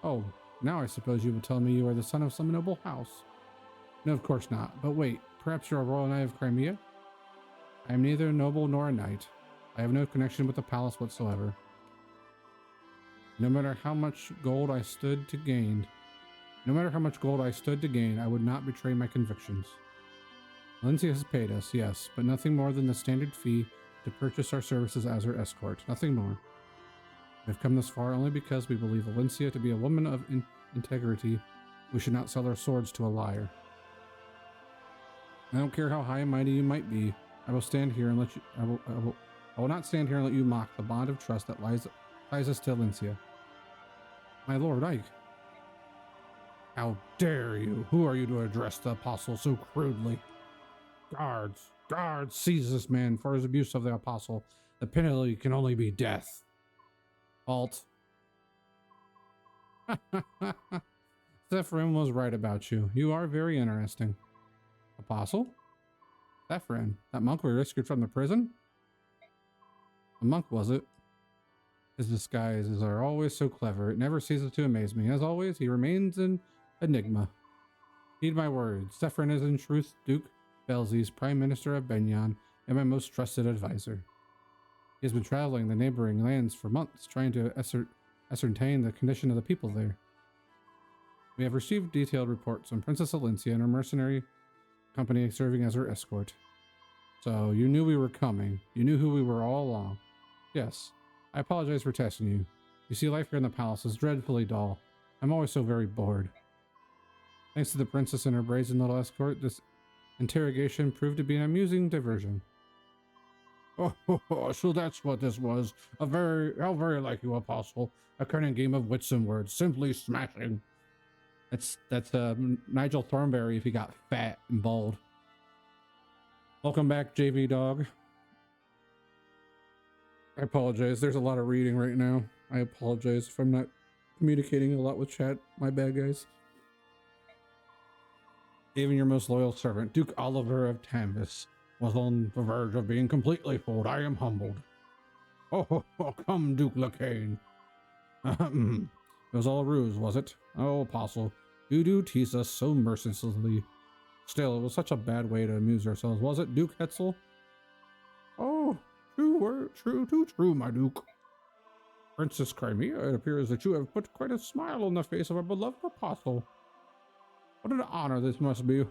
Oh, now I suppose you will tell me you are the son of some noble house. No, of course not. But wait, perhaps you're a royal knight of Crimea? I am neither a noble nor a knight. I have no connection with the palace whatsoever. No matter how much gold I stood to gain, I would not betray my convictions. Alencia has paid us, yes, but nothing more than the standard fee to purchase our services as her escort. Nothing more. We have come this far only because we believe Alencia to be a woman of integrity. We should not sell our swords to a liar. I don't care how high and mighty you might be. I will stand here and let you. I will not stand here and let you mock the bond of trust that ties us to Alencia. My lord Ike. How dare you? Who are you to address the apostle so crudely? Guards, seize this man for his abuse of the apostle. The penalty can only be death. Halt. Zephyrin was right about you. You are very interesting. Apostle? Zephyrin, that monk we rescued from the prison? A monk, was it? His disguises are always so clever. It never ceases to amaze me. As always, he remains an enigma. Heed my words. Zephyrin is in truth Duke Belzes, Prime Minister of Benyon, and my most trusted advisor. He has been traveling the neighboring lands for months, trying to ascertain the condition of the people there. We have received detailed reports on Princess Alencia and her mercenary company serving as her escort. So, you knew we were coming. You knew who we were all along. Yes, I apologize for testing you. You see, life here in the palace is dreadfully dull. I'm always so very bored. Thanks to the princess and her brazen little escort, this interrogation proved to be an amusing diversion. Oh, so that's what this was. How very like you, Apostle. A cunning game of wits and words. Simply smashing. That's Nigel Thornberry if he got fat and bald. Welcome back, JV Dog. I apologize. There's a lot of reading right now. I apologize if I'm not communicating a lot with chat. My bad, guys. Even your most loyal servant, Duke Oliver of Tanvis, was on the verge of being completely fooled. I am humbled. Oh, come, Duke Lacane. It was all a ruse, was it? Oh, Apostle, you do tease us so mercilessly. Still, it was such a bad way to amuse ourselves, was it, Duke Hetzel? Oh, too true, my Duke. Princess Crimea, it appears that you have put quite a smile on the face of our beloved Apostle. What an honor this must be.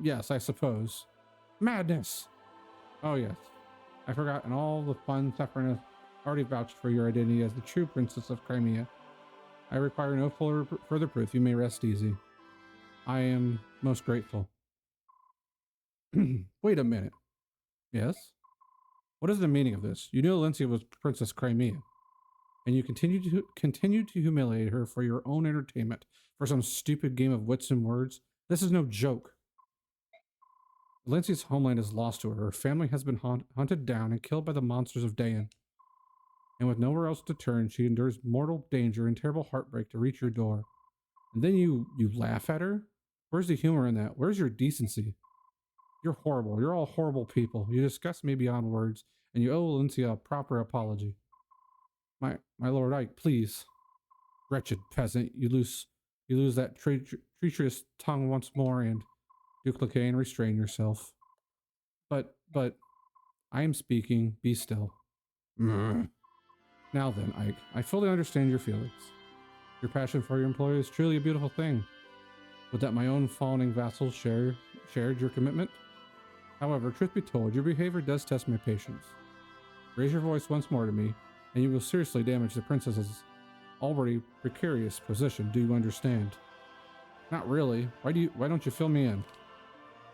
Yes, I suppose. Madness. Oh, yes. I forgot, and all the fun Zephyrin has already vouched for your identity as the true Princess of Crimea. I require no further proof. You may rest easy. I am most grateful. Wait a minute. Yes? What is the meaning of this? You knew Alencia was Princess Crimea, and you continued to humiliate her for your own entertainment, for some stupid game of wits and words. This is no joke. Alencia's homeland is lost to her. Her family has been hunted down and killed by the monsters of Dayan. And with nowhere else to turn, she endures mortal danger and terrible heartbreak to reach your door. And then you laugh at her? Where's the humor in that? Where's your decency? You're horrible. You're all horrible people. You disgust me beyond words, and you owe Alencia a proper apology. My Lord Ike, please. Wretched peasant, you lose that treacherous tongue once more, and Duke Lacane, restrain yourself. But I am speaking. Be still. Mm. Now then, Ike, I fully understand your feelings. Your passion for your employer is truly a beautiful thing. Would that my own fawning vassals shared your commitment? However, truth be told, your behavior does test my patience. Raise your voice once more to me, and you will seriously damage the princess's already precarious position. Do you understand? Not really. Why don't you fill me in?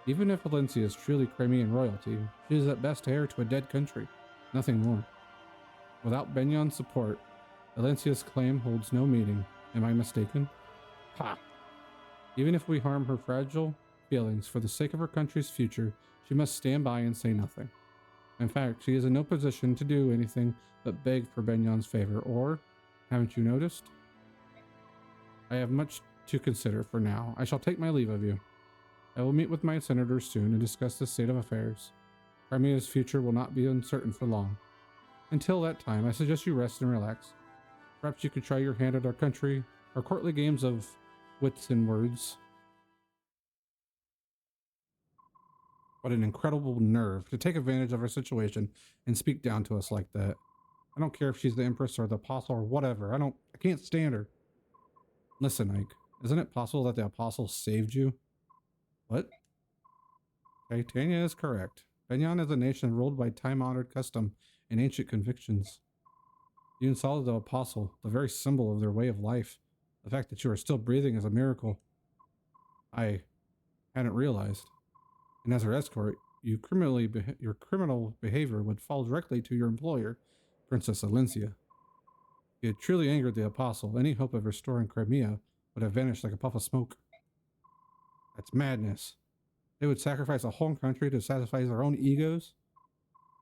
Even if Valencia is truly Crimean royalty, she is at best heir to a dead country. Nothing more. Without Benyon's support, Valencia's claim holds no meaning. Am I mistaken? Ha! Even if we harm her fragile feelings for the sake of her country's future, she must stand by and say nothing. In fact, she is in no position to do anything but beg for Benyon's favor, or, haven't you noticed? I have much to consider for now. I shall take my leave of you. I will meet with my senators soon and discuss the state of affairs. Crimea's future will not be uncertain for long. Until that time, I suggest you rest and relax. Perhaps you could try your hand at our courtly games of wits and words. What an incredible nerve to take advantage of our situation and speak down to us like that. I don't care if she's the Empress or the Apostle or whatever. I can't stand her. Listen, Ike, isn't it possible that the Apostle saved you? What? Titania is correct. Benyon is a nation ruled by time-honored custom and ancient convictions. You insulted the Apostle, the very symbol of their way of life. The fact that you are still breathing is a miracle. I hadn't realized. And as her escort, your criminal behavior would fall directly to your employer, Princess Alencia. If you had truly angered the Apostle, any hope of restoring Crimea would have vanished like a puff of smoke. That's madness. They would sacrifice a whole country to satisfy their own egos?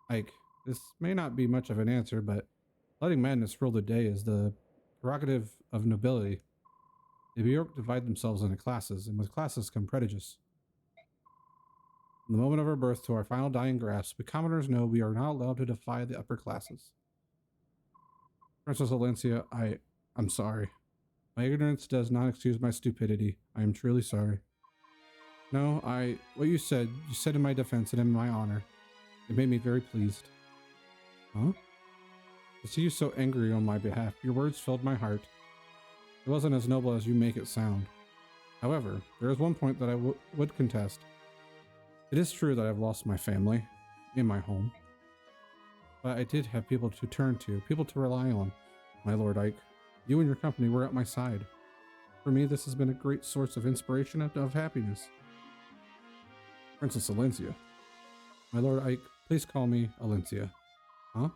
Ike, this may not be much of an answer, but letting madness rule the day is the prerogative of nobility. The Bjork divide themselves into classes, and with classes come prejudice. From the moment of our birth to our final dying grasp, we commoners know we are not allowed to defy the upper classes. Princess Alencia, I'm sorry. My ignorance does not excuse my stupidity. I am truly sorry. No, what you said in my defense and in my honor. It made me very pleased. Huh? To see you so angry on my behalf, your words filled my heart. It wasn't as noble as you make it sound. However, there is one point that I would contest. It is true that I've lost my family, in my home. But I did have people to turn to, people to rely on. My Lord Ike, you and your company were at my side. For me, this has been a great source of inspiration and of happiness. Princess Alencia. My Lord Ike, please call me Alencia. Huh?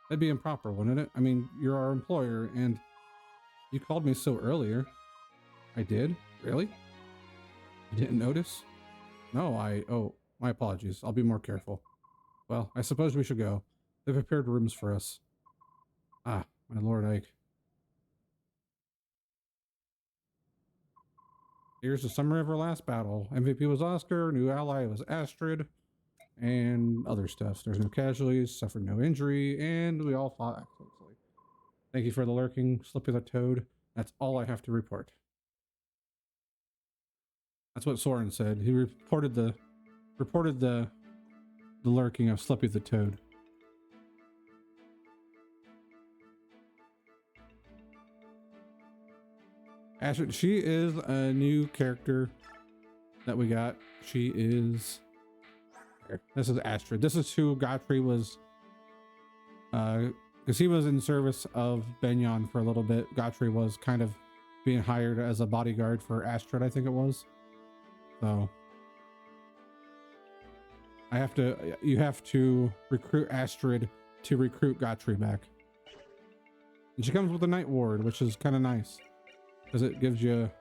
That'd be improper, wouldn't it? I mean, you're our employer, and you called me so earlier. I did? Really? You didn't notice? No, oh, my apologies. I'll be more careful. Well, I suppose we should go. They prepared rooms for us. Ah, my Lord Ike. Here's a summary of our last battle. MVP was Oscar, new ally was Astrid, and other stuff. There's no casualties, suffered no injury, and we all fought excellently. Thank you for the lurking, Slippy the Toad. That's all I have to report. That's what Soren said. He reported the lurking of Slippy the Toad. Astrid, she is a new character that we got. She is... This is Astrid. This is who Godfrey was... because he was in service of Benyon for a little bit. Godfrey was kind of being hired as a bodyguard for Astrid, I think it was. So... you have to recruit Astrid to recruit Godfrey back. And she comes with a Night Ward, which is kind of nice. Because it gives you...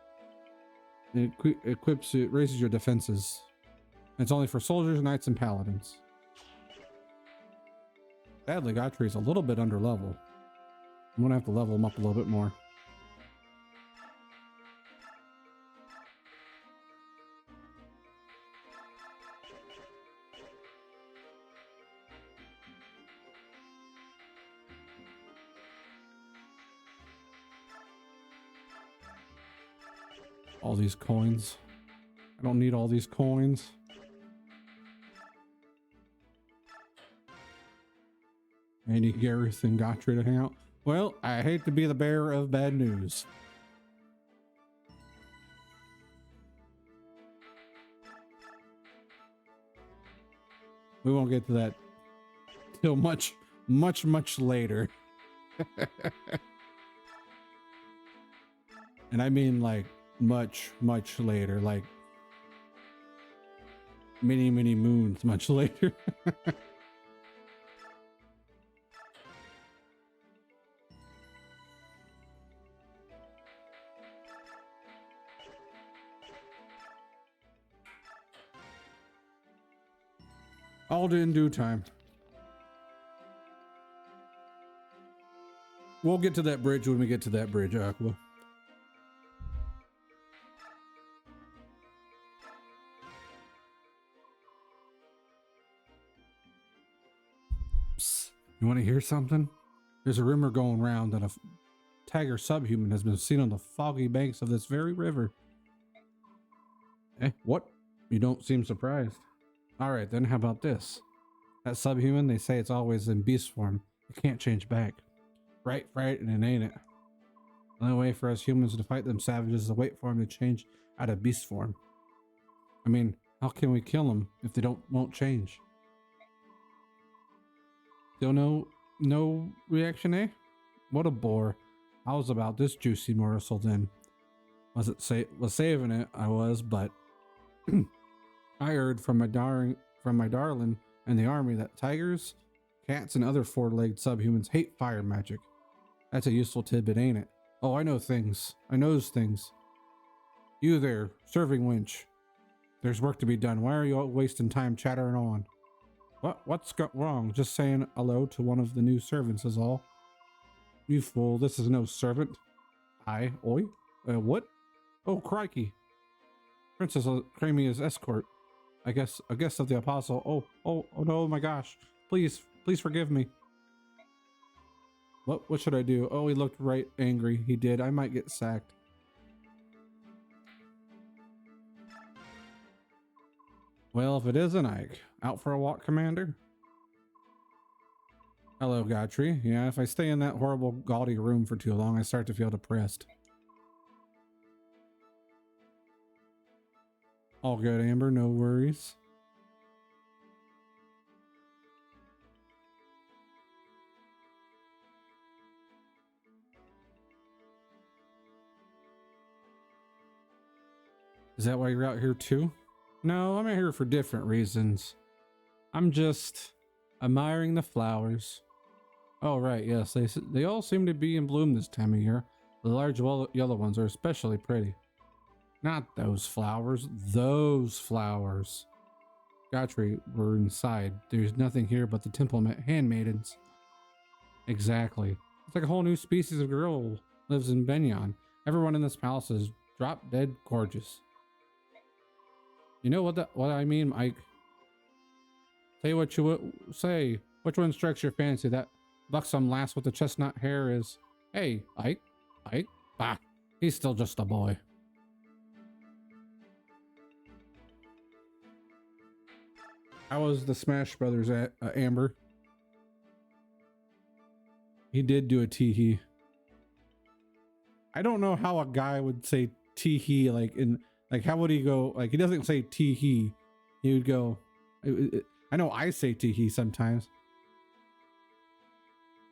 It raises your defenses. And it's only for soldiers, knights, and paladins. Sadly, Godfrey's a little bit under level. I'm gonna have to level him up a little bit more. All these coins. I don't need all these coins. I need Gareth and Gotcha to hang out. Well, I hate to be the bearer of bad news. We won't get to that till much later. And I mean like much later, like many moons much later. All in due time. We'll get to that bridge when we get to that bridge, Aqua. Psst. You want to hear something? There's a rumor going around that a tiger subhuman has been seen on the foggy banks of this very river. Eh, what? You don't seem surprised. All right, then how about this? That subhuman, they say it's always in beast form. It can't change back. Right, and it ain't it. The only way for us humans to fight them savages is to wait for them to change out of beast form. I mean, how can we kill them if they won't change? Still no reaction, eh? What a bore. I was about this juicy morsel then. Was saving it, I was, but I heard from my darling and the army that tigers, cats, and other four-legged subhumans hate fire magic. That's a useful tidbit, ain't it? Oh, I know things. I knows things. You there, serving wench. There's work to be done. Why are you all wasting time chattering on? What's wrong? Just saying hello to one of the new servants is all. You fool, this is no servant. Oi? What? Oh, crikey. Princess Cremia's escort. I guess a guest of the apostle. Oh no, my gosh. Please forgive me. What should I do? Oh, he looked right angry. He did. I might get sacked. Well, if it isn't Ike. Out for a walk, Commander? Hello, Godfrey. Yeah, if I stay in that horrible, gaudy room for too long, I start to feel depressed. All good, Amber. No worries. Is that why you're out here too? No, I'm out here for different reasons. I'm just admiring the flowers. Oh, right, yes, they all seem to be in bloom this time of year. The large yellow ones are especially pretty. Not those flowers, those flowers. Godfrey, we're inside. There's nothing here but the temple handmaidens. Exactly. It's like a whole new species of girl lives in Benyon. Everyone in this palace is drop dead gorgeous. You know what I mean, Ike? Say what you would say. Which one strikes your fancy? That buxom lass with the chestnut hair is... Hey, Ike? Bah, he's still just a boy. How was the Smash Brothers at Amber? He did do a tee-hee. I don't know how a guy would say tee-hee, like how would he go? Like, he doesn't say tee-hee. He would go... I know I say tee-hee sometimes.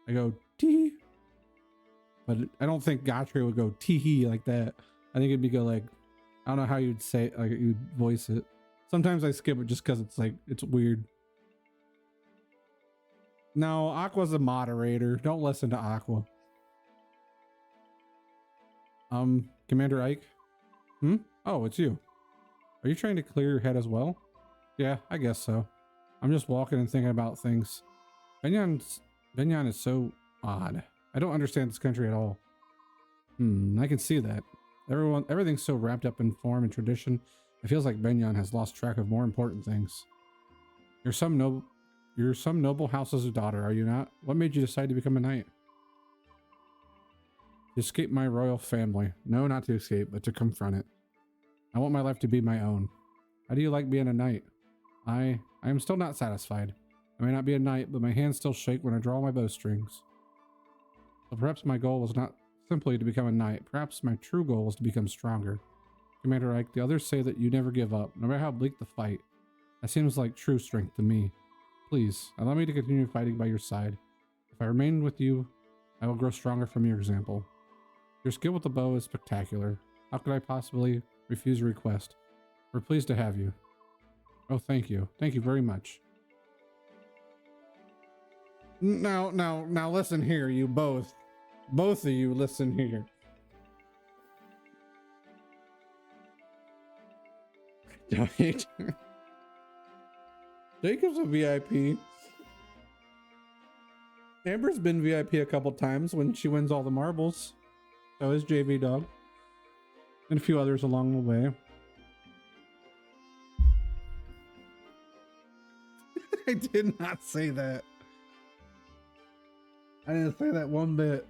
I go tee, but I don't think Gotcha would go tee-hee like that. I think it'd be go like, I don't know how you'd say it, like you'd voice it. Sometimes I skip it just because it's like, it's weird. No, Aqua's a moderator. Don't listen to Aqua. Commander Ike? Oh, it's you. Are you trying to clear your head as well? Yeah, I guess so. I'm just walking and thinking about things. Benyon is so odd. I don't understand this country at all. I can see that. Everything's so wrapped up in form and tradition. It feels like Benyon has lost track of more important things. You're some noble house's daughter, are you not? What made you decide to become a knight? To escape my royal family. No, not to escape, but to confront it. I want my life to be my own. How do you like being a knight? I am still not satisfied. I may not be a knight, but my hands still shake when I draw my bowstrings. So perhaps my goal was not simply to become a knight. Perhaps my true goal was to become stronger. Commander Ike, the others say that you never give up, no matter how bleak the fight. That seems like true strength to me. Please, allow me to continue fighting by your side. If I remain with you, I will grow stronger from your example. Your skill with the bow is spectacular. How could I possibly refuse a request? We're pleased to have you. Oh, thank you. Thank you very much. Now listen here, you both. Both of you listen here. Jacob's a VIP. Amber's been VIP a couple times when she wins all the marbles. So is JV Dog. And a few others along the way. I did not say that. I didn't say that one bit.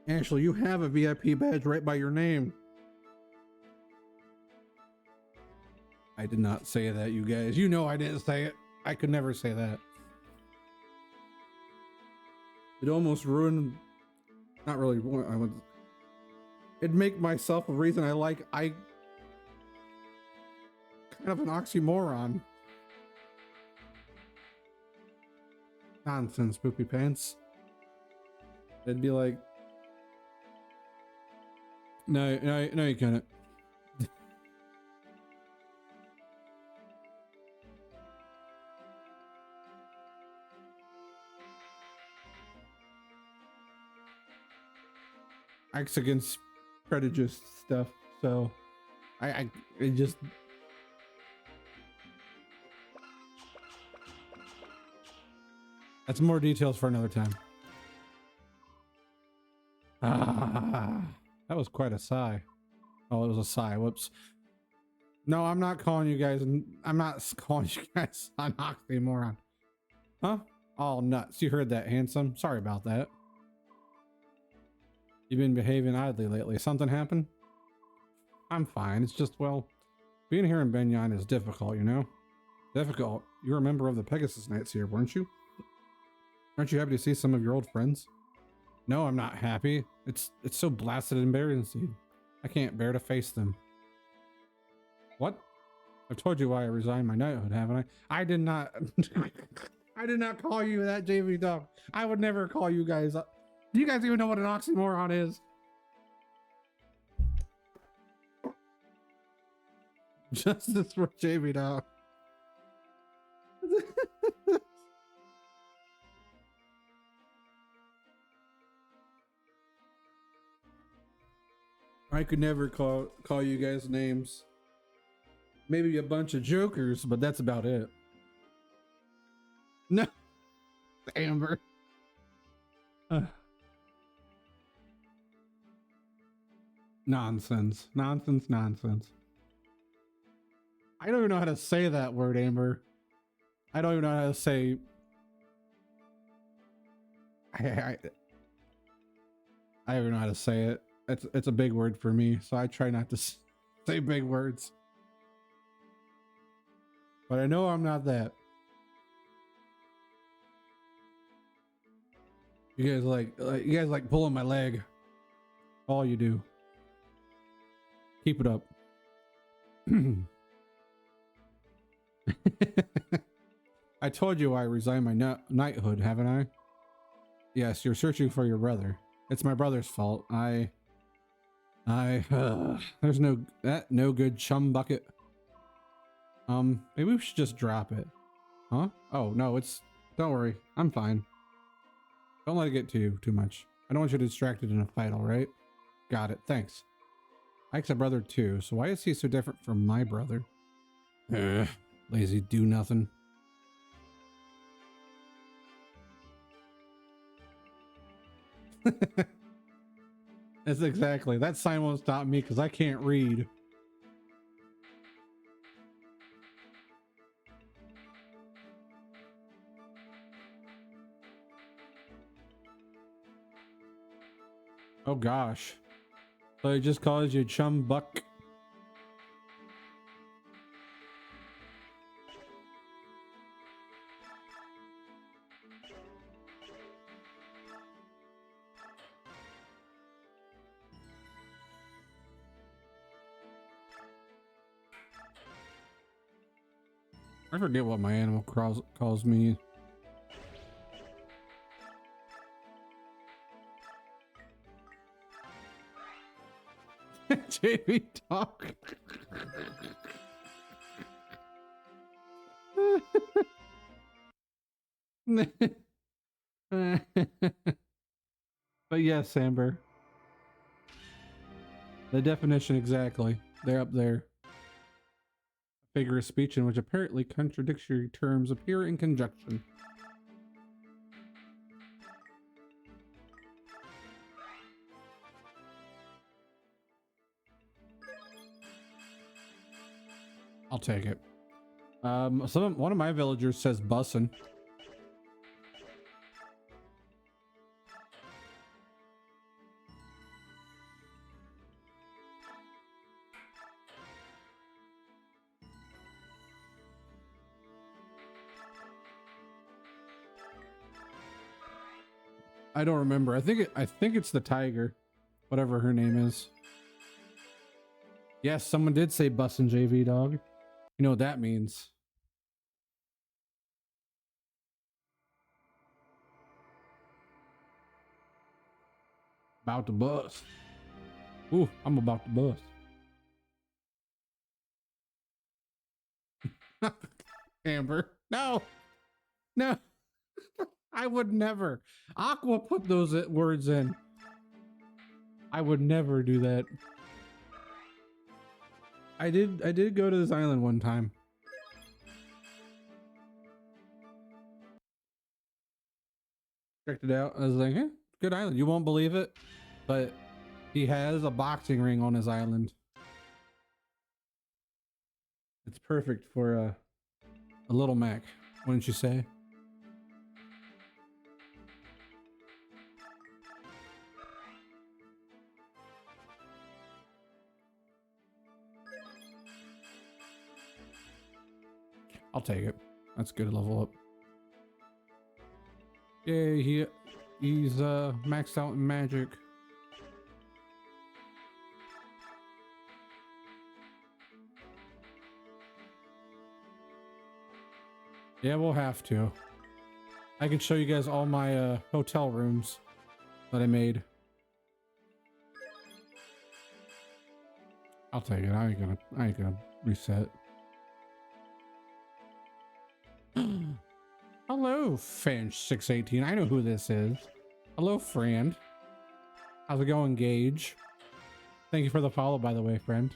Ashley, you have a VIP badge right by your name. I did not say that, you guys. You know I didn't say it. I could never say that. It almost ruined... Not really. I would... It'd make myself a reason I kind of an oxymoron. Nonsense, poopy pants. It'd be like... No, you couldn't. Acts against prejudice stuff, so it just... That's more details for another time. That was quite a sigh. Oh, it was a sigh. Whoops. No, I'm not calling you guys. I'm not calling you guys an oxymoron. Huh? Oh, nuts. You heard that, handsome. Sorry about that. You've been behaving oddly lately. Something happened? I'm fine. It's just, well, being here in Benyon is difficult, you know? Difficult? You're a member of the Pegasus Knights here, weren't you? Aren't you happy to see some of your old friends? No, I'm not happy. It's so blasted and embarrassing. I can't bear to face them. What? I've told you why I resigned my knighthood, haven't I? I did not. I did not call you that, JV Dog. I would never call you guys up. Do you guys even know what an oxymoron is? Justice for JV Dog. I could never call you guys names. Maybe a bunch of jokers, but that's about it. No. Amber. Nonsense. Nonsense. I don't even know how to say that word, Amber. I don't even know how to say... I don't even know how to say it. It's a big word for me, so I try not to say big words. But I know I'm not that. You guys like pulling my leg. All you do. Keep it up. I told you I resigned my knighthood, haven't I? Yes, you're searching for your brother. It's my brother's fault. There's no good chum bucket. Maybe we should just drop it. Huh? Oh, no, don't worry. I'm fine. Don't let it get to you too much. I don't want you distracted in a fight, all right? Got it. Thanks. Ike's a brother too, so why is he so different from my brother? Lazy do nothing. That's exactly. That sign won't stop me because I can't read. Oh gosh. So he just calls you chum buck. I forget what my animal calls me. JV talk. But yes, Amber. The definition exactly. They're up there. A figure of speech in which apparently contradictory terms appear in conjunction. I'll take it. One of my villagers says bussin'. I don't remember. I think it's the tiger, whatever her name is. Yes, someone did say bussin' JV dog. You know what that means. About to bust. Ooh, I'm about to bust. Amber, no, no. I would never. Aqua put those words in. I would never do that. I did go to this island one time. Checked it out. I was like, good island. You won't believe it, but he has a boxing ring on his island. It's perfect for a little Mac, wouldn't you say? I'll take it. That's good level up. Yeah, he's maxed out in magic. Yeah, we'll have to. I can show you guys all my hotel rooms that I made. I'll take it. I ain't gonna reset. Hello, Fanch618. I know who this is. Hello, friend. How's it going, Gage? Thank you for the follow, by the way, friend.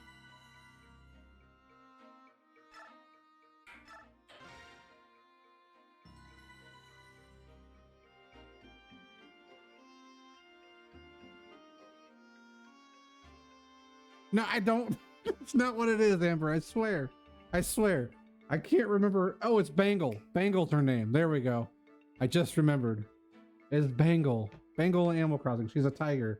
No, I don't. It's not what it is, Amber. I swear. I swear. I can't remember. Oh, it's Bangle. Bangle's her name. There we go. I just remembered. It's Bangle. Bangle in Animal Crossing. She's a tiger.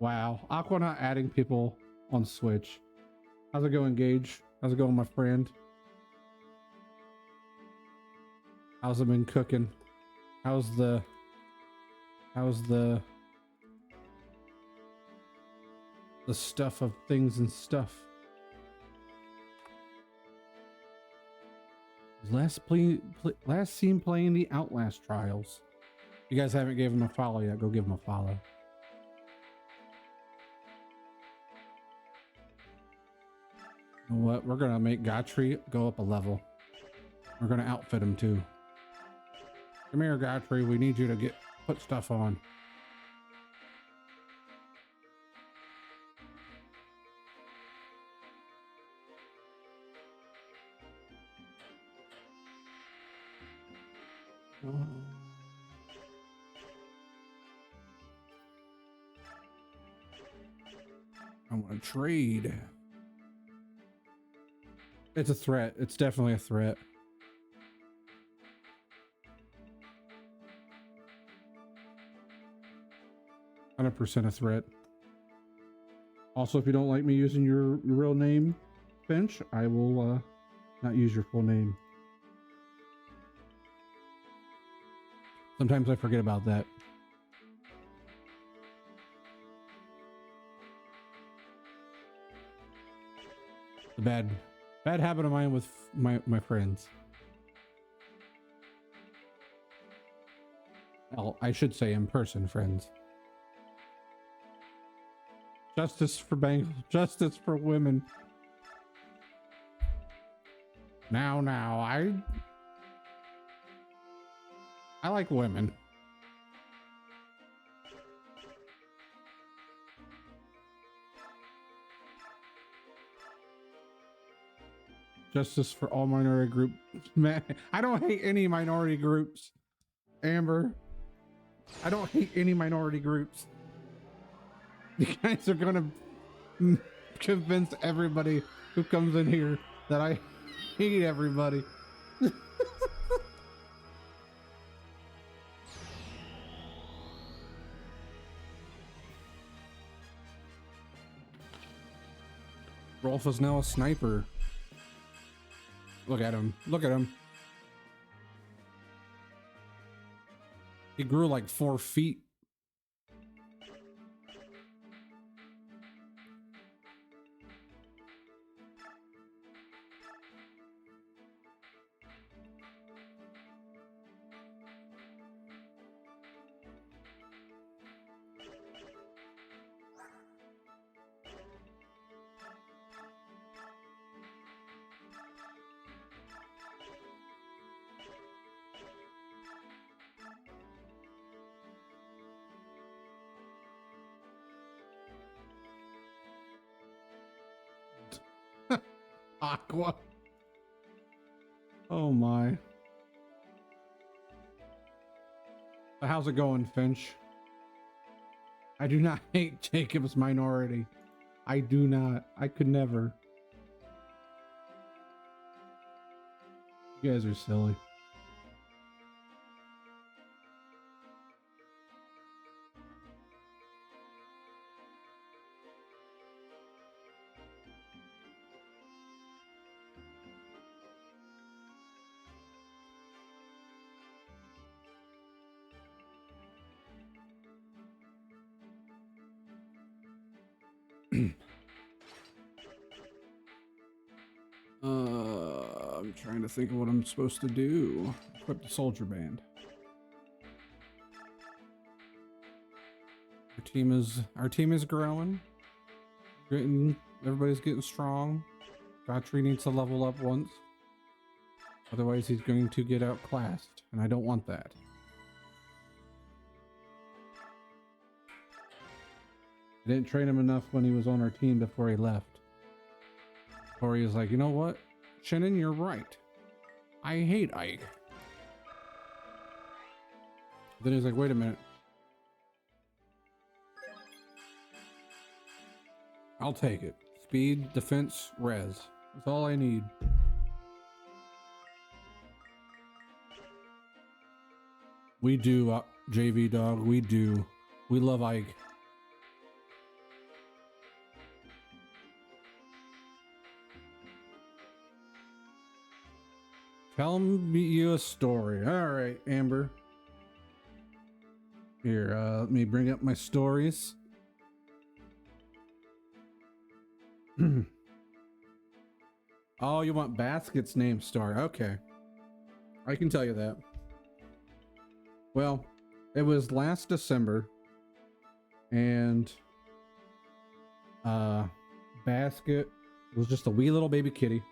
Wow. Aqua not adding people on Switch. How's it going, Gage? How's it going, my friend? How's it been cooking? How's the stuff of things and stuff? Last seen playing the Outlast Trials. You guys haven't given him a follow yet. Go give him a follow. You know what? We're gonna make Gotri go up a level. We're gonna outfit him too. Come here, Gotri. We need you to put stuff on. I want to trade. It's a threat. It's definitely a threat. 100% a threat. Also, if you don't like me using your real name, Finch, I will not use your full name. Sometimes I forget about that. The bad habit of mine with my friends. Well, I should say in-person friends. Justice for Bengals. Justice for women. Now, I like women. Justice for all minority groups. Man, I don't hate any minority groups. Amber, I don't hate any minority groups. You guys are gonna convince everybody who comes in here that I hate everybody. Rolf is now a sniper. Look at him. Look at him. He grew like 4 feet. Aqua. Oh my. How's it going, Finch? I do not hate Jacob's minority. I do not. I could never. You guys are silly. I'm trying to think of what I'm supposed to do. Equip the soldier band. Our team is growing. Everybody's getting strong. Godfrey needs to level up once. Otherwise he's going to get outclassed, and I don't want that. I didn't train him enough when he was on our team before he left. Before he was like, you know what? Shannon, you're right. I hate Ike. Then he's like, wait a minute. I'll take it. Speed, defense, res. That's all I need. We do, JV dog. We do. We love Ike. Tell you a story. All right, Amber. Here, let me bring up my stories. Oh, you want Basket's name story? Okay. I can tell you that. Well, it was last December, and Basket was just a wee little baby kitty.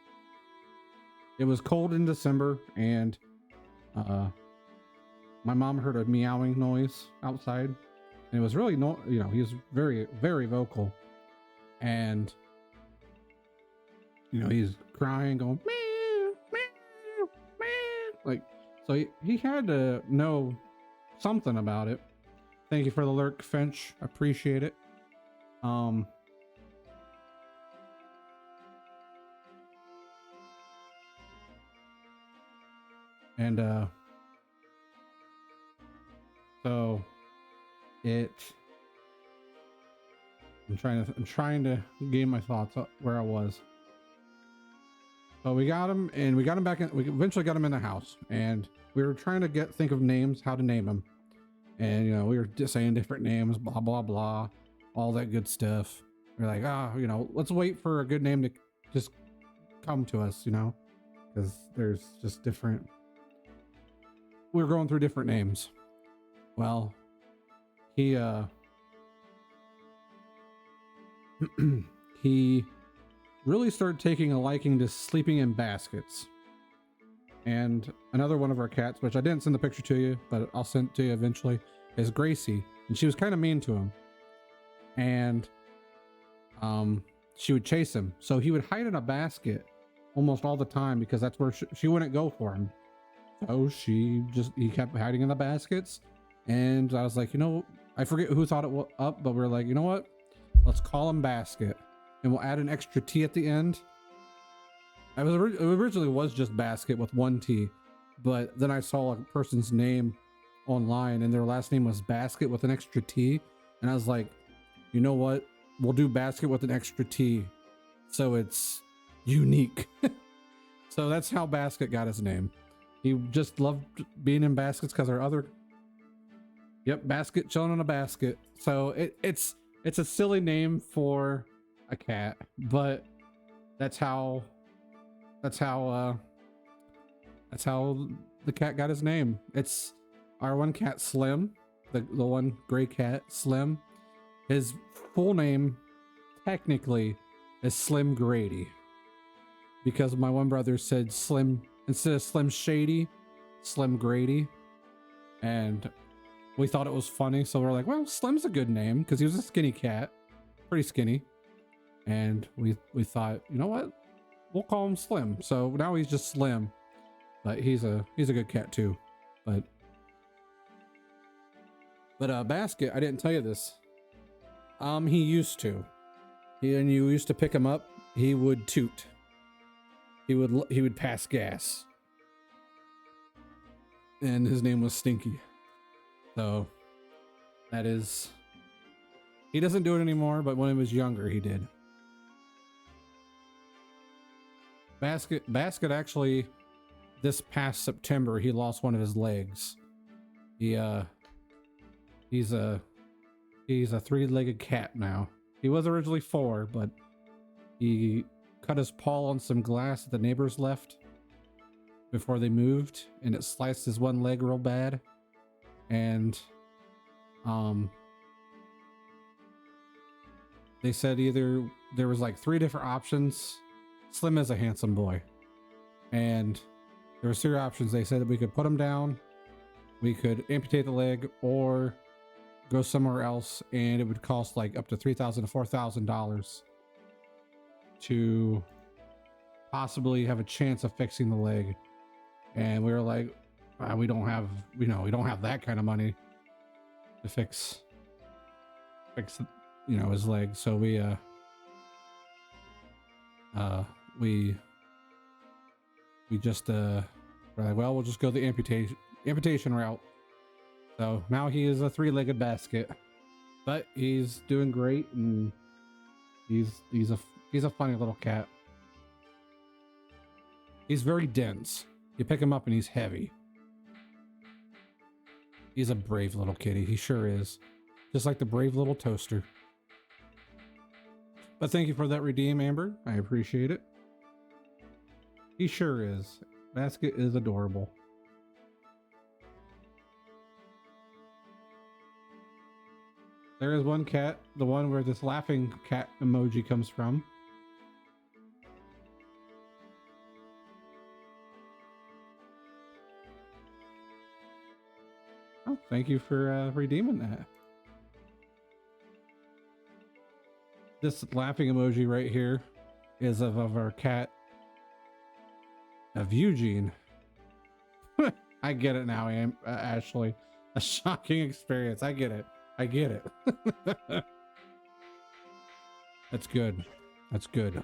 It was cold in December, and my mom heard a meowing noise outside, and it was really he was very, very vocal, and he's crying, going meow, meow, meow. Like, so he had to know something about it. Thank you for the lurk, Finch. Appreciate it. And so it I'm trying to gain my thoughts up where I was. But we got him, and we got him back in. We eventually got him in the house, and we were trying to think of names, how to name him. And you know, we were just saying different names, blah blah blah, all that good stuff. We're like, you know, let's wait for a good name to just come to us, you know, because there's just different. We were going through different names. Well, he he really started taking a liking to sleeping in baskets. And another one of our cats, which I didn't send the picture to you, but I'll send it to you eventually, is Gracie. And she was kind of mean to him. And she would chase him. So he would hide in a basket almost all the time because that's where she wouldn't go for him. So he kept hiding in the baskets. And I was like, you know, I forget who thought it was up, but we're like, you know what? Let's call him Basket. And we'll add an extra T at the end. It originally was just Basket with one T, but then I saw a person's name online and their last name was Basket with an extra T, and I was like, you know what? We'll do Basket with an extra T, so it's unique. So that's how Basket got his name. He just loved being in baskets because our other, Basket chilling in a basket. So it's a silly name for a cat, but that's how the cat got his name. It's our one cat, Slim, the one gray cat, Slim. His full name technically is Slim Grady, because my one brother said Slim instead of Slim Shady, Slim Grady, and we thought it was funny, so we're like, well, Slim's a good name because he was a skinny cat, pretty skinny, and we thought, you know what? We'll call him Slim. So now he's just Slim, but he's a good cat too. But Basket, I didn't tell you this. He used to. And you used to pick him up. He would toot. He would pass gas. And his name was Stinky. So that is. He doesn't do it anymore, but when he was younger, he did. Basket actually, this past September, he lost one of his legs. He's a three-legged cat now. He was originally four, but he cut his paw on some glass that the neighbors left before they moved, and it sliced his one leg real bad. And they said either there was like 3 different options. Slim is a handsome boy, and there were 3 options. They said that we could put him down, we could amputate the leg, or go somewhere else, and it would cost like up to $3,000 to $4,000 to possibly have a chance of fixing the leg. And we were like, we don't have that kind of money to fix his leg. So we're like, well, we'll just go the amputation route. So now he is a 3-legged Basket, but he's doing great, and he's a funny little cat. He's very dense. You pick him up and he's heavy. He's a brave little kitty. He sure is. Just like the brave little toaster. But thank you for that redeem, Amber. I appreciate it. He sure is. Basket is adorable. There is one cat, the one where this laughing cat emoji comes from. Oh, thank you for redeeming that. This laughing emoji right here is of our cat, of Eugene. I get it now, Ashley. A shocking experience. I get it. I get it. That's good. That's good.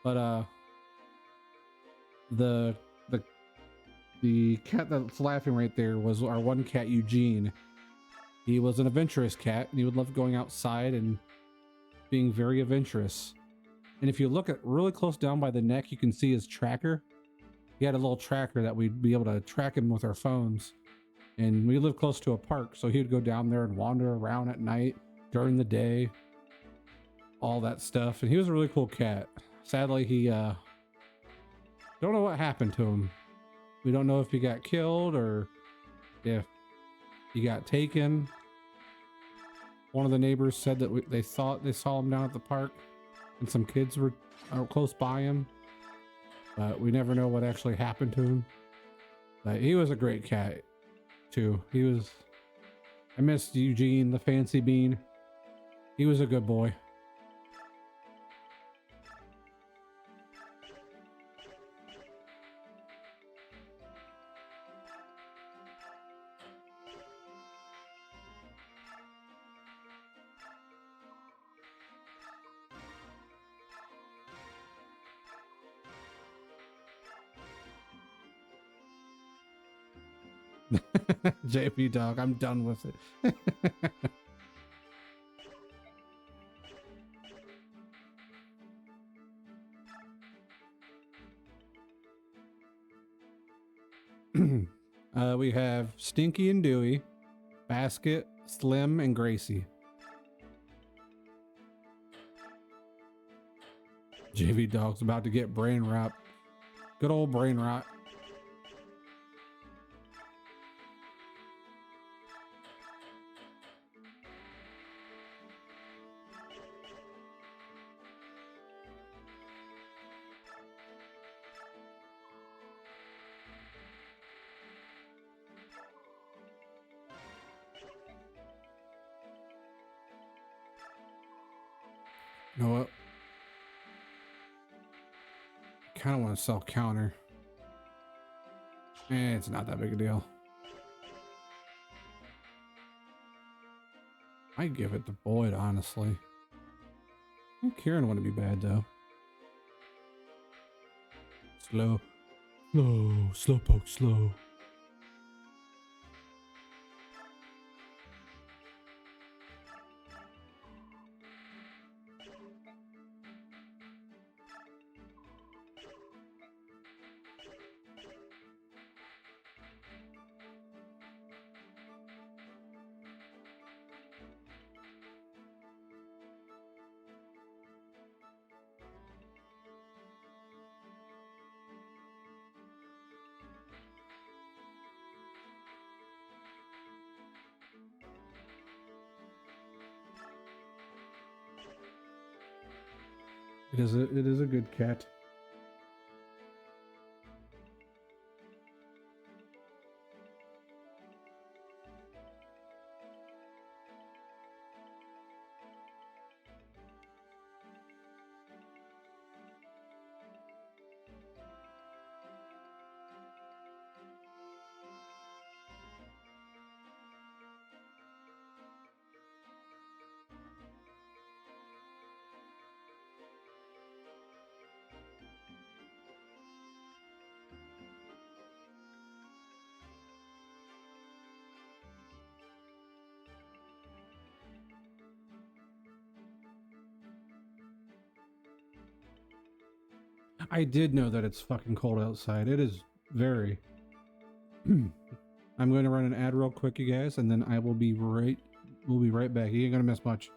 But the cat that's laughing right there was our one cat, Eugene. He was an adventurous cat, and he would love going outside and being very adventurous. And if you look at really close down by the neck, you can see his tracker. He had a little tracker that we'd be able to track him with our phones. And we live close to a park, so he would go down there and wander around at night, during the day, all that stuff. And he was a really cool cat. Sadly, he don't know what happened to him. We don't know if he got killed or if he got taken. One of the neighbors said that they thought they saw him down at the park and some kids were close by him, but we never know what actually happened to him. But he was a great cat too. I missed Eugene, the fancy bean. He was a good boy. JP dog, I'm done with it. We have Stinky and Dewey, Basket, Slim, and Gracie. JV dog's about to get brain rot. Good old brain rot. You know what? I kind of want to sell counter. It's not that big a deal. I give it to Boyd, honestly. I think Kieran wouldn't be bad though. Slow, slowpoke, slow. It is a good cat. I did know that it's fucking cold outside. It is very. I'm going to run an ad real quick, you guys, and then we'll be right back. You ain't gonna miss much.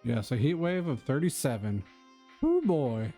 Yes, a heat wave of 37. Oh boy.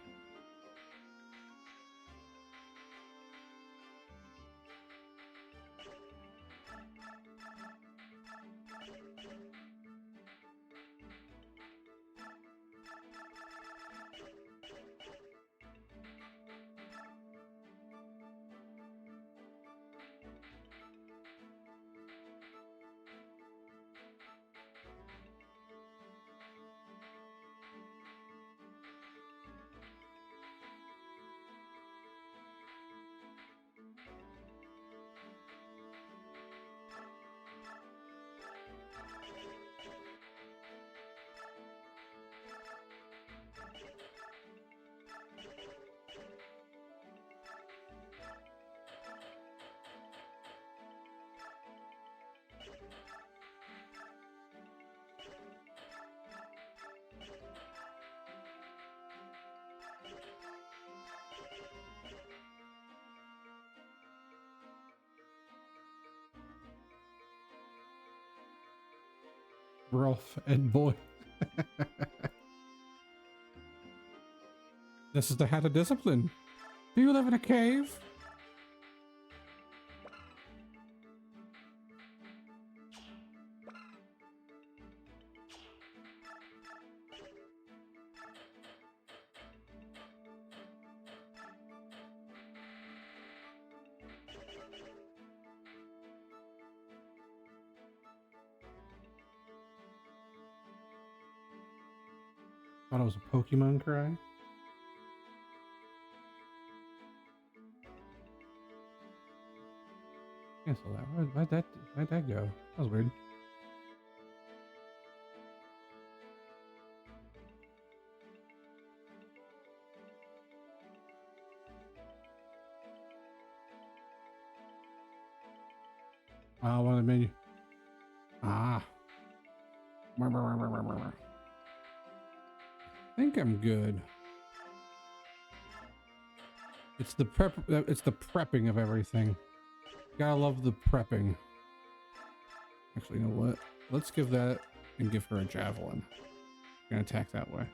Rolf and boy. This is the hat of discipline. Do you live in a cave? Thought it was a Pokemon cry. Cancel that. Why'd that go? That was weird. One of the menu. Ah. I think I'm good. It's the prep. It's the prepping of everything. Gotta love the prepping. Actually, you know what? Let's give that and give her a javelin. Gonna attack that way.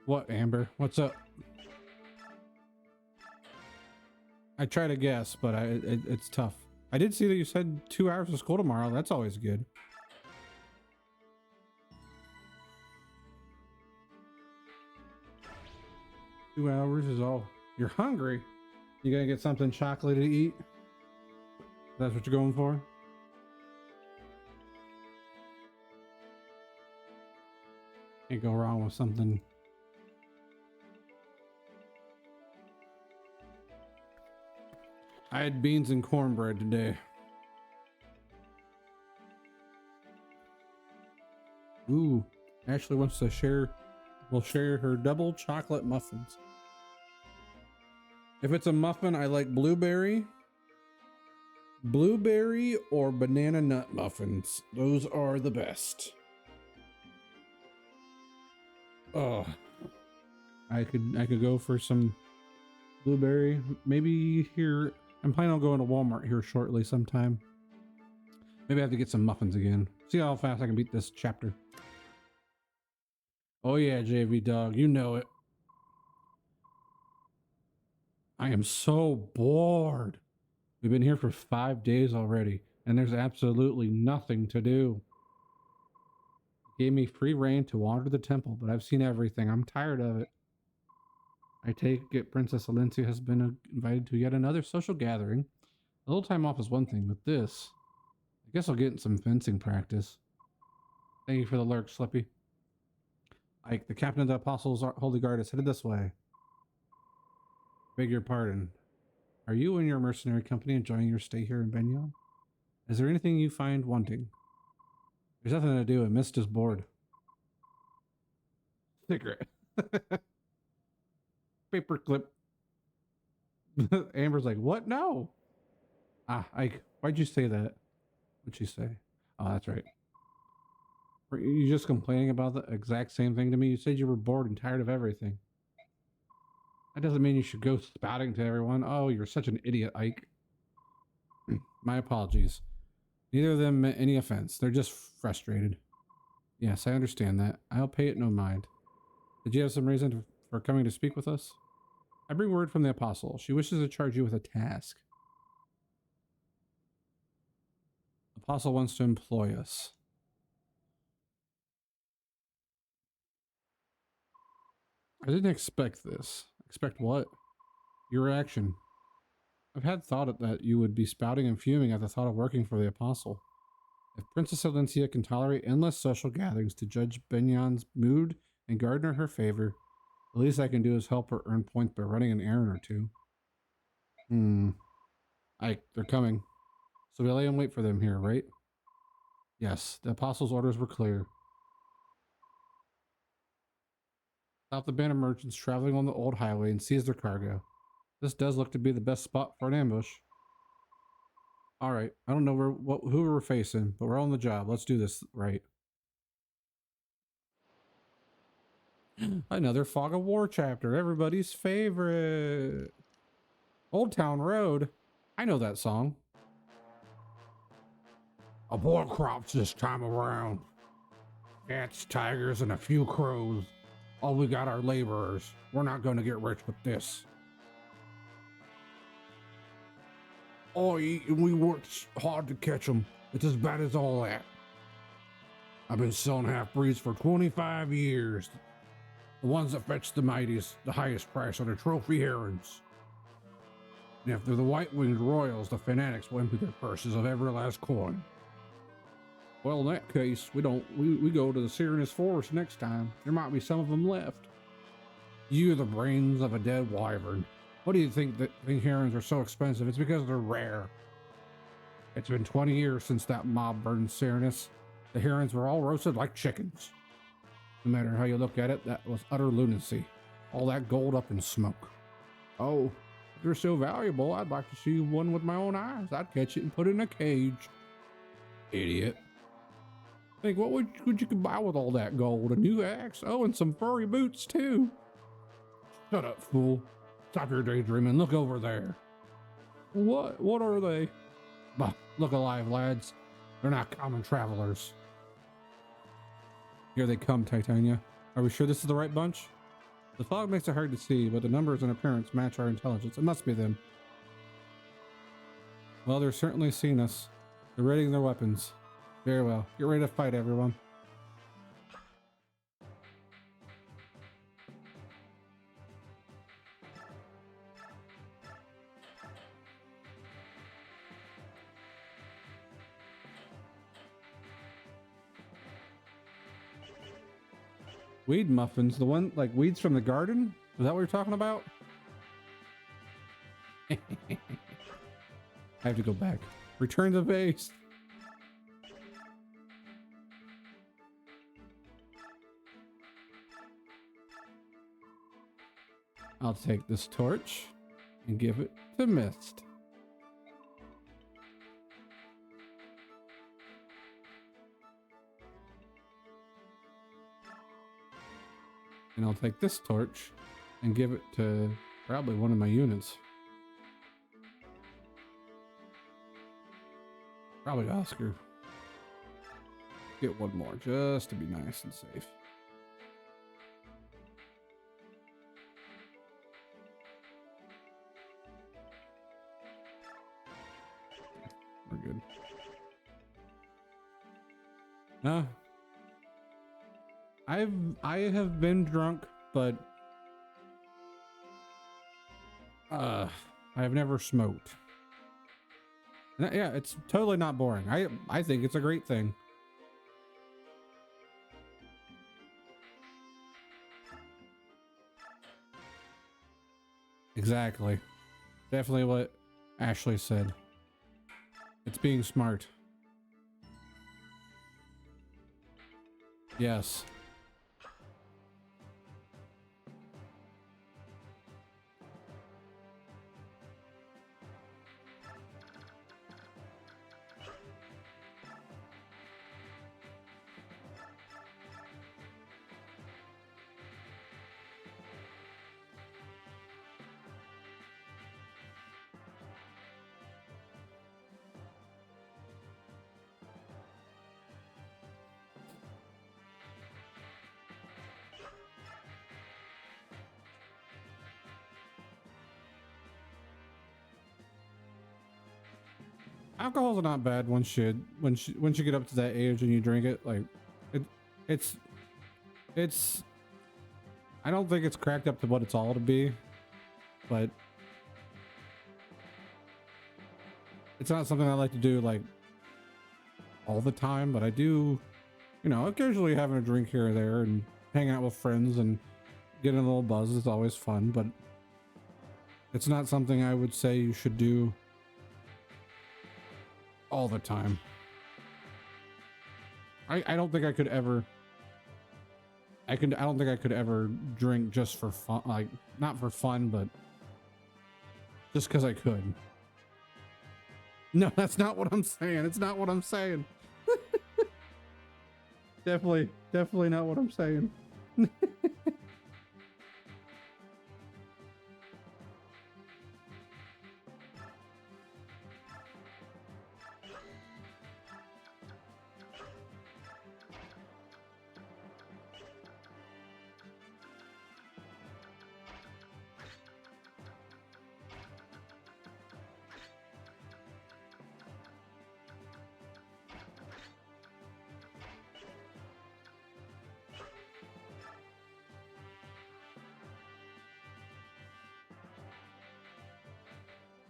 What, Amber? What's up? I try to guess, but it's tough. I did see that you said 2 hours of school tomorrow. That's always good. Two hours is all. You're hungry? You gonna get something chocolatey to eat? That's what you're going for? Can't go wrong with something. I had beans and cornbread today. Ooh, Ashley wants to share. We'll share her double chocolate muffins. If it's a muffin, I like blueberry or banana nut muffins. Those are the best. Oh, I could go for some blueberry. Maybe here. I'm planning on going to Walmart here shortly sometime. Maybe I have to get some muffins again. See how fast I can beat this chapter. Oh yeah, JV dog, you know it. I am so bored. We've been here for 5 days already, and there's absolutely nothing to do. Gave me free reign to wander the temple, but I've seen everything. I'm tired of it. I take it Princess Alencia has been invited to yet another social gathering. A little time off is one thing, but this... I guess I'll get in some fencing practice. Thank you for the lurk, Slippy. Ike, the captain of the Apostles' Holy Guard is headed this way. Beg your pardon. Are you and your mercenary company enjoying your stay here in Benyon? Is there anything you find wanting? There's nothing to do, and Mist is bored. Secret. Paperclip. Amber's like, what? No. Ah, Ike, why'd you say that? What'd she say? Oh, that's right. Were you just complaining about the exact same thing to me? You said you were bored and tired of everything. That doesn't mean you should go spouting to everyone. Oh, you're such an idiot, Ike. My apologies. Neither of them meant any offense. They're just frustrated. Yes, I understand that. I'll pay it no mind. Did you have some reason for coming to speak with us? I bring word from the Apostle. She wishes to charge you with a task. Apostle wants to employ us. I didn't expect this. Expect what? Your reaction. I've had thought that you would be spouting and fuming at the thought of working for the Apostle. If Princess Alencia can tolerate endless social gatherings to judge Benyon's mood and garner her favor, the least I can do is help her earn points by running an errand or two. They're coming. So we lay and wait for them here, right? Yes, the Apostle's orders were clear. Stop the band of merchants traveling on the old highway and seize their cargo. This does look to be the best spot for an ambush. Alright, I don't know who we're facing, but we're on the job. Let's do this right. Another Fog of War chapter, everybody's favorite. Old Town Road. I know that song. A poor crops this time around. Cats, tigers, and a few crows. All we got are laborers. We're not going to get rich with this. We worked hard to catch them. It's as bad as all that. I've been selling half-breeds for 25 years. The ones that fetch the highest price are the trophy herons. And if they're the white-winged royals, the fanatics will empty their purses of every last coin. Well, in that case, we go to the Serenus Forest next time. There might be some of them left. You're the brains of a dead wyvern. What do you think that the herons are so expensive? It's because they're rare. It's been 20 years since that mob burned Serenus. The herons were all roasted like chickens. No matter how you look at it, that was utter lunacy. All that gold up in smoke. Oh, if they're so valuable, I'd like to see one with my own eyes. I'd catch it and put it in a cage. Idiot. Think what would you could buy with all that gold? A new axe? Oh, and some furry boots too. Shut up, fool. Stop your daydreaming. Look over there. What are they? Bah, look alive, lads. They're not common travelers. Here they come, Titania. Are we sure this is the right bunch? The fog makes it hard to see, but the numbers and appearance match our intelligence. It must be them. Well, they're certainly seen us. They're readying their weapons. Very well. Get ready to fight, everyone. Weed muffins, the one like weeds from the garden? Is that what you're talking about? I have to go back. Return to base. I'll take this torch and give it to Mist. And I'll take this torch and give it to probably one of my units. Probably Oscar. Get one more just to be nice and safe. We're good. I have been drunk, but I have never smoked. Yeah, it's totally not boring. I think it's a great thing. Exactly. Definitely what Ashley said. It's being smart. Yes. Alcohol's not bad once you get up to that age and you drink it. Like it's I don't think it's cracked up to what it's all to be, but it's not something I like to do like all the time. But I do, you know, occasionally having a drink here or there and hang out with friends and getting a little buzz is always fun. But it's not something I would say you should do all the time. I don't think I could ever I don't think I could ever drink just for fun, like not for fun, but just because I could. No, that's not what I'm saying. It's not what I'm saying. Definitely not what I'm saying.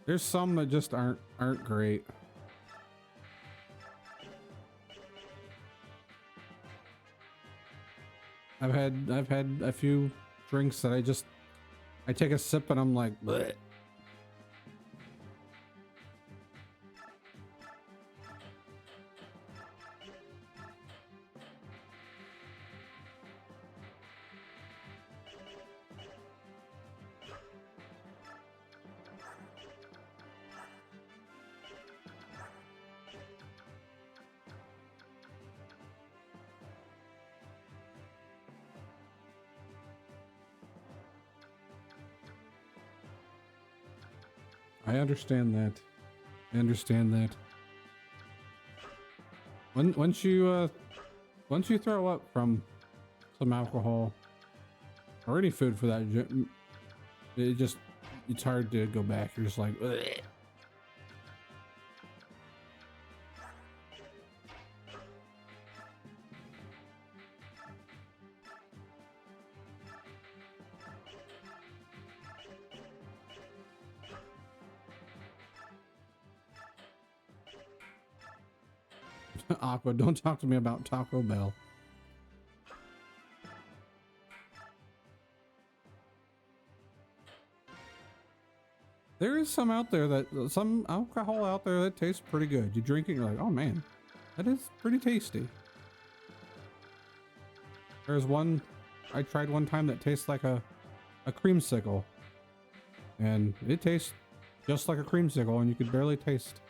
There's some that just aren't great. I've had a few drinks that I take a sip and I'm like, bleh. I understand that. I understand that. Once you throw up from some alcohol or any food for that, it's hard to go back. You're just like, ugh. Aqua, don't talk to me about Taco Bell. There is some alcohol out there that tastes pretty good. You drink it, you're like, oh man, that is pretty tasty. There's one I tried one time that tastes like a creamsicle, and it tastes just like a creamsicle, and you could barely taste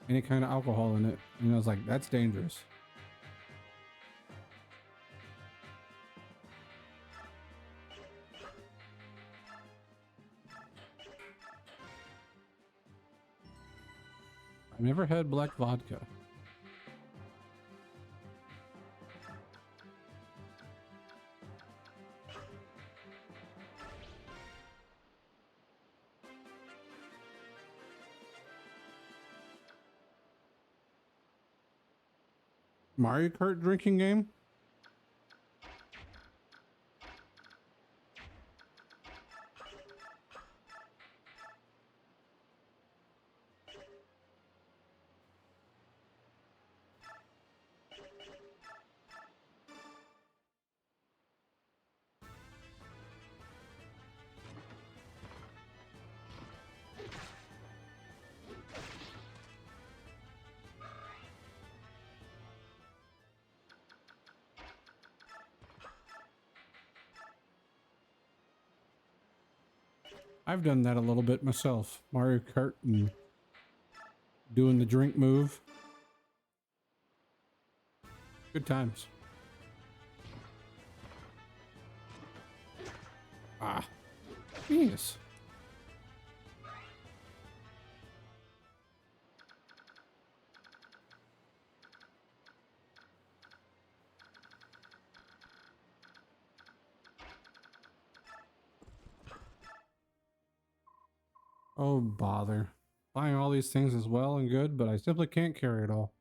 any kind of alcohol in it. And I was like, that's dangerous. I've never had black vodka. Mario Kart drinking game? I've done that a little bit myself. Mario Kart and doing the drink move. Good times. Ah, yes. Oh, bother. Buying all these things is well and good, but I simply can't carry it all.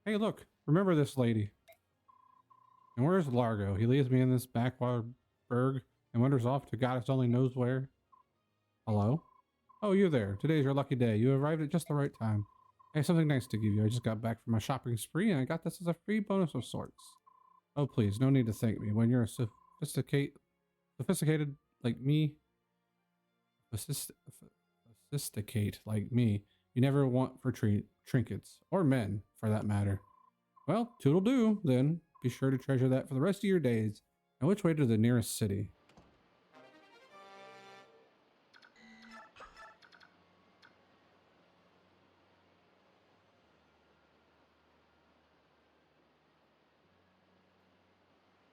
Hey, look. Remember this lady. And where's Largo? He leaves me in this backwater burg and wanders off to goddess only knows where. Hello? Oh, you're there. Today's your lucky day. You arrived at just the right time. I have something nice to give you. I just got back from my shopping spree and I got this as a free bonus of sorts. Oh, please, no need to thank me. When you're a sophisticated like me, sophisticate like me, you never want for trinkets, or men, for that matter. Well, toodle-doo, then. Be sure to treasure that for the rest of your days. And which way to the nearest city?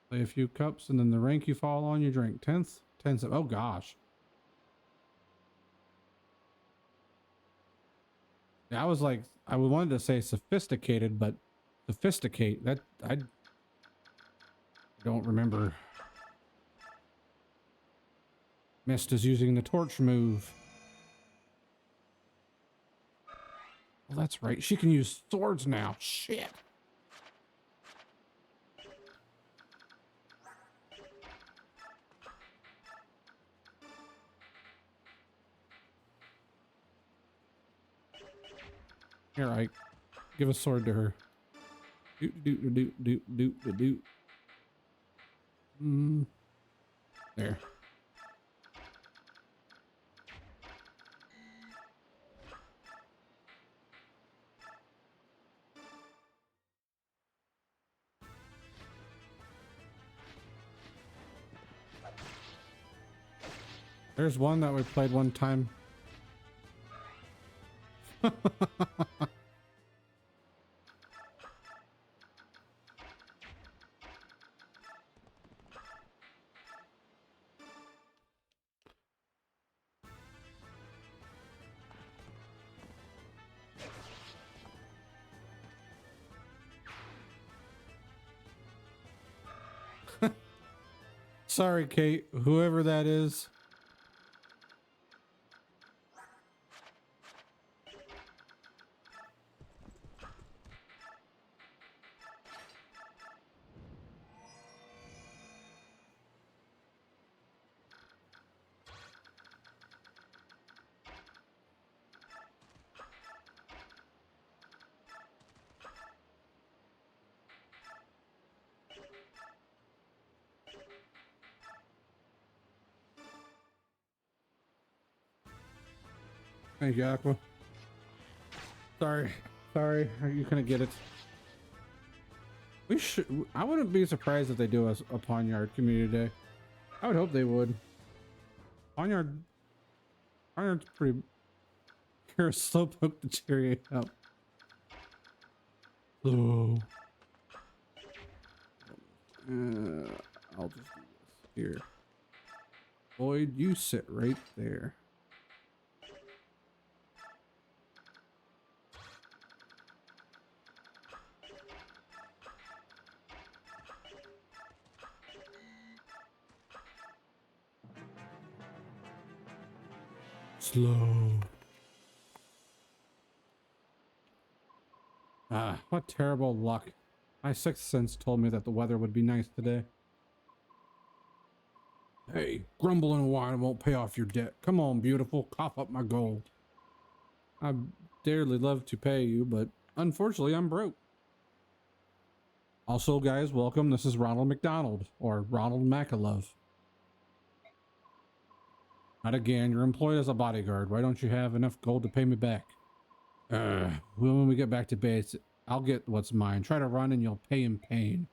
Play a few cups, and then the rank you fall on, you drink. 10th? 10th. Oh, gosh. Yeah, I was like, I wanted to say sophisticated, but sophisticate, that, I don't remember. Mist is using the torch move. Well, that's right. She can use swords now. Shit. Here, I give a sword to her. Do do do do do do do do. There. There's one that we played one time. Sorry, Kate, whoever that is. Thank you, Aqua. Sorry, you couldn't get it. We should. I wouldn't be surprised if they do a Pawnyard Community Day. I would hope they would. Pawnyard's pretty. You're a slowpoke to cheer you up. Oh. I'll just do this here. Boyd, you sit right there. Slow. Ah, what terrible luck. My sixth sense told me that the weather would be nice today. Hey, grumble and whine won't pay off your debt. Come on, beautiful, cough up my gold. I'd dearly love to pay you, but unfortunately I'm broke. Also, guys, welcome. This is Ronald McDonald, or Ronald Makalove. Not again. You're employed as a bodyguard. Why don't you have enough gold to pay me back? When we get back to base, I'll get what's mine. Try to run and you'll pay in pain.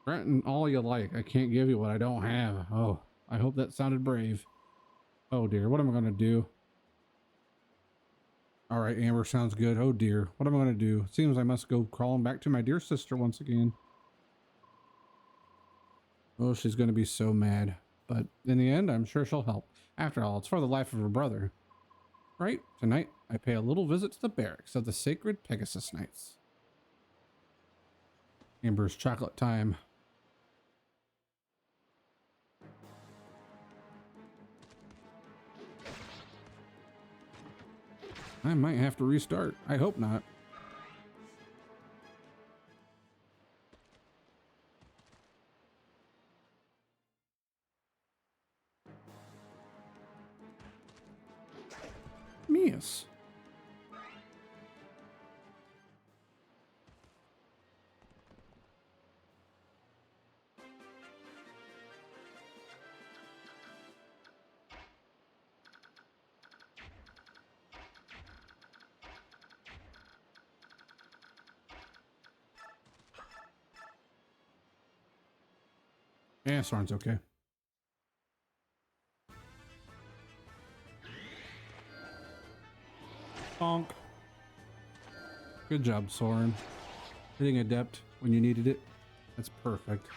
Threaten all you like. I can't give you what I don't have. Oh, I hope that sounded brave. Oh dear, what am I gonna do? All right, Amber, sounds good. Oh dear, what am I gonna do? Seems I must go crawling back to my dear sister once again. Oh, she's gonna be so mad. But in the end, I'm sure she'll help. After all, it's for the life of her brother. Right, tonight I pay a little visit to the barracks of the Sacred Pegasus Knights. Amber's chocolate time. I might have to restart. I hope not. Mias. Yeah, Soren's okay. Bonk. Good job, Soren. Hitting adept when you needed it. That's perfect.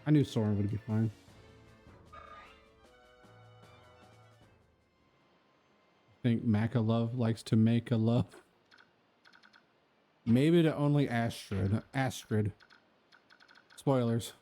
I knew Soren would be fine. I think Makalove likes to make a love. Maybe to only Astrid. Astrid. Spoilers.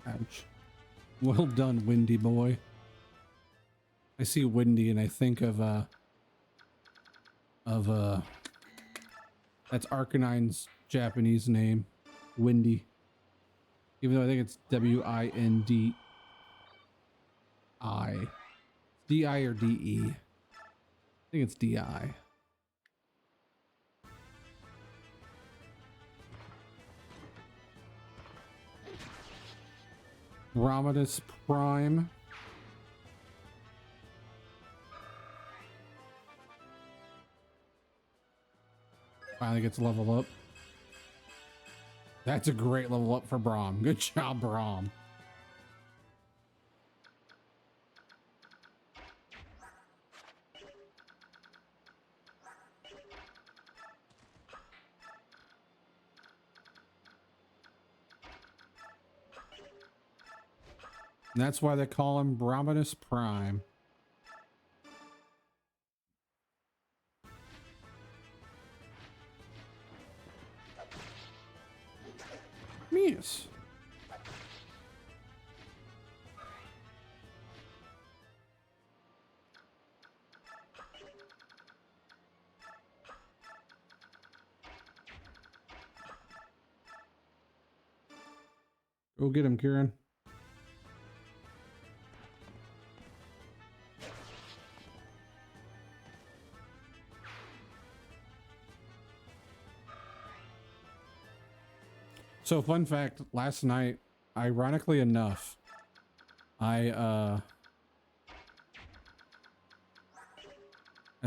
Ouch. Well done, Windy boy. I see Windy and I think of of that's Arcanine's Japanese name, Windy. Even though I think it's Windi. DI or DE. I think it's DI. Ramadas Prime. Finally gets leveled up. That's a great level up for Braum. Good job, Braum. And that's why they call him Brahmanus Prime. Yes. Go get him, Kieran. So fun fact, last night, ironically enough, as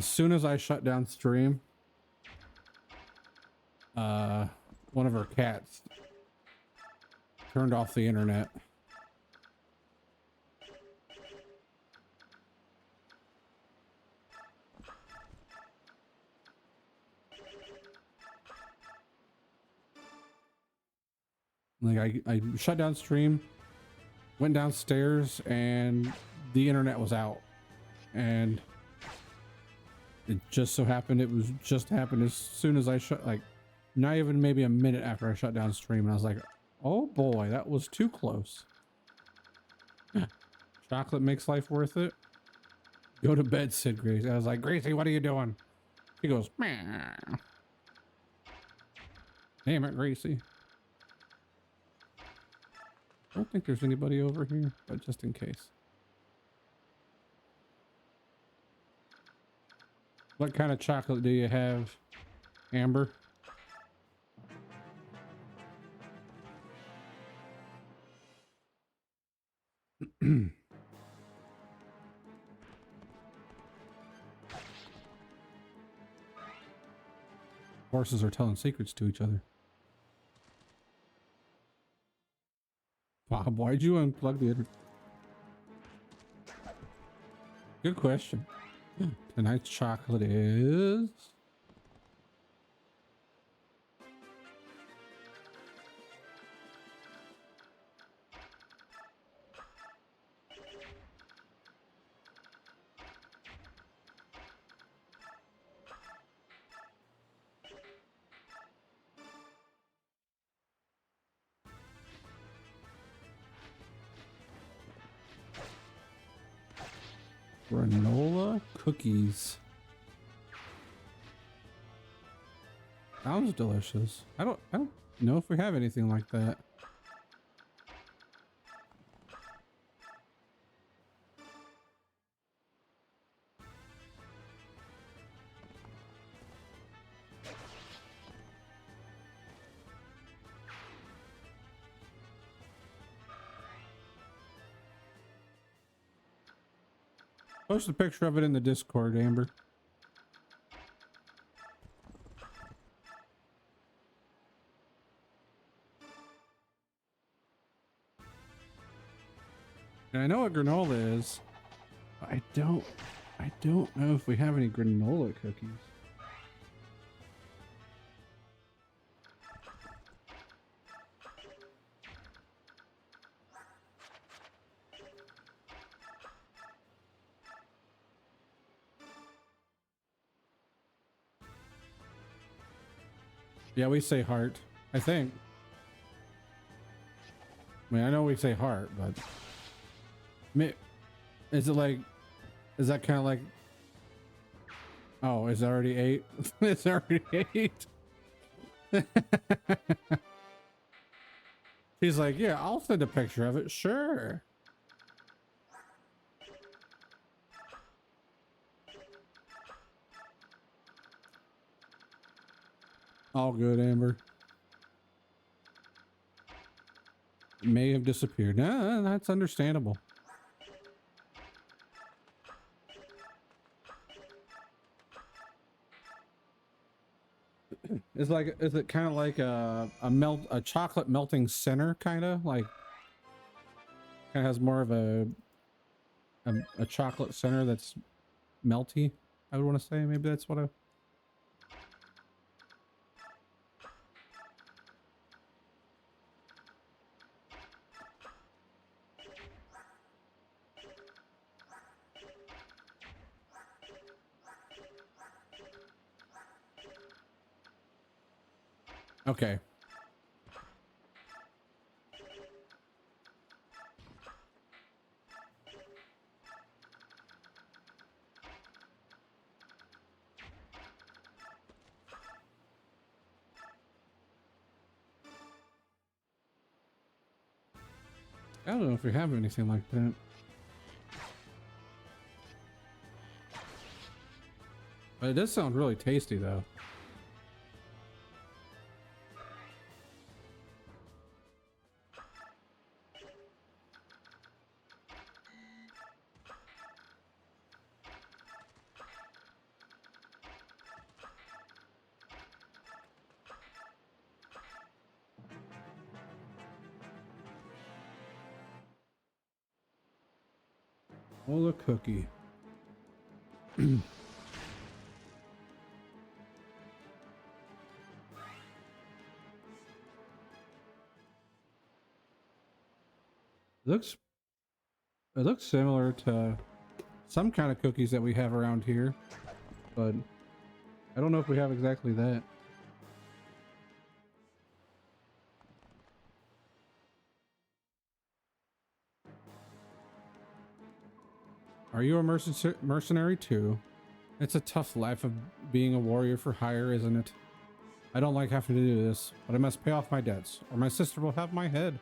soon as I shut down stream, one of our cats turned off the internet. Like I shut down stream, went downstairs, and the internet was out. And it just so happened happened as soon as I shut, like not even maybe a minute after I shut down stream, and I was like, oh boy, that was too close. Chocolate makes life worth it. Go to bed, said Gracie. I was like, Gracie, what are you doing? She goes, meow. Damn it, Gracie. I don't think there's anybody over here, but just in case. What kind of chocolate do you have, Amber? Horses are telling secrets to each other. Bob, why'd you unplug the internet? Good question. Tonight's chocolate is... granola cookies. Sounds delicious. I don't know if we have anything like that. Post a picture of it in the Discord, Amber. And I know what granola is. But I don't know if we have any granola cookies. Yeah, we say heart, I think. I mean, I know we say heart, but is it like, is that kind of like Oh, it's already 8. It's already 8. She's like, yeah, I'll send a picture of it. Sure. All good, Amber. It may have disappeared. Nah, that's understandable. Is it kind of like a chocolate melting center, kind of like, kind of has more of a chocolate center that's melty, I would want to say. Maybe that's what I... Okay. I don't know if we have anything like that. But it does sound really tasty, though. Oh, the cookie. looks It looks similar to some kind of cookies that we have around here, but I don't know if we have exactly that. Are you a mercenary too? It's a tough life of being a warrior for hire, isn't it? I don't like having to do this, but I must pay off my debts, or my sister will have my head.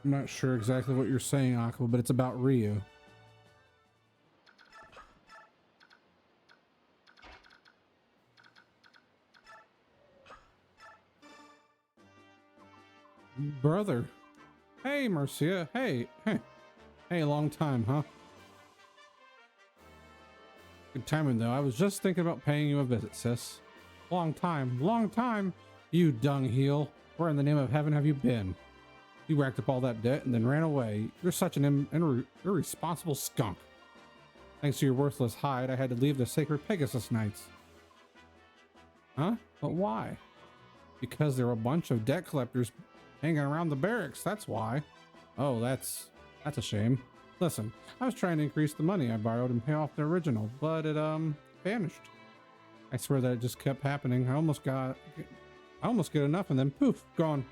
I'm not sure exactly what you're saying, Aqua, but it's about Ryu. Brother. Hey, Marcia. Hey, long time, huh? Good timing, though. I was just thinking about paying you a visit, sis. Long time. You dung heel. Where in the name of heaven have you been? You racked up all that debt and then ran away. You're such an irresponsible skunk. Thanks to your worthless hide, I had to leave the sacred Pegasus Knights. Huh? But why? Because there were a bunch of debt collectors hanging around the barracks, that's why. Oh, that's a shame. Listen, I was trying to increase the money I borrowed and pay off the original, but it vanished. I swear that it just kept happening. I almost get enough and then poof, gone.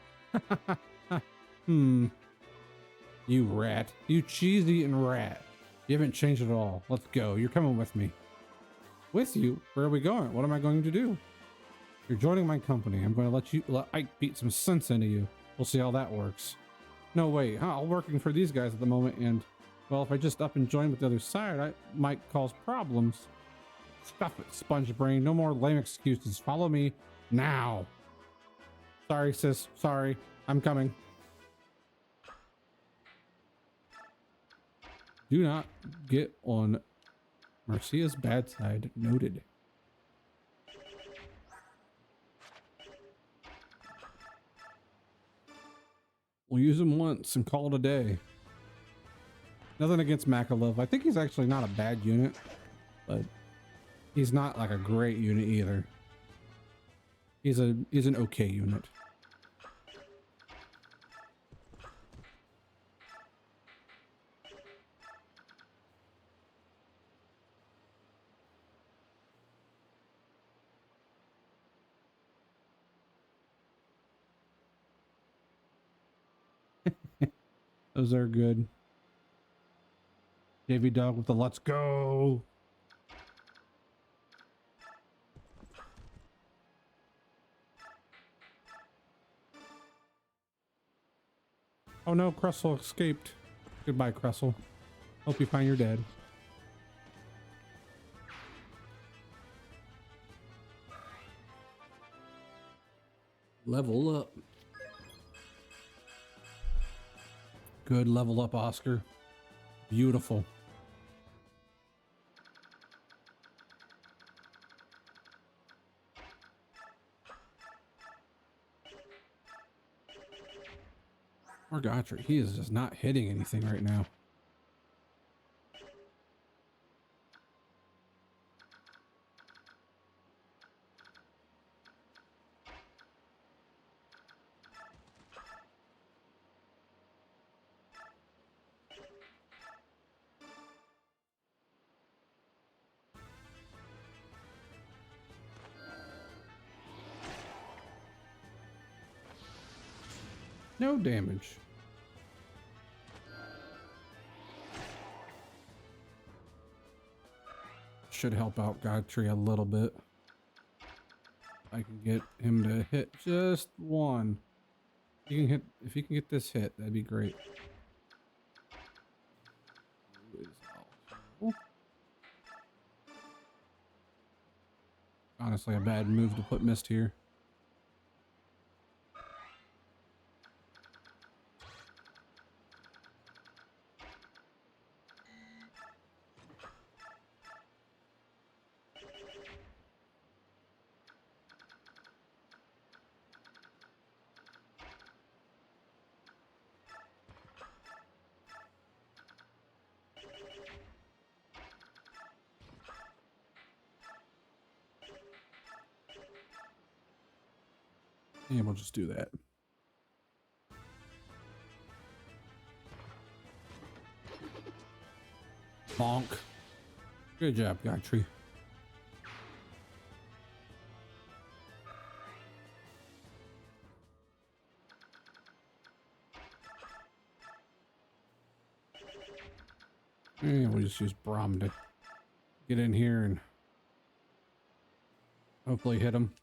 You rat. You cheese-eating rat. You haven't changed at all. Let's go. You're coming with me. With you? Where are we going? What am I going to do? You're joining my company. I'm going to let Ike beat some sense into you. We'll see how that works. No way. I'm working for these guys at the moment, and, well, if I just up and join with the other side, I might cause problems. Stuff it, sponge brain. No more lame excuses. Follow me now. Sorry, sis. Sorry. I'm coming. Do not get on Marcia's bad side. Noted. We'll use him once and call it a day. Nothing against Makalov. I think he's actually not a bad unit, but he's not like a great unit either. He's an okay unit. Those are good. JV Dog with the let's go. Oh no, Cressel escaped. Goodbye, Cressel. Hope you find your dad. Level up. Good level up, Oscar. Beautiful. Poor Gotcha. He is just not hitting anything right now. No damage. Should help out Godtree a little bit. I can get him to hit just one. He can hit, if he can get this hit, that'd be great. Honestly, a bad move to put Mist here. And we'll just do that. Bonk. Good job, Godtree. And we'll just use Braum to get in here and hopefully hit him.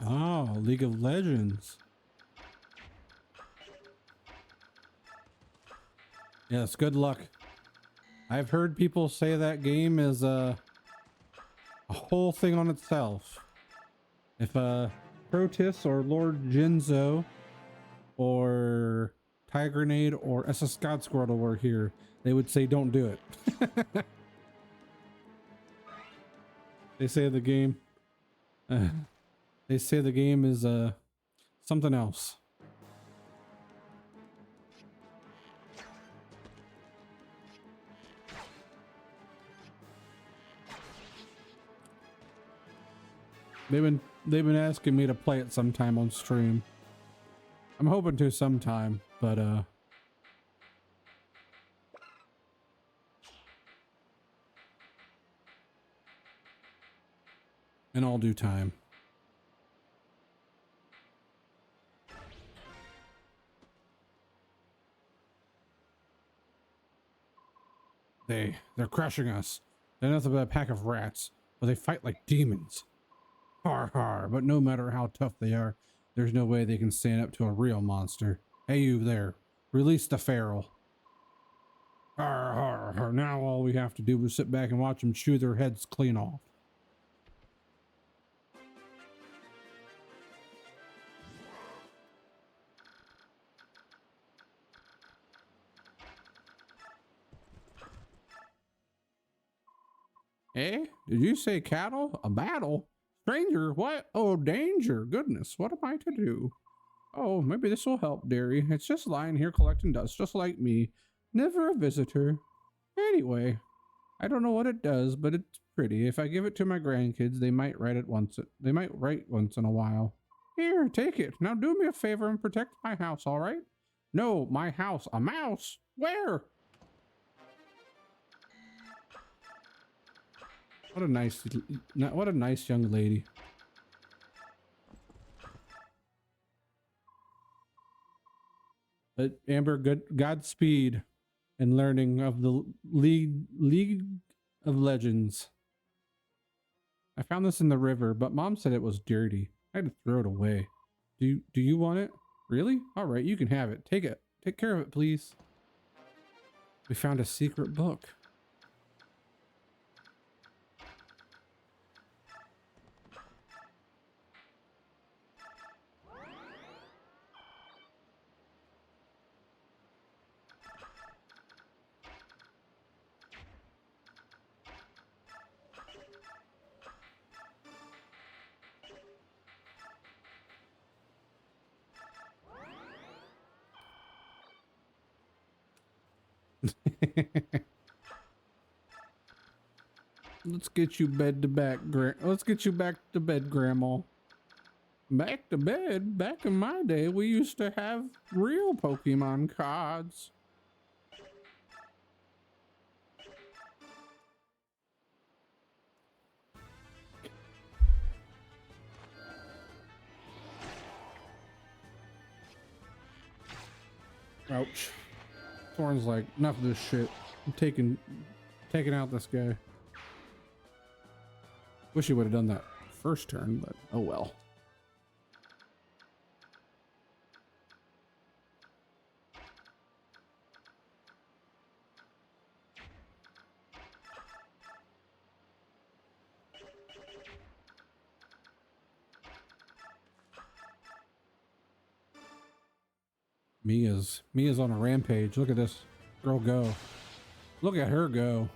Oh, League of Legends. Yes, good luck. I've heard people say that game is a whole thing on itself. If Protis or Lord Jinzo or Tigernade or SS God Squirtle were here, they would say don't do it. They say the game they say the game is something else. They've been asking me to play it sometime on stream. I'm hoping to sometime, but in all due time. They're crushing us. They're nothing but a pack of rats, but they fight like demons. Har har, but no matter how tough they are, there's no way they can stand up to a real monster. Hey, you there. Release the feral. Har har har. Now all we have to do is sit back and watch them chew their heads clean off. Eh? Did you say cattle? A battle? Stranger? What? Oh, danger. Goodness, what am I to do? Oh, maybe this will help, dearie. It's just lying here collecting dust, just like me. Never a visitor. Anyway, I don't know what it does, but it's pretty. If I give it to my grandkids, they might write it once. They might write once in a while. Here, take it. Now do me a favor and protect my house, all right? No, my house. A mouse? Where? What a nice young lady. But Amber, Godspeed and learning of the League of Legends. I found this in the river, but Mom said it was dirty. I had to throw it away. Do you want it? Really? All right, you can have it. Take it. Take care of it, please. We found a secret book. Let's get you Let's get you back to bed, Grandma. Back to bed? Back in my day, we used to have real Pokemon cards. Ouch. Thorn's like, enough of this shit. I'm taking out this guy. Wish he would have done that first turn, but oh well. Mia's on a rampage. Look at this girl go. Look at her go.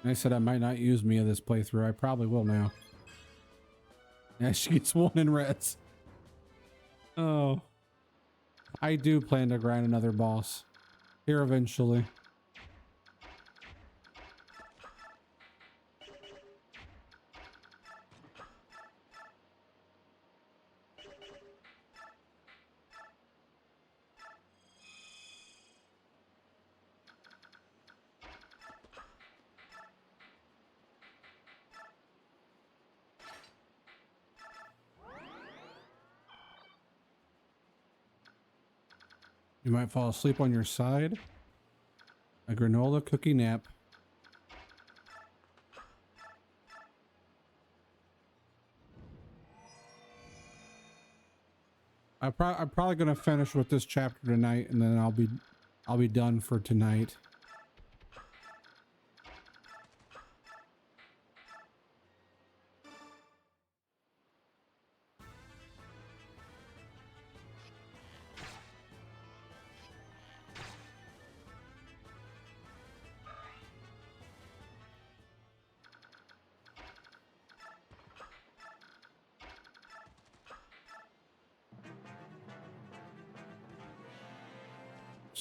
I said I might not use Mia this playthrough. I probably will now. Yeah, she gets one in reds. Oh. I do plan to grind another boss here eventually. You might fall asleep on your side. A granola cookie nap. I'm probably gonna finish with this chapter tonight, and then I'll be done for tonight.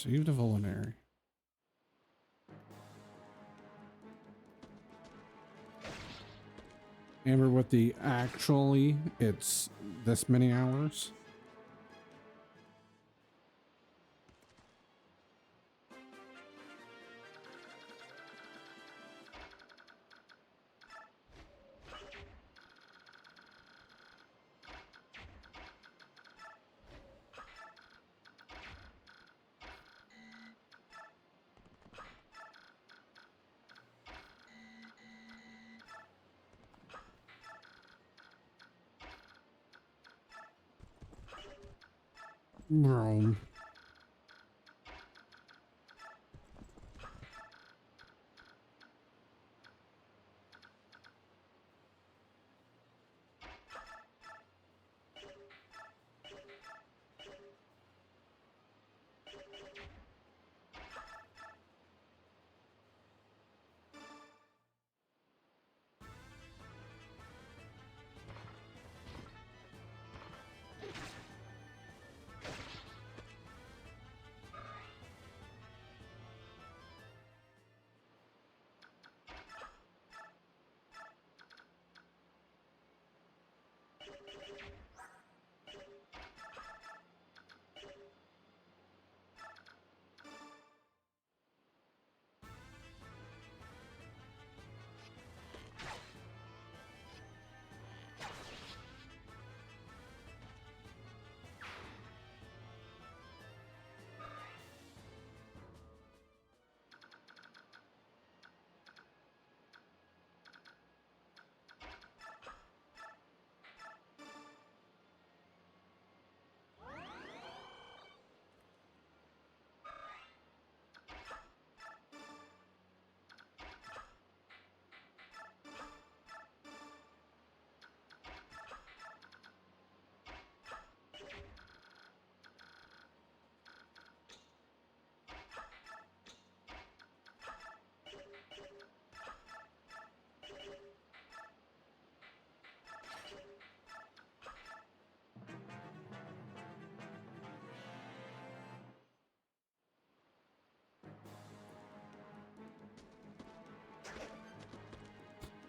Received a vulnerary. Amber with the actually, it's this many hours. Bro.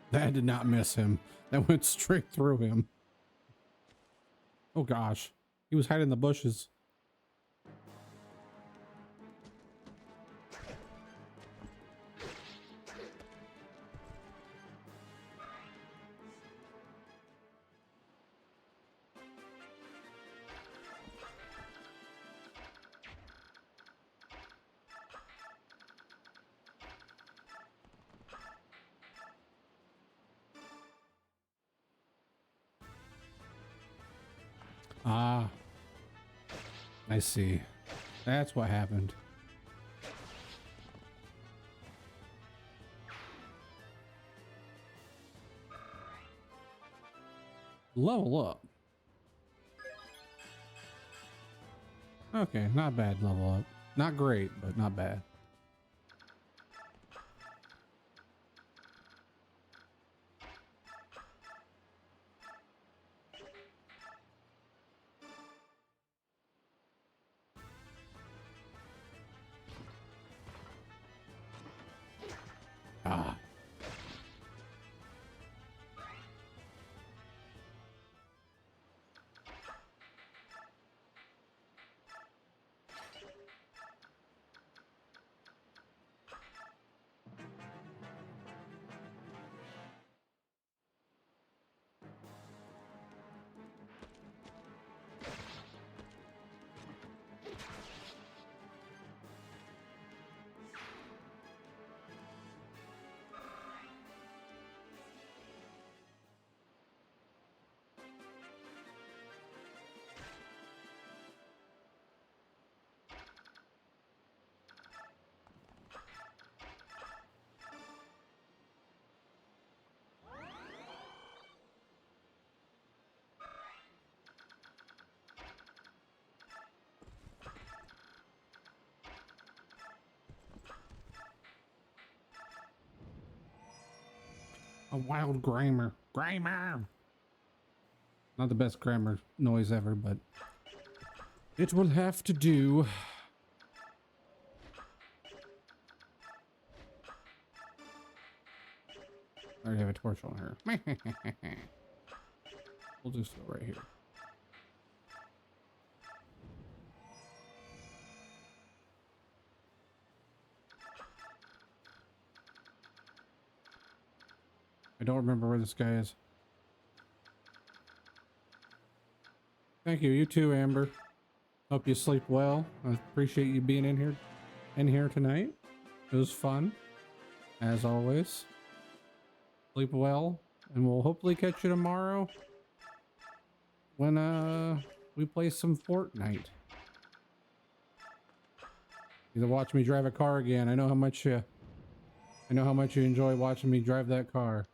That did not miss him. That went straight through him. Oh gosh. He was hiding in the bushes. Ah, I see. That's what happened. Level up. Okay, not bad level up. Not great, but not bad. Ah. A wild grammar. Grammar! Not the best grammar noise ever, but it will have to do. I already have a torch on her. We'll just go right here. I don't remember where this guy is. Thank you. You too, Amber. Hope you sleep well. I appreciate you being in here tonight. It was fun, as always. Sleep well, and we'll hopefully catch you tomorrow when we play some Fortnite. You to watch me drive a car again. I know how much you enjoy watching me drive that car.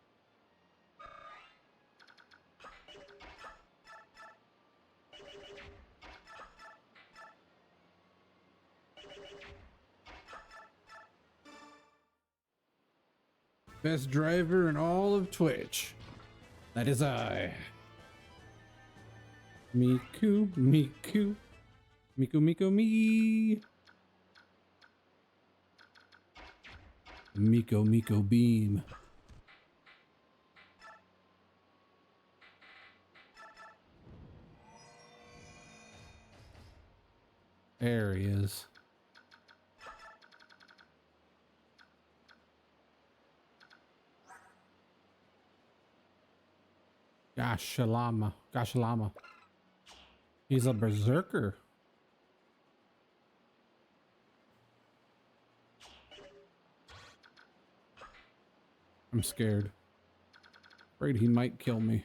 Best driver in all of Twitch. That is I. Miku, Miku. Miku, Miku, me. Miko, Miko beam. There he is. Gashalama. Gashalama. He's a berserker. I'm scared. Afraid he might kill me.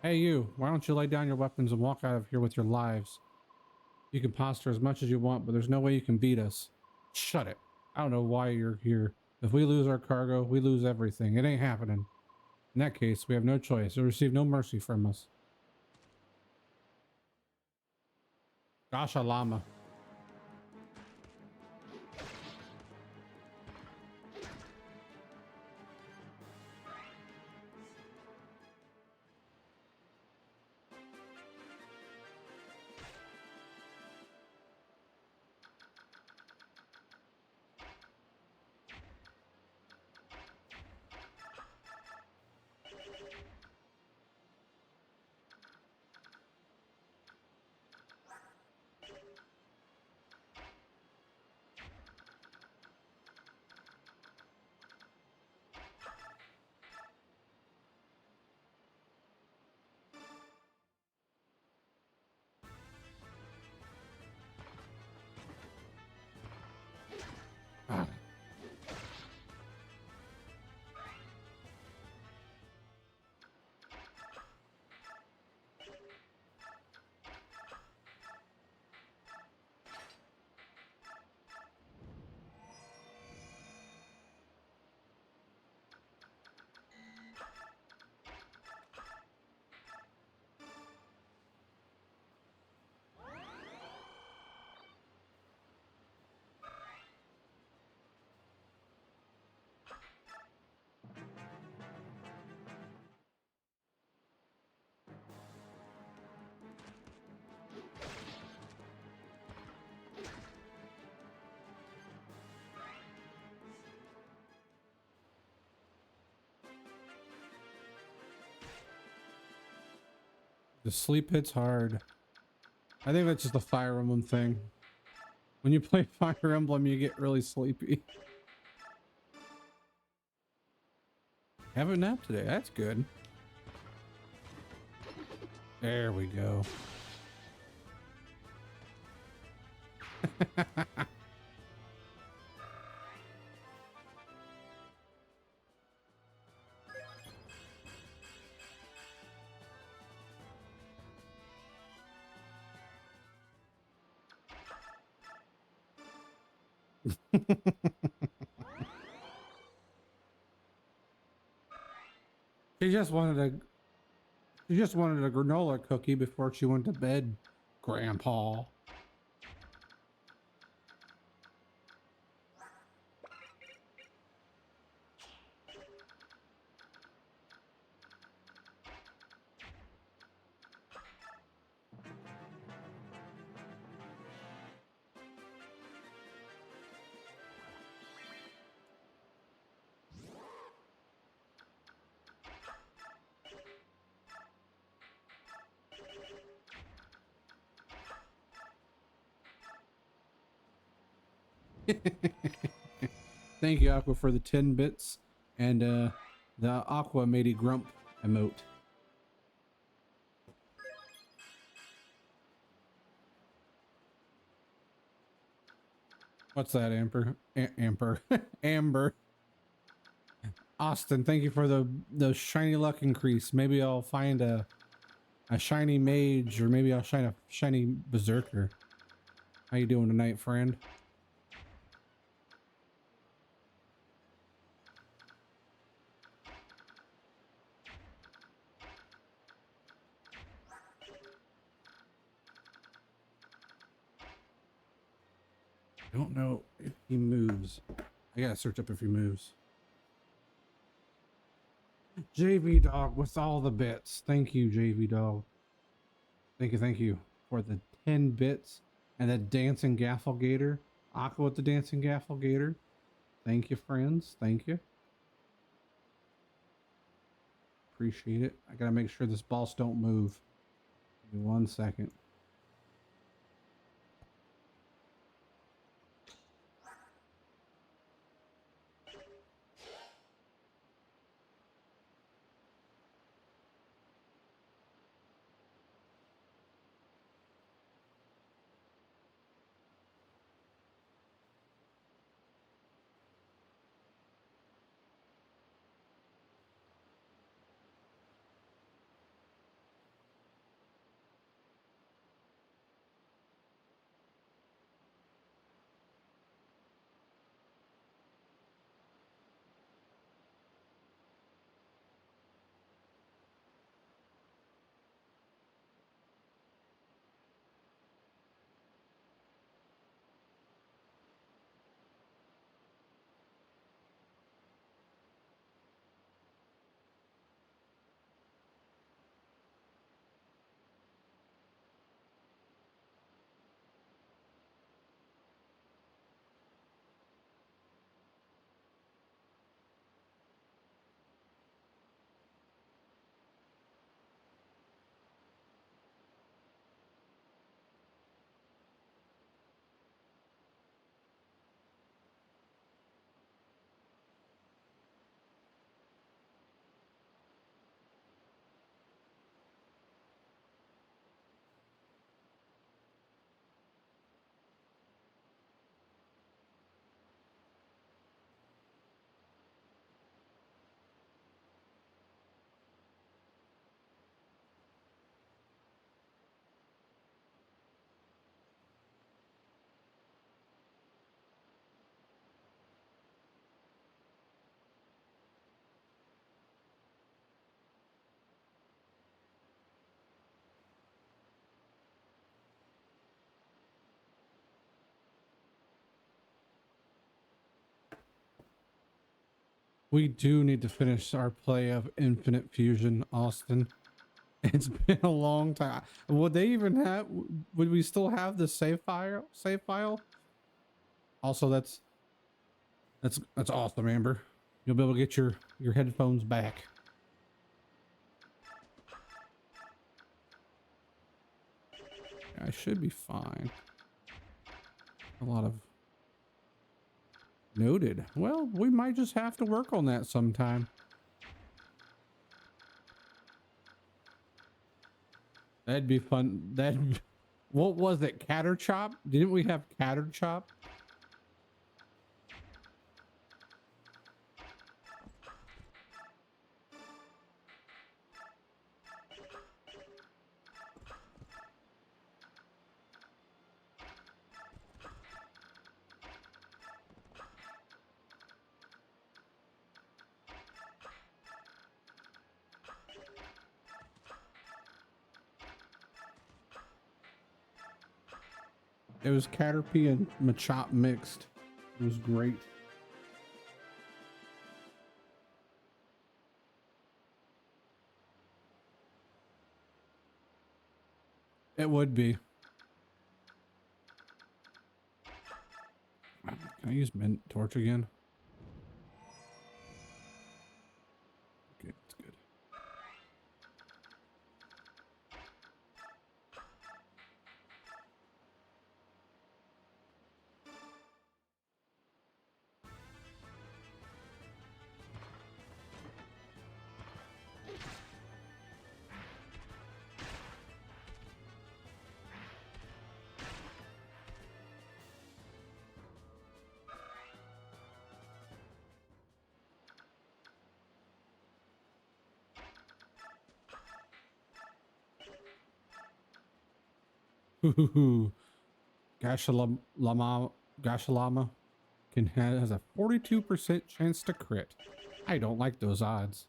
Hey you, why don't you lay down your weapons and walk out of here with your lives? You can posture as much as you want, but there's no way you can beat us. Shut it. I don't know why you're here. If we lose our cargo, we lose everything. It ain't happening. In that case, we have no choice. You'll receive no mercy from us. Gosh, a llama. Ah. The sleep hits hard. I think that's just a Fire Emblem thing. When you play Fire Emblem, you get really sleepy. Have a nap today. That's good. There we go. She just wanted a granola cookie before she went to bed, Grandpa. Thank you, Aqua, for the 10 bits and the Aqua matey grump emote. What's that, Amber? Amber. Amber. Austin, thank you for the shiny luck increase. Maybe I'll find a a shiny mage, or maybe I'll shine a shiny berserker. How you doing tonight, friend? I don't know if he moves. I gotta search up if he moves. JV Dog with all the bits. Thank you, JV Dog. Thank you for the 10 bits and the dancing gaffle gator. Aqua with the dancing gaffle gator. Thank you, friends. Thank you. Appreciate it. I gotta make sure this boss don't move. Give me 1 second. We do need to finish our play of Infinite Fusion, Austin. It's been a long time. Would they even have? Would we still have the save file? Save file? Also, that's awesome, Amber. You'll be able to get your headphones back. I should be fine. A lot of noted. Well, we might just have to work on that sometime. That'd be fun. What was it? Catter Chop? Didn't we have Catter Chop? It was Caterpie and Machop mixed. It was great. It would be. Can I use Mint Torch again? Okay, that's good. Gashalama Gashalama has a 42% chance to crit. I don't like those odds.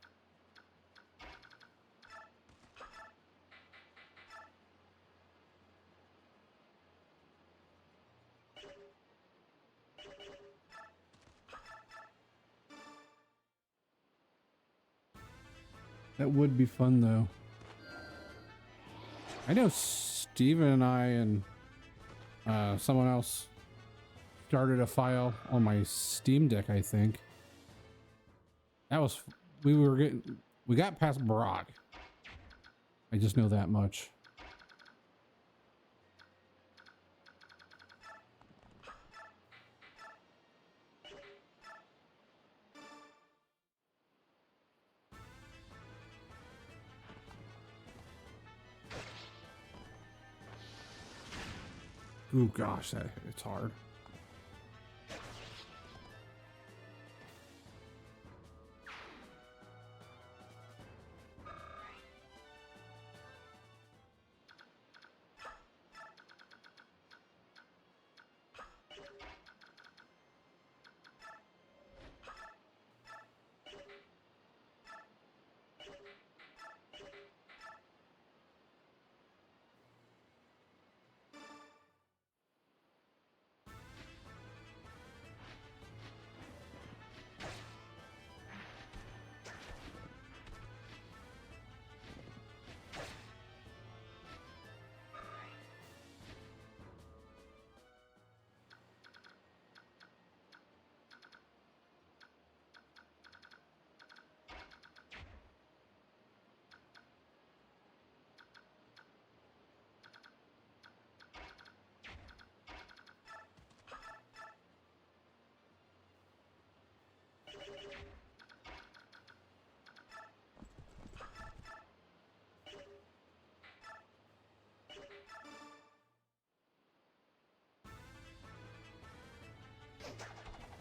That would be fun though. I know Steven and I and someone else started a file on my Steam Deck, I think. That was, we got past Brock. I just know that much. Oh gosh, it's hard.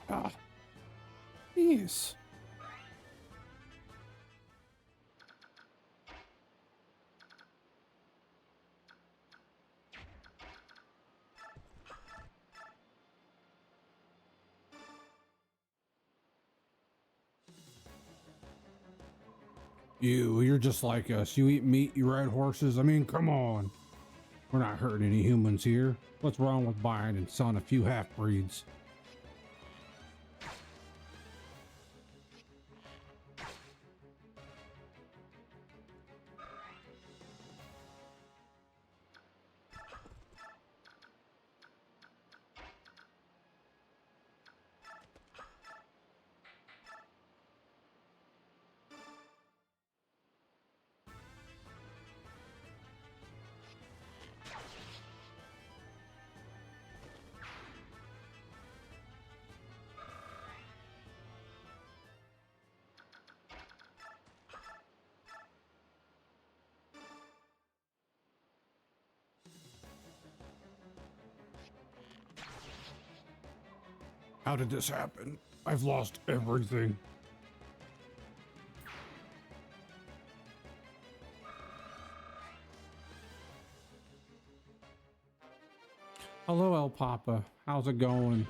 Ah, yes. You're just like us. You eat meat, you ride horses. I mean, come on. We're not hurting any humans here. What's wrong with buying and selling a few half-breeds? How did this happen? I've lost everything. Hello, El Papa. How's it going?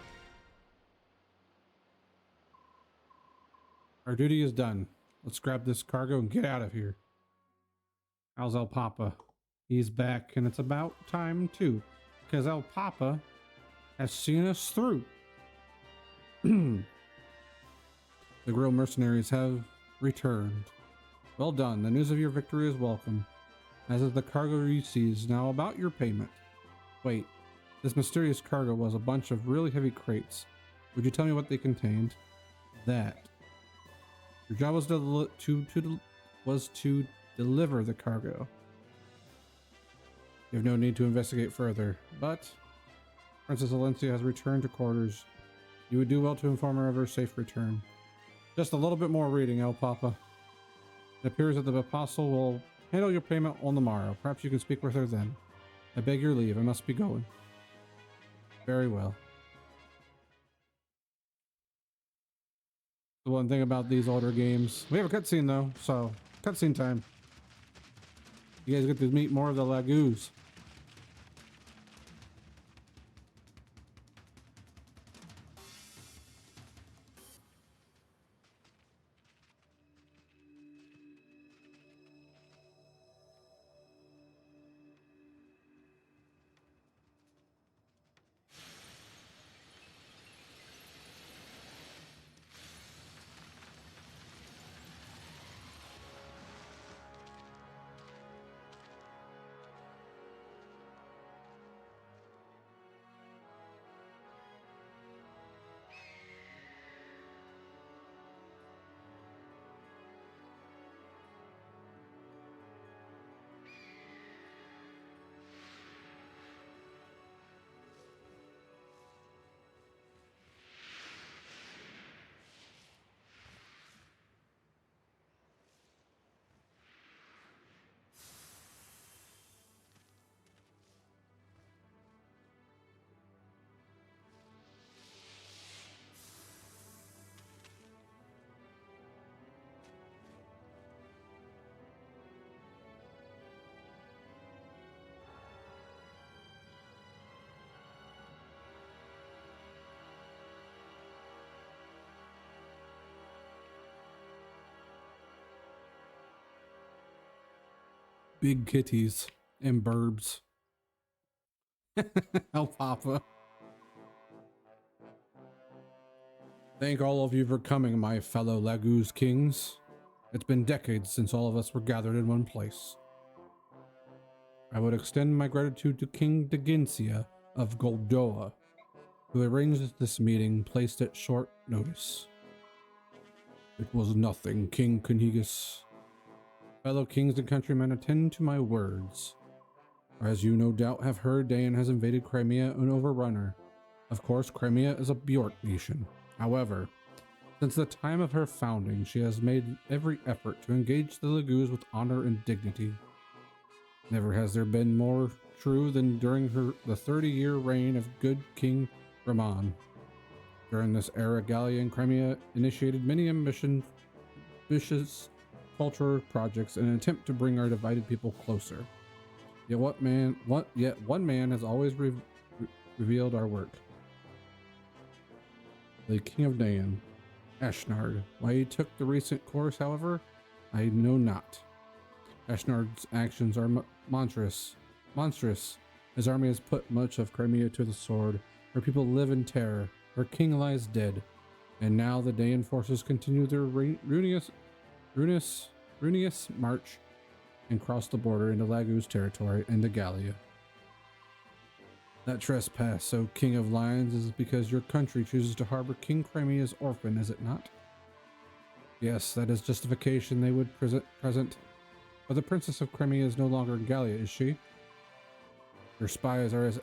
Our duty is done. Let's grab this cargo and get out of here. How's El Papa? He's back, and it's about time too, because El Papa has seen us through. The Grill mercenaries have returned. Well done. The news of your victory is welcome, as is the cargo you seized. Now about your payment. Wait, this mysterious cargo was a bunch of really heavy crates. Would you tell me what they contained? That. Your job was to deliver the cargo. You have no need to investigate further, but Princess Valencia has returned to quarters. You would do well to inform her of her safe return. Just a little bit more reading, El Papa. It appears that the apostle will handle your payment on the morrow. Perhaps you can speak with her then. I beg your leave. I must be going. Very well. The one thing about these older games, we have a cutscene though, so cutscene time. You guys get to meet more of the Lagoos. big kitties and burbs. El Papa. Thank all of you for coming, my fellow Laguz kings. It's been decades since all of us were gathered in one place. I would extend my gratitude to King Degincia of Goldoa, who arranged this meeting placed at short notice. It was nothing, King Kunigus. Fellow kings and countrymen, attend to my words. As you no doubt have heard, Dayan has invaded Crimea and overrun her. Of course, Crimea is a Bjork nation. However, since the time of her founding, she has made every effort to engage the Laguz with honor and dignity. Never has there been more true than during the 30-year reign of good King Rahman. During this era, Gallia and Crimea initiated many ambitious cultural projects in an attempt to bring our divided people closer. Yet one man has always revealed our work. The King of Dayan, Ashnard. Why he took the recent course, however, I know not. Ashnard's actions are monstrous. His army has put much of Crimea to the sword. Her people live in terror. Her king lies dead. And now the Dayan forces continue their ruinous march and cross the border into Laguz territory and to Gallia. That trespass, O King of Lions, is because your country chooses to harbor King Crimea's orphan, is it not? Yes, that is justification they would present. But the Princess of Crimea is no longer in Gallia, is she? Your spies are as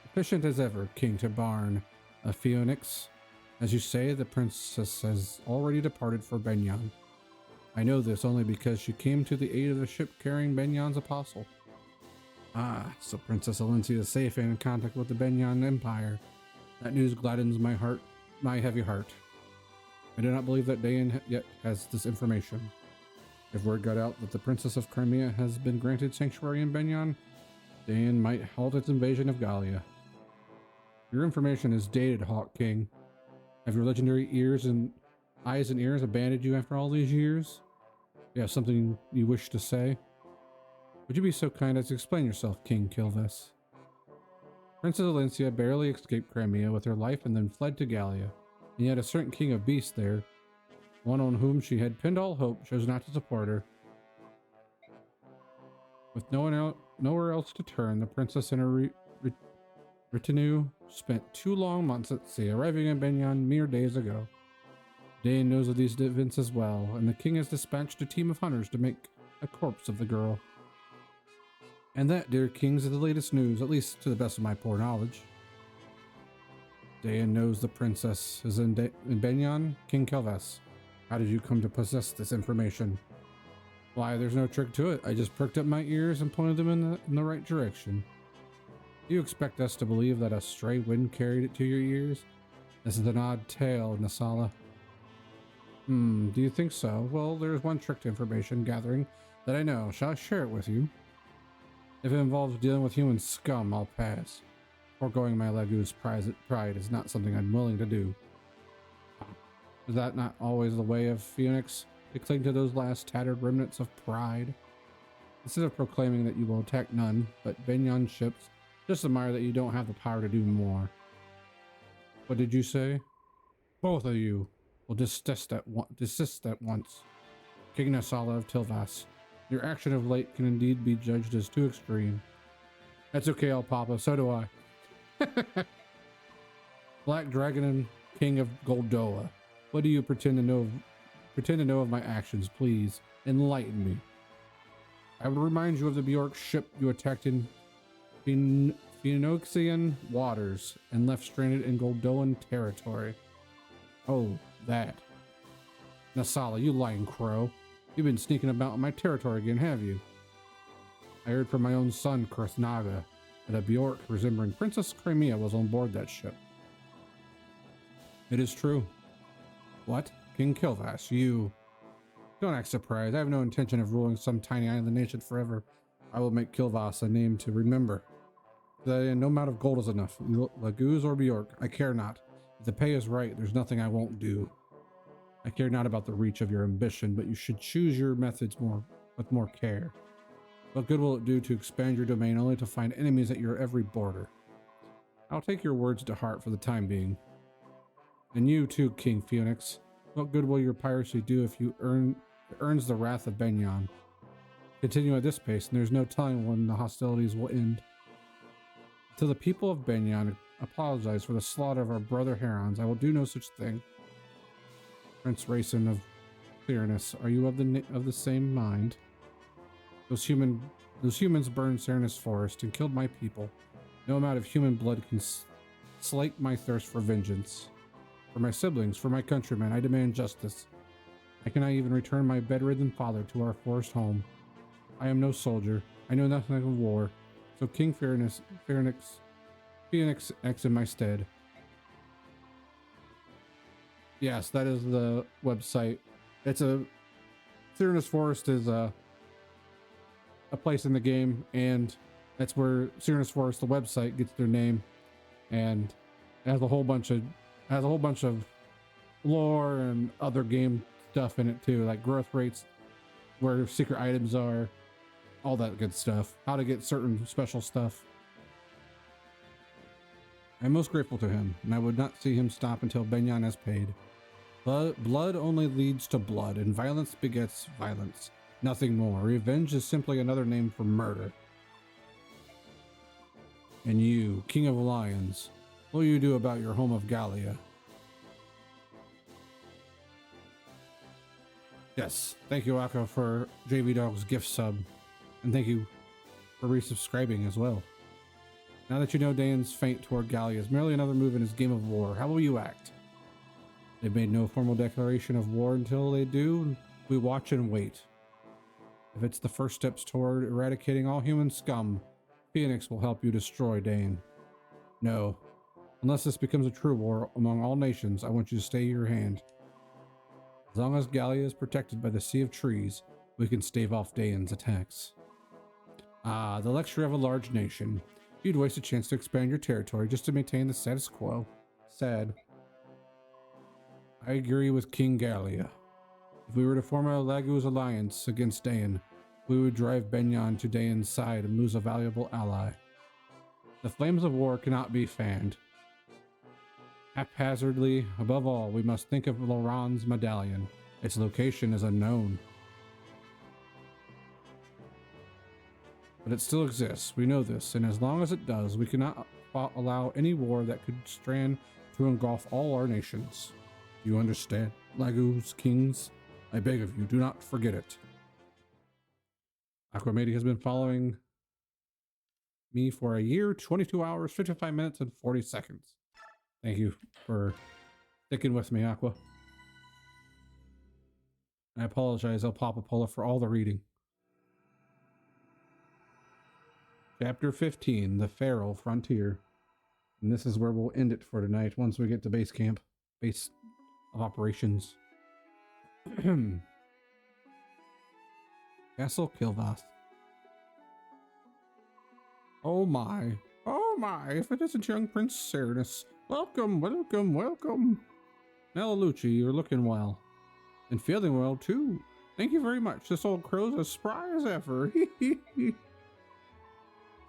efficient as ever, King Tabarn of Phoenix. As you say, the princess has already departed for Benyan. I know this only because she came to the aid of the ship carrying Benyan's apostle. Ah, so Princess Alencia is safe and in contact with the Benyan Empire. That news gladdens my heavy heart. I do not believe that Dayan yet has this information. If word got out that the Princess of Crimea has been granted sanctuary in Benyan, Dayan might halt its invasion of Gallia. Your information is dated, Hawk King. Have your legendary eyes and ears abandoned you after all these years? You have something you wish to say? Would you be so kind as to explain yourself, King Kilvis? Princess Alencia barely escaped Crimea with her life and then fled to Gallia, and yet a certain king of beasts there, one on whom she had pinned all hope, chose not to support her. With nowhere else to turn, the princess and her retinue spent 2 long months at sea, arriving in Benyan mere days ago. Dayan knows of these events as well, and the king has dispatched a team of hunters to make a corpse of the girl. And that, dear kings, is the latest news, at least to the best of my poor knowledge. Dayan knows the princess is in Benyan, King Kelvas. How did you come to possess this information? Why, there's no trick to it. I just perked up my ears and pointed them in the right direction. Do you expect us to believe that a stray wind carried it to your ears? This is an odd tale, Nasala. Do you think so? Well, there's one trick to information gathering that I know. Shall I share it with you? If it involves dealing with human scum, I'll pass. Foregoing my Laguz pride is not something I'm willing to do. Is that not always the way of Phoenix? To cling to those last tattered remnants of pride? Instead of proclaiming that you will attack none but Benyan ships, just admire that you don't have the power to do more. What did you say? Both of you will desist at once. King Nasala of Tilvas, your action of late can indeed be judged as too extreme. That's okay, El Papa, so do I. Black Dragon and King of Goldoa, what do you pretend to know of my actions? Please enlighten me. I would remind you of the Bjork ship you attacked in Phoenician waters and left stranded in Goldoan territory. Oh, that. Nasala, you lying crow. You've been sneaking about in my territory again, have you? I heard from my own son, Kurthnaga, that a Bjork resembling Princess Crimea was on board that ship. It is true. What? King Kilvas, you... Don't act surprised. I have no intention of ruling some tiny island nation forever. I will make Kilvas a name to remember. No amount of gold is enough. Laguz or Bjork, I care not. If the pay is right, there's nothing I won't do. I care not about the reach of your ambition, but you should choose your methods more with more care. What good will it do to expand your domain only to find enemies at your every border? I'll take your words to heart for the time being. And you too, King Phoenix. What good will your piracy do if it earns the wrath of Benyon? Continue at this pace, and there's no telling when the hostilities will end. To the people of Benyon, apologize for the slaughter of our brother Herons. I will do no such thing. Prince Rayson of Clearness, are you of the same mind? Those humans burned Cernus Forest and killed my people. No amount of human blood can slake my thirst for vengeance. For my siblings, for my countrymen, I demand justice. I cannot even return my bedridden father to our forest home. I am no soldier. I know nothing of war. So King Phoenix acts in my stead. Yes, that is the website. Cernus Forest is a place in the game, and that's where Cernus Forest, the website, gets their name, and it has a whole bunch of lore and other game stuff in it too, like growth rates, where secret items are, all that good stuff, how to get certain special stuff. I'm most grateful to him, and I would not see him stop until Benyon has paid. Blood only leads to blood, and violence begets violence. Nothing more. Revenge is simply another name for murder. And you, King of Lions, what will you do about your home of Gallia? Yes, thank you, Akko, for JV Dog's gift sub, and thank you for resubscribing as well. Now that you know Dane's feint toward Gallia is merely another move in his game of war, how will you act? They've made no formal declaration of war. Until they do, we watch and wait. If it's the first steps toward eradicating all human scum, Phoenix will help you destroy Dane. No, unless this becomes a true war among all nations, I want you to stay your hand. As long as Gallia is protected by the Sea of Trees, we can stave off Dane's attacks. Ah, the luxury of a large nation. You'd waste a chance to expand your territory just to maintain the status quo. Sad. I agree with King Gallia. If we were to form a Laguz alliance against Dain, we would drive Benyon to Dain's side and lose a valuable ally. The flames of war cannot be fanned haphazardly. Above all, we must think of Laurent's medallion. Its location is unknown. But it still exists. We know this, and as long as it does, we cannot allow any war that could strand to engulf all our nations. Do you understand, Laguz kings? I beg of you, do not forget it. Aquamedi has been following me for a year, 22 hours, 55 minutes, and 40 seconds. Thank you for sticking with me, Aqua. And I apologize, El Papapola, for all the reading. Chapter 15, The Feral Frontier. And this is where we'll end it for tonight once we get to base camp. Base of operations. Castle Kilvath. Oh my, if it isn't young Prince Cernus. Welcome, welcome, welcome. Nelalucci, you're looking well. And feeling well too. Thank you very much. This old crow's as spry as ever.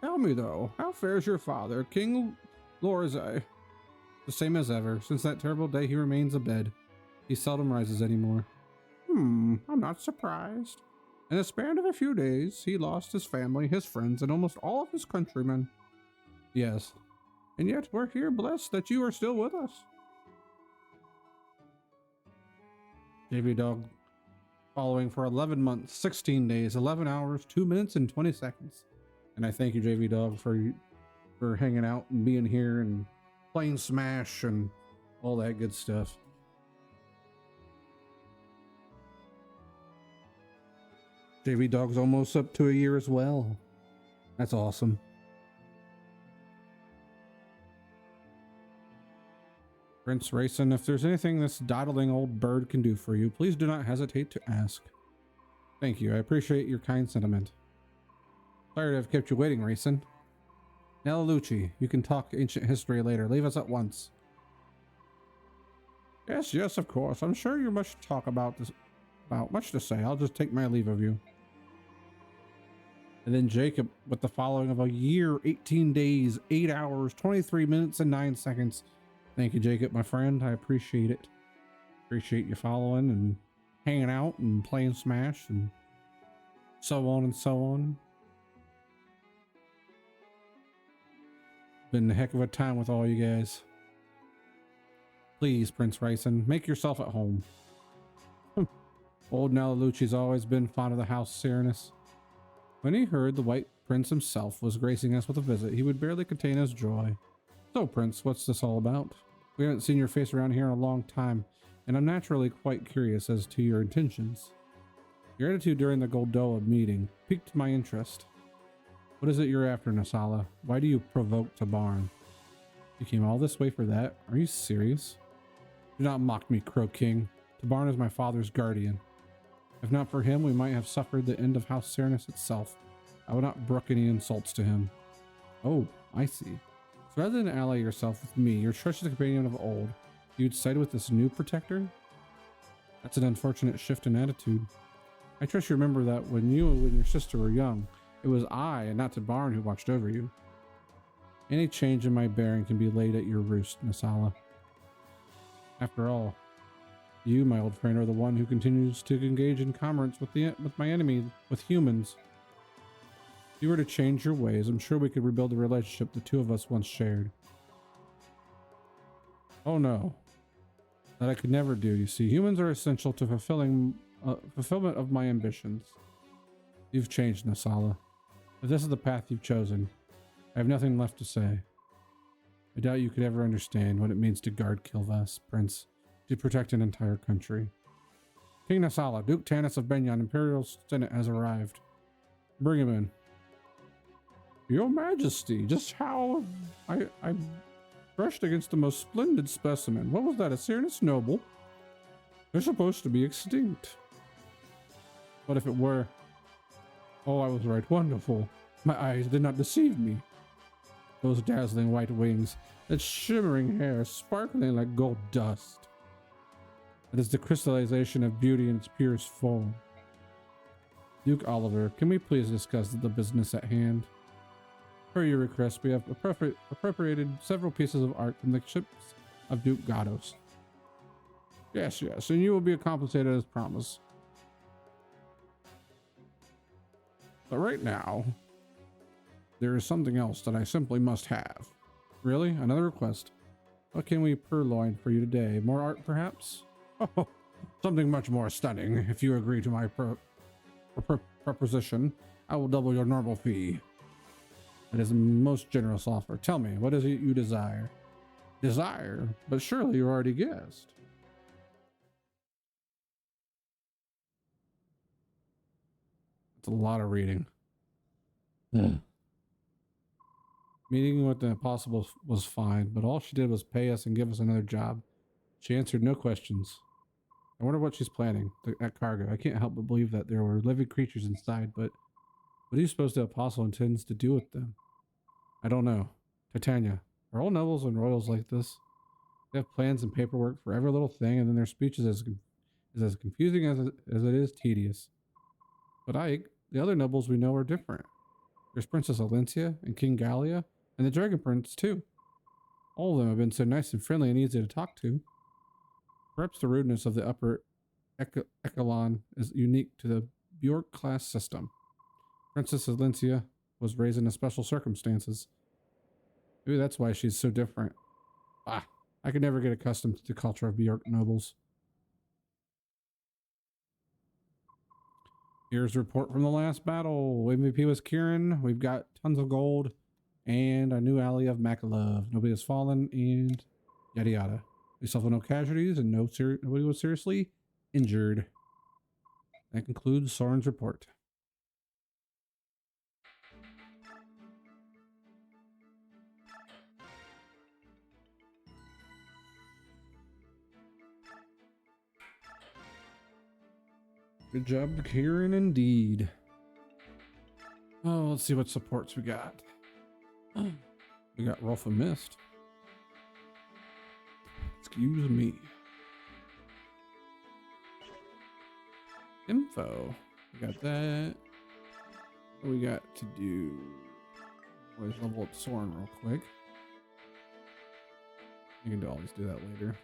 Tell me though, how fares your father, King Lorzai? The same as ever. Since that terrible day he remains abed. He seldom rises anymore. I'm not surprised. In the span of a few days, he lost his family, his friends, and almost all of his countrymen. Yes. And yet we're here blessed that you are still with us. JV Dog following for 11 months, 16 days, 11 hours, 2 minutes, and 20 seconds. And I thank you, JV Dog, for hanging out and being here and playing Smash and all that good stuff. JV Dog's almost up to a year as well. That's awesome. Prince Rayson, if there's anything this dawdling old bird can do for you, please do not hesitate to ask. Thank you. I appreciate your kind sentiment. Sorry to have kept you waiting, Rayson. Nelalucci, you can talk ancient history later. Leave us at once. Yes, of course. I'm sure you're much to talk about this. Much to say. I'll just take my leave of you. And then Jacob with the following of a year, 18 days, 8 hours, 23 minutes, and 9 seconds. Thank you, Jacob, my friend. I appreciate it. Appreciate you following and hanging out and playing Smash and so on and so on. Been a heck of a time with all you guys. Please, Prince Ryson, make yourself at home. Old Nalalucci's always been fond of the House Serenus. When he heard the White Prince himself was gracing us with a visit, he would barely contain his joy. So, Prince, what's this all about? We haven't seen your face around here in a long time, and I'm naturally quite curious as to your intentions. Your attitude during the Goldoa meeting piqued my interest. What is it you're after, Nasala? Why do you provoke Tabarn? You came all this way for that? Are you serious? Do not mock me, Crow King. Tabarn is my father's guardian. If not for him, we might have suffered the end of House Serenus itself. I would not brook any insults to him. Oh, I see. So rather than ally yourself with me, your trusted companion of old, you'd side with this new protector? That's an unfortunate shift in attitude. I trust you remember that when you and your sister were young, it was I and not Tabarn who watched over you. Any change in my bearing can be laid at your roost, Nasala. After all, you, my old friend, are the one who continues to engage in commerce with my enemy, with humans. If you were to change your ways, I'm sure we could rebuild the relationship the two of us once shared. Oh no. That I could never do, you see. Humans are essential to fulfillment of my ambitions. You've changed, Nasala. If this is the path you've chosen, I have nothing left to say. I doubt you could ever understand what it means to guard Kilvas, Prince, to protect an entire country. King Nasala, Duke Tanis of Benyon, Imperial Senate has arrived. Bring him in. Your Majesty, just how I brushed against the most splendid specimen. What was that, a Serenus noble? They're supposed to be extinct. What if it were? Oh, I was right. Wonderful. My eyes did not deceive me. Those dazzling white wings, that shimmering hair sparkling like gold dust. That is the crystallization of beauty in its purest form. Duke Oliver, can we please discuss the business at hand? Per your request, we have appropriated several pieces of art from the ships of Duke Gatos. Yes, and you will be compensated as promised. But right now, there is something else that I simply must have. Really? Another request? What can we purloin for you today? More art, perhaps? Oh, something much more stunning. If you agree to my proposition, I will double your normal fee. It is a most generous offer. Tell me, what is it you desire? Desire? But surely you already guessed. It's a lot of reading. Meeting with the Impossible was fine, but all she did was pay us and give us another job. She answered no questions. I wonder what she's planning at cargo. I can't help but believe that there were living creatures inside, but what do you suppose the Apostle intends to do with them? I don't know. Titania, are all nobles and royals like this? They have plans and paperwork for every little thing, and then their speech is as confusing as it is tedious. But the other nobles we know are different. There's Princess Alencia and King Gallia, and the Dragon Prince too. All of them have been so nice and friendly and easy to talk to. Perhaps the rudeness of the upper echelon is unique to the Bjork class system. Princess Alencia was raised in special circumstances. Maybe that's why she's so different. I could never get accustomed to the culture of Bjork nobles. Here's a report from the last battle. MVP was Kieran. We've got tons of gold and a new ally of Makalov. Nobody has fallen and yada yada. We suffered no casualties and nobody was seriously injured. That concludes Soren's report. Good job, Kieran, indeed. Oh, let's see what supports we got. We got Rolf and Mist. Excuse me. Info. We got that. What we got to do? Always level up Soren real quick. You can always do that later.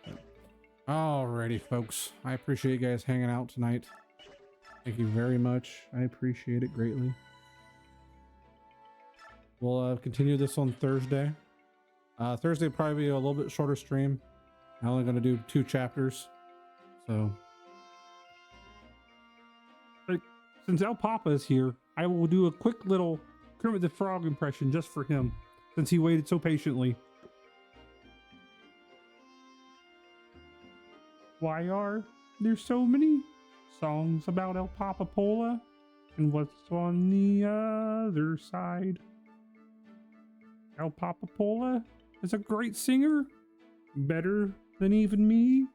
Alrighty, folks. I appreciate you guys hanging out tonight. Thank you very much. I appreciate it greatly. We'll continue this on Thursday. Thursday will probably be a little bit shorter stream. I'm only going to do 2 chapters. So, since El Papa is here, I will do a quick little Kermit the Frog impression just for him, since he waited so patiently. Why are there so many songs about El Papapola? And what's on the other side? El Papapola is a great singer, better than even me.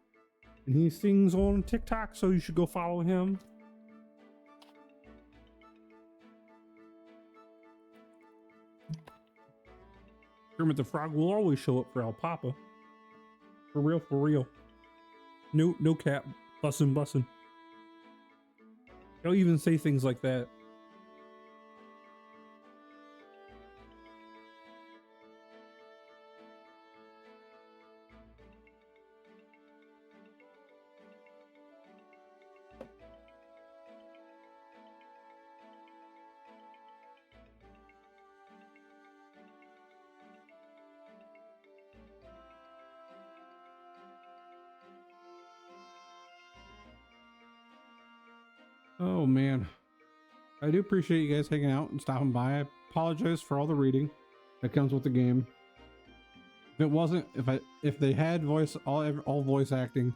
And he sings on TikTok, so you should go follow him. Kermit the Frog will always show up for El Papa. For real, for real. No cap. Bussin'. They'll even say things like that. Oh man, I do appreciate you guys hanging out and stopping by. I apologize for all the reading that comes with the game. If it wasn't, if they had all voice acting,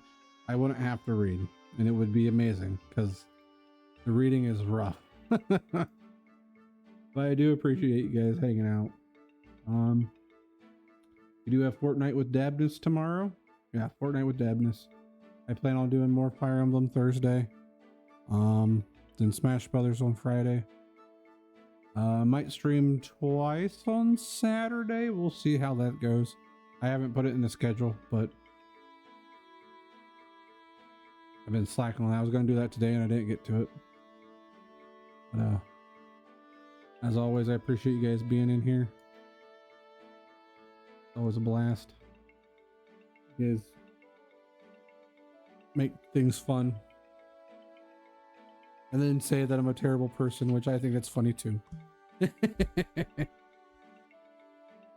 I wouldn't have to read, and it would be amazing because the reading is rough. But I do appreciate you guys hanging out. We do have Fortnite with Dabness tomorrow. Yeah, Fortnite with Dabness. I plan on doing more Fire Emblem Thursday. Then Smash Brothers on Friday. Might stream twice on Saturday. We'll see how that goes. I haven't put it in the schedule, but I've been slacking on that. I was going to do that today and I didn't get to it. But, as always, I appreciate you guys being in here. Always a blast. You guys make things fun. And then say that I'm a terrible person, which I think that's funny too.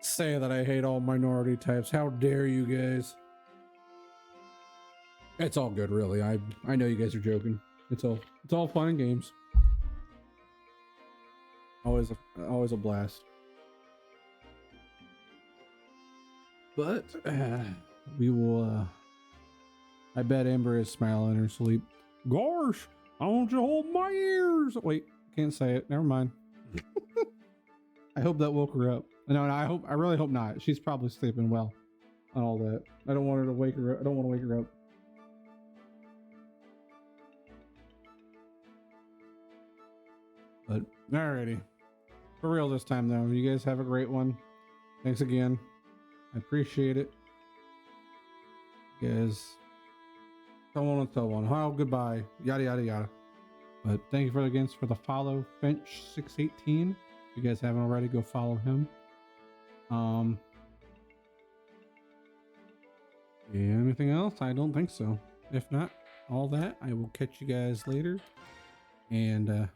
Say that I hate all minority types. How dare you guys? It's all good, really. I know you guys are joking. It's all fun and games. Always a blast. But we will. I bet Amber is smiling in her sleep. Gosh, I want you to hold my ears. Wait, can't say it. Never mind. I hope that woke her up. No, I really hope not. She's probably sleeping well on all that. I don't want her to wake her up. I don't want to wake her up. But alrighty. For real this time though. You guys have a great one. Thanks again. I appreciate it. You guys. So on and so on. Oh, goodbye. Yada yada yada. But thank you again for the follow, Finch618. If you guys haven't already, go follow him. Anything else? I don't think so. If not, all that, I will catch you guys later. And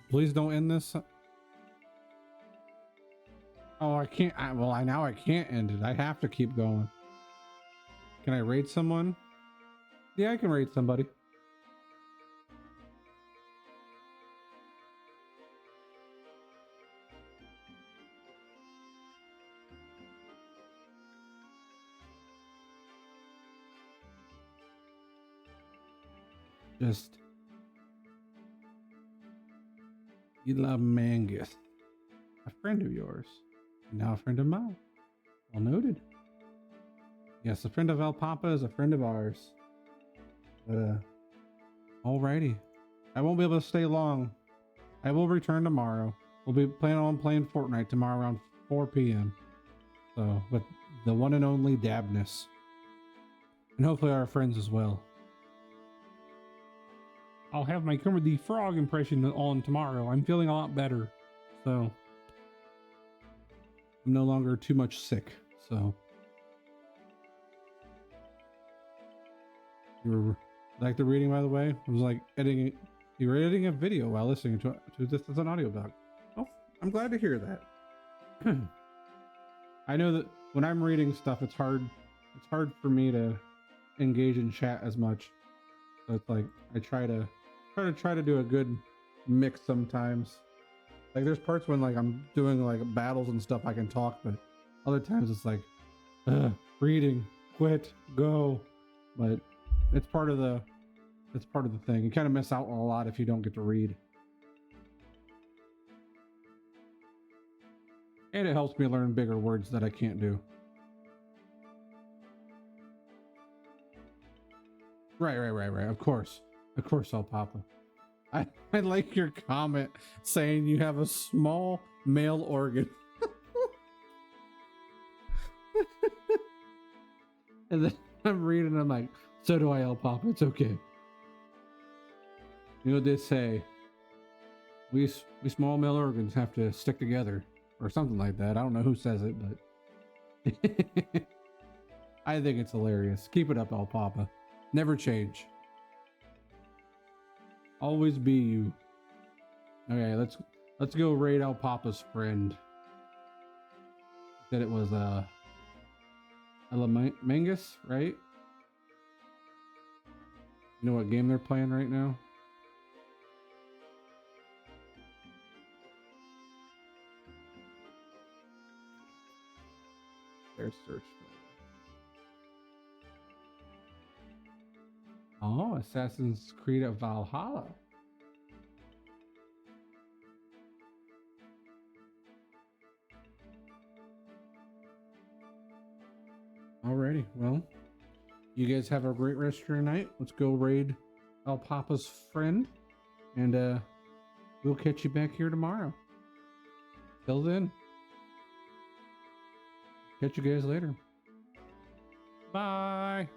please don't end this. Oh, I can't. Now I can't end it. I have to keep going. Can I raid someone? Yeah, I can raid somebody. Just Ela Mangus, a friend of yours, and now a friend of mine. Well noted. Yes, a friend of El Papa is a friend of ours. But alrighty. I won't be able to stay long. I will return tomorrow. We'll be planning on playing Fortnite tomorrow around 4 p.m. So, with the one and only Dabness. And hopefully our friends as well. I'll have my Kermit the Frog impression on tomorrow. I'm feeling a lot better, so I'm no longer too much sick. So you like the reading, by the way? I was like editing. You were editing a video while listening to this as an audiobook. Oh, I'm glad to hear that. I know that when I'm reading stuff, it's hard for me to engage in chat as much. So it's like I try to do a good mix sometimes. Like there's parts when like I'm doing like battles and stuff I can talk, but other times it's like reading, quit, go. But it's part of the thing. You kind of miss out on a lot if you don't get to read. And it helps me learn bigger words that I can't do. Right. Of course, El Papa. I like your comment saying you have a small male organ. And then I'm reading, I'm like, so do I, El Papa. It's okay. You know what they say? We small male organs have to stick together, or something like that. I don't know who says it, but I think it's hilarious. Keep it up, El Papa. Never change. Always be you. Okay, let's go raid El Papa's friend. Said it was Mangus, right? You know what game they're playing right now? Their search. Oh, Assassin's Creed of Valhalla. Alrighty, well, you guys have a great rest of your night. Let's go raid El Papa's friend, and we'll catch you back here tomorrow. Till then, catch you guys later. Bye.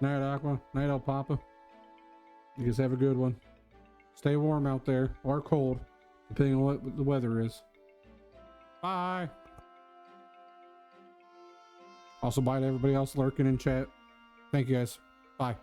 Night, Aqua. Night, El Papa. You guys have a good one. Stay warm out there, or cold, depending on what the weather is. Bye. Also, bye to everybody else lurking in chat. Thank you guys. Bye.